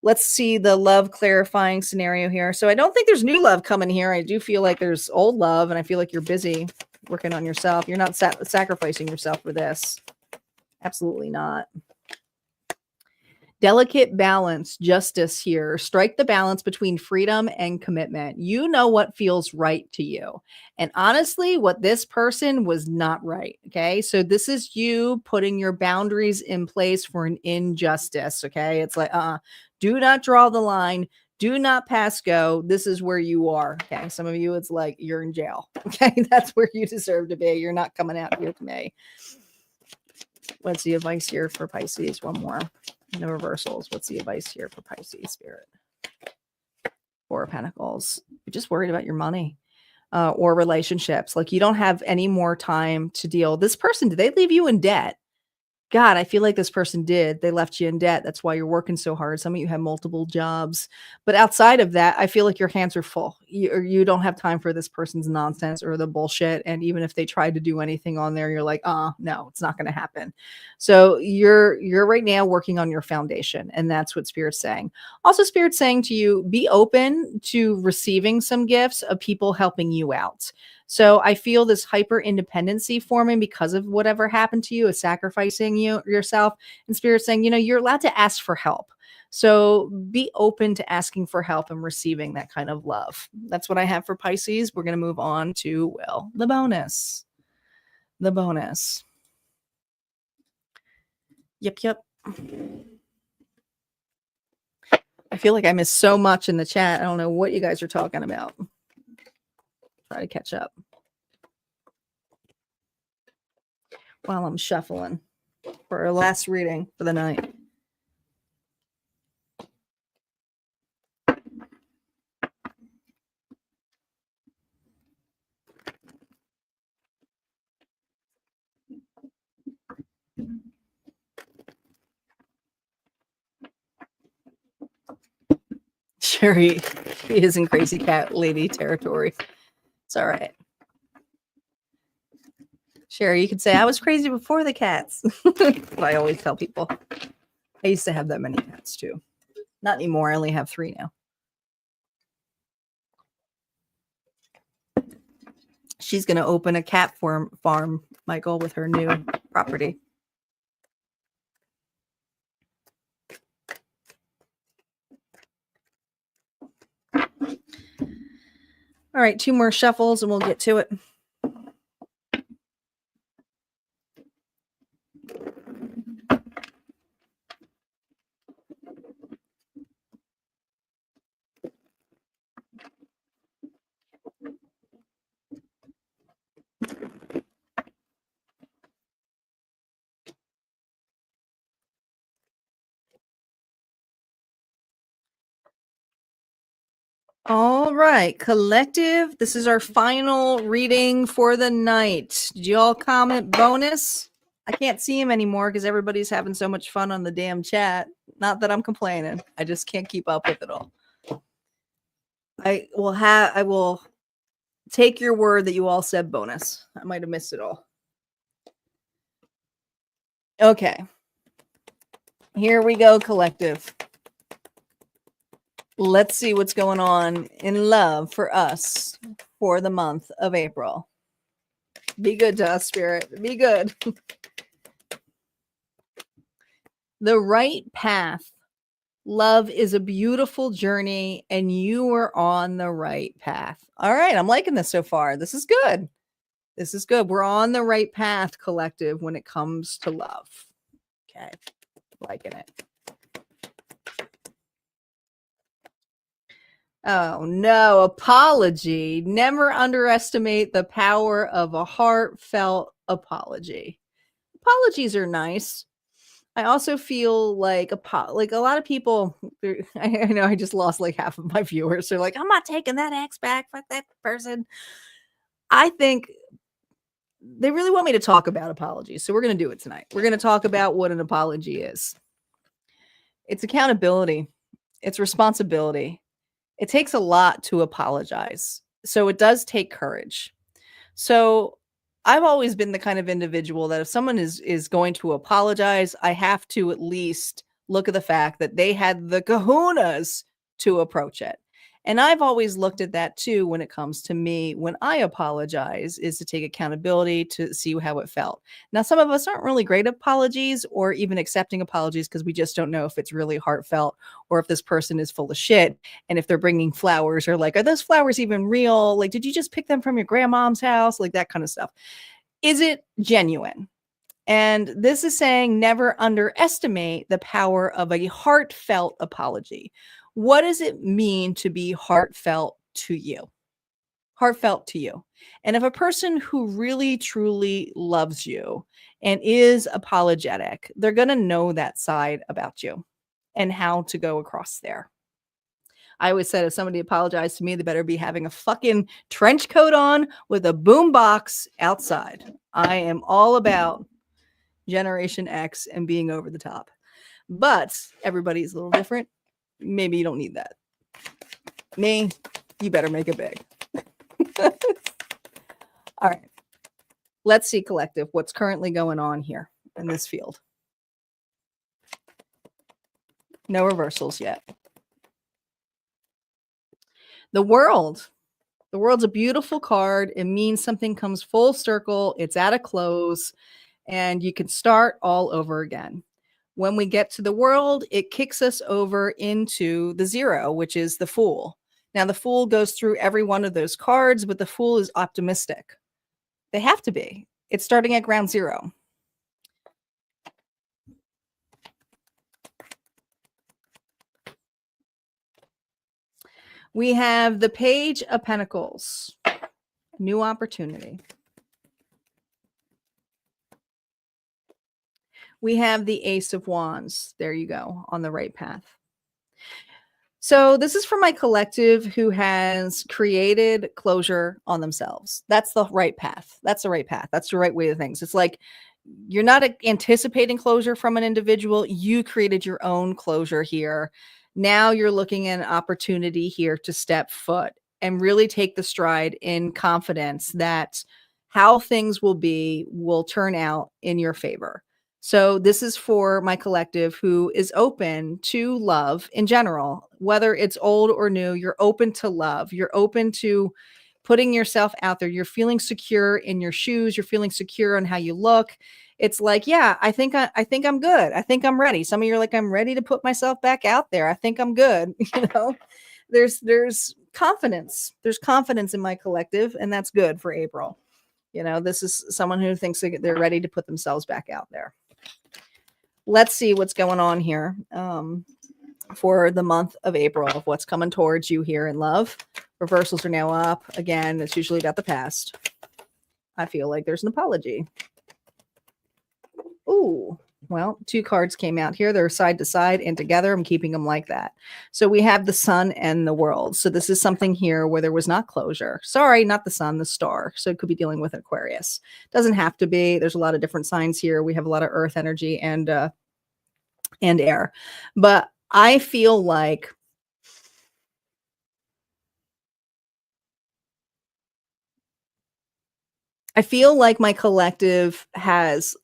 Let's see the love clarifying scenario here. So I don't think there's new love coming here. I do feel like there's old love, and I feel like you're busy working on yourself. You're not sacrificing yourself for this. Absolutely not. Delicate balance, justice here. Strike the balance between freedom and commitment. You know what feels right to you. And honestly, what this person was not right. Okay. So this is you putting your boundaries in place for an injustice. Okay. It's like, do not draw the line. Do not pass go. This is where you are. Okay. Some of you, it's like you're in jail. Okay. That's where you deserve to be. You're not coming out here to me. What's the advice here for Pisces? One more. No reversals. What's the advice here for Pisces Spirit? Four of Pentacles. You're just worried about your money. or relationships. Like you don't have any more time to deal. This person, did they leave you in debt? God, I feel like this person did. They left you in debt. That's why you're working so hard. Some of you have multiple jobs. But outside of that, I feel like your hands are full. You don't have time for this person's nonsense or the bullshit. And even if they tried to do anything on there, you're like, no, it's not going to happen. So you're right now working on your foundation. And that's what Spirit's saying. Also, Spirit's saying to you, be open to receiving some gifts of people helping you out. So I feel this hyper independency forming because of whatever happened to you, is sacrificing yourself, and Spirit saying, you're allowed to ask for help. So be open to asking for help and receiving that kind of love. That's what I have for Pisces. We're going to move on to, well, the bonus. The bonus. Yep. I feel like I missed so much in the chat. I don't know what you guys are talking about. Try to catch up while I'm shuffling for our last reading for the night. Sherry, she is in crazy cat lady territory. It's all right. Sherry, you could say, I was crazy before the cats. What I always tell people. I used to have that many cats too. Not anymore. I only have 3 now. She's going to open a cat farm, Michael, with her new property. All right, 2 more shuffles and we'll get to it. All right, collective. This is our final reading for the night. Did you all comment bonus? I can't see him anymore because everybody's having so much fun on the damn chat. Not that I'm complaining. I just can't keep up with it all. I will take your word that you all said bonus. I might have missed it all. Okay. Here we go, collective. Let's see what's going on in love for us for the month of April. Be good to us, Spirit. Be good. The right path. Love is a beautiful journey, and you are on the right path. All right, I'm liking this so far. This is good. This is good. We're on the right path, collective, when it comes to love. Okay, liking it. Oh, no. Apology. Never underestimate the power of a heartfelt apology. Apologies are nice. I also feel like a lot of people, I know I just lost like half of my viewers. They're like, I'm not taking that ex back. Fuck that person. I think they really want me to talk about apologies. So we're going to do it tonight. We're going to talk about what an apology is. It's accountability. It's responsibility. It takes a lot to apologize. So it does take courage. So I've always been the kind of individual that if someone is going to apologize, I have to at least look at the fact that they had the kahunas to approach it. And I've always looked at that too when it comes to me. When I apologize, is to take accountability to see how it felt. Now, some of us aren't really great at apologies or even accepting apologies because we just don't know if it's really heartfelt or if this person is full of shit. And if they're bringing flowers or like, are those flowers even real? Like, did you just pick them from your grandmom's house? Like that kind of stuff. Is it genuine? And this is saying never underestimate the power of a heartfelt apology. What does it mean to be heartfelt to you? Heartfelt to you. And if a person who really, truly loves you and is apologetic, they're going to know that side about you and how to go across there. I always said if somebody apologized to me, they better be having a fucking trench coat on with a boom box outside. I am all about Generation X and being over the top. But everybody's a little different. Maybe you don't need that. Me, you better make it big. All right. Let's see, collective, what's currently going on here in this field. No reversals yet. The World. The World's a beautiful card. It means something comes full circle. It's at a close, and you can start all over again. When we get to the World, it kicks us over into the 0, which is the Fool. Now, the Fool goes through every one of those cards, but the Fool is optimistic. They have to be. It's starting at ground zero. We have the Page of Pentacles. New opportunity. We have the Ace of Wands. There you go, on the right path. So this is for my collective who has created closure on themselves. That's the right path. That's the right path. That's the right way of things. It's like you're not anticipating closure from an individual. You created your own closure here. Now you're looking at an opportunity here to step foot and really take the stride in confidence that how things will turn out in your favor. So this is for my collective who is open to love in general, whether it's old or new. You're open to love. You're open to putting yourself out there. You're feeling secure in your shoes. You're feeling secure on how you look. It's like, yeah, I think I'm good. I think I'm ready. Some of you are like, I'm ready to put myself back out there. I think I'm good. There's confidence. There's confidence in my collective, and that's good for April. This is someone who thinks they're ready to put themselves back out there. Let's see what's going on here for the month of April, of what's coming towards you here in love. Reversals are now up. Again, it's usually about the past. I feel like there's an apology. Ooh, well, 2 cards came out here. They're side to side and together. I'm keeping them like that. So we have the Sun and the World. So this is something here where there was not closure. Sorry, not the Sun, the star. So it could be dealing with Aquarius. Doesn't have to be. There's a lot of different signs here. We have a lot of earth energy and air. But I feel like my collective has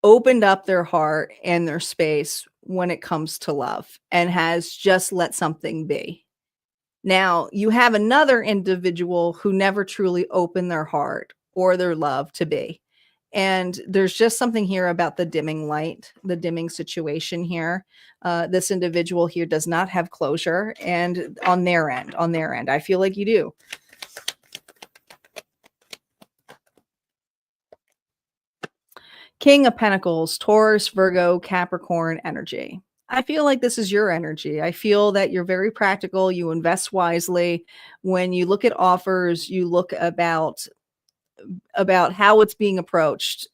opened up their heart and their space when it comes to love and has just let something be. Now, you have another individual who never truly opened their heart or their love to be. And there's just something here about the dimming light, the dimming situation here. This individual here does not have closure, and on their end, I feel like you do. King of Pentacles, Taurus, Virgo, Capricorn energy. I feel like this is your energy. I feel that you're very practical. You invest wisely. When you look at offers, you look about how it's being approached,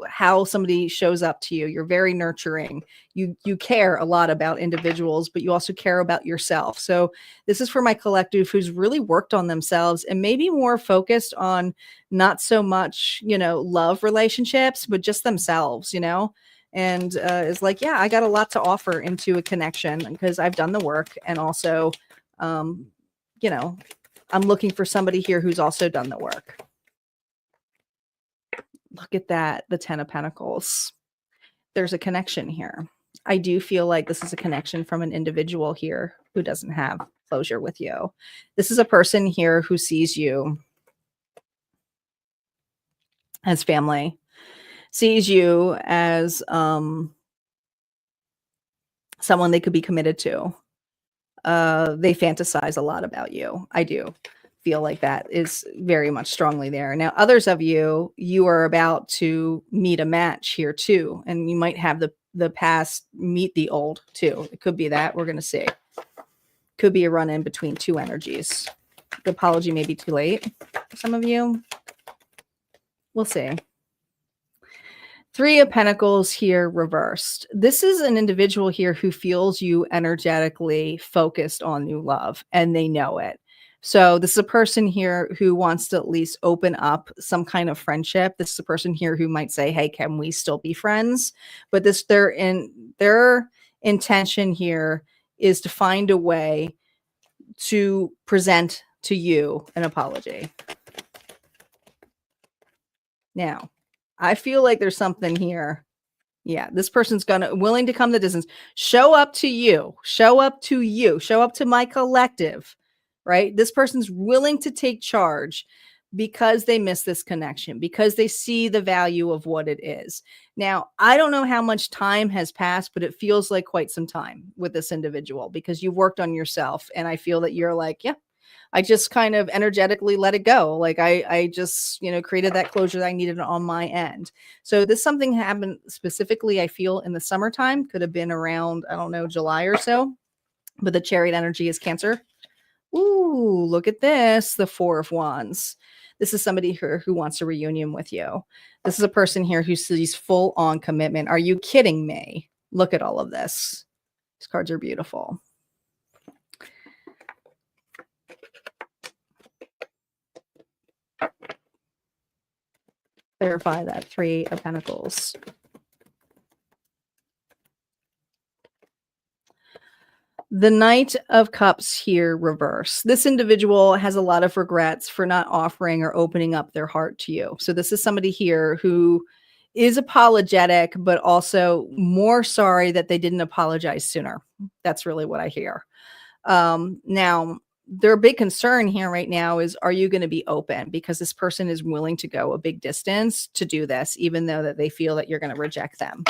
how somebody shows up to you. You're very nurturing. You care a lot about individuals, but you also care about yourself. So this is for my collective who's really worked on themselves and maybe more focused on not so much, love relationships, but just themselves, and is like, yeah, I got a lot to offer into a connection because I've done the work. And also, I'm looking for somebody here who's also done the work. Look at that, the 10 of Pentacles. There's a connection here. I do feel like this is a connection from an individual here who doesn't have closure with you. This is a person here who sees you as family, sees you as someone they could be committed to. They fantasize a lot about you. I do feel like that is very much strongly there. Now, others of you are about to meet a match here too. And you might have the past meet the old too. It could be that. We're going to see. Could be a run in between 2 energies. The apology may be too late for some of you. We'll see. Three of Pentacles here reversed. This is an individual here who feels you energetically focused on new love, and they know it. So this is a person here who wants to at least open up some kind of friendship. This is a person here who might say, hey, can we still be friends? But their intention here is to find a way to present to you an apology. Now, I feel like there's something here. Yeah, this person's willing to come the distance, show up to you, show up to you, show up to my collective, right? This person's willing to take charge because they miss this connection, because they see the value of what it is. Now, I don't know how much time has passed, but it feels like quite some time with this individual because you've worked on yourself. And I feel that you're like, yeah, I just kind of energetically let it go. Like I just, created that closure that I needed on my end. So this something happened specifically, I feel, in the summertime. Could have been around, I don't know, July or so. But the Chariot energy is Cancer. Ooh, look at this. The Four of Wands. This is somebody who wants a reunion with you. This is a person here who sees full on commitment. Are you kidding me? Look at all of this. These cards are beautiful. Clarify that Three of Pentacles. The Knight of Cups here reverse. This individual has a lot of regrets for not offering or opening up their heart to you. So this is somebody here who is apologetic, but also more sorry that they didn't apologize sooner. That's really what I hear. Now, their big concern here right now is, are you going to be open? Because this person is willing to go a big distance to do this, even though that they feel that you're going to reject them.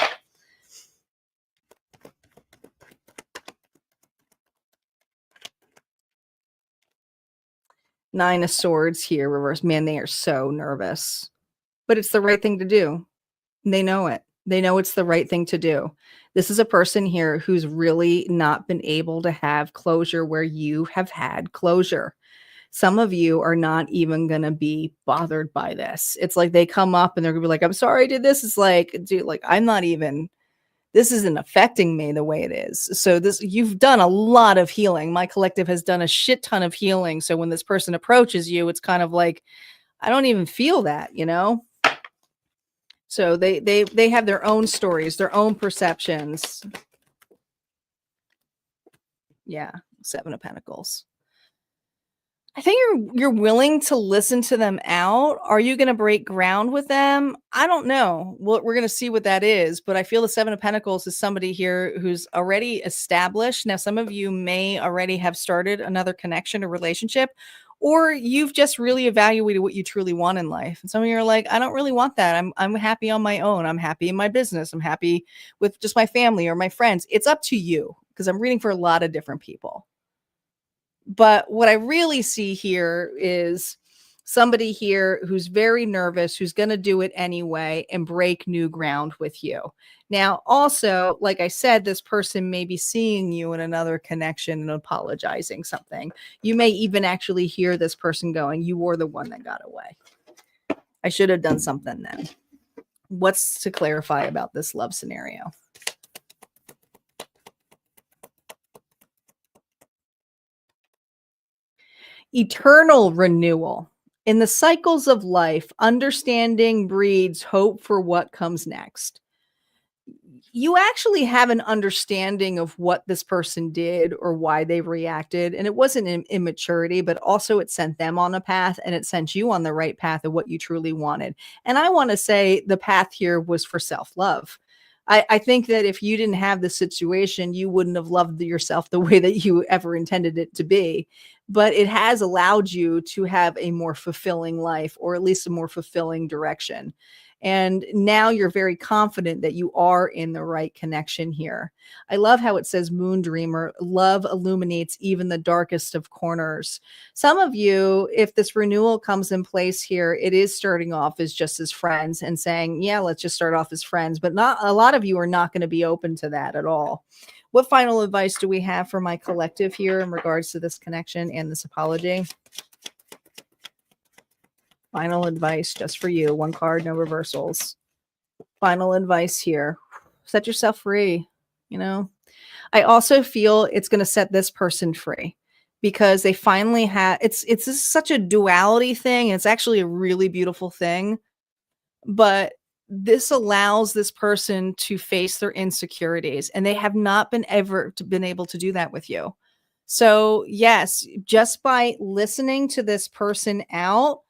Nine of Swords here, reverse. Man, they are so nervous. But it's the right thing to do. They know it. They know it's the right thing to do. This is a person here who's really not been able to have closure where you have had closure. Some of you are not even going to be bothered by this. It's like they come up and they're going to be like, I'm sorry I did this. It's like, dude, like this isn't affecting me the way it is. So you've done a lot of healing. My collective has done a shit ton of healing. So when this person approaches you, it's kind of like, I don't even feel that, So they have their own stories, their own perceptions. Yeah, Seven of Pentacles. I think you're willing to listen to them out. Are you going to break ground with them? I don't know. Well, we're going to see what that is. But I feel the Seven of Pentacles is somebody here who's already established. Now, some of you may already have started another connection or relationship, or you've just really evaluated what you truly want in life. And some of you are like, I don't really want that. I'm happy on my own. I'm happy in my business. I'm happy with just my family or my friends. It's up to you, because I'm reading for a lot of different people. But what I really see here is somebody here who's very nervous, who's going to do it anyway and break new ground with you. Now, also, like I said, this person may be seeing you in another connection and apologizing something. You may even actually hear this person going, you were the one that got away. I should have done something then. What's to clarify about this love scenario? Eternal renewal. In the cycles of life, understanding breeds hope for what comes next. You actually have an understanding of what this person did or why they reacted. And it wasn't an immaturity, but also it sent them on a path, and it sent you on the right path of what you truly wanted. And I want to say the path here was for self-love. I think that if you didn't have this situation, you wouldn't have loved yourself the way that you ever intended it to be. But it has allowed you to have a more fulfilling life, or at least a more fulfilling direction. And now you're very confident that you are in the right connection here. I love how it says Moon Dreamer, love illuminates even the darkest of corners. Some of you, if this renewal comes in place here, it is starting off as just as friends and saying, yeah, let's just start off as friends. But not a lot of you are not going to be open to that at all. What final advice do we have for my collective here in regards to this connection and this apology? Final advice just for you. One card, no reversals. final advice here. Set yourself free, you know? I also feel it's gonna set this person free because they finally have it's just such a duality thing, and it's actually a really beautiful thing, but this allows this person to face their insecurities, and they have not been able to do that with you. So, yes, just by listening to this person out,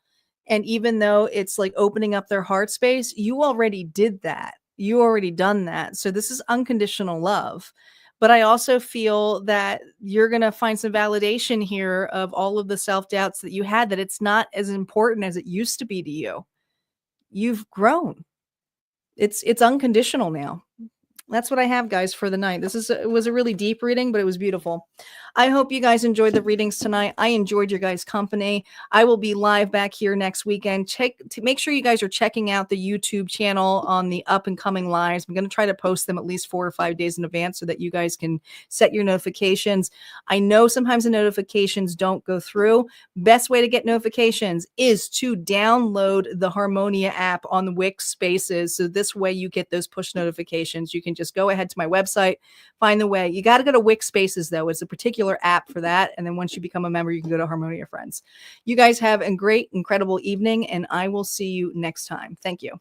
and even though it's like opening up their heart space, you already did that. You already done that. So this is unconditional love. But I also feel that you're going to find some validation here of all of the self-doubts that you had, that it's not as important as it used to be to you. You've grown. It's unconditional now. That's what I have, guys, for the night. It was a really deep reading, but it was beautiful. I hope you guys enjoyed the readings tonight. I enjoyed your guys' company. I will be live back here next weekend. Make sure you guys are checking out the YouTube channel on the up and coming lives. I'm going to try to post them at least 4 or 5 days in advance so that you guys can set your notifications. I know sometimes the notifications don't go through. Best way to get notifications is to download the Harmonia app on the Wix Spaces. So this way you get those push notifications. You can just go ahead to my website, find the way. You got to go to Wix Spaces, though. It's a particular app for that. And then once you become a member, you can go to Harmonia Friends. You guys have a great, incredible evening, and I will see you next time. Thank you.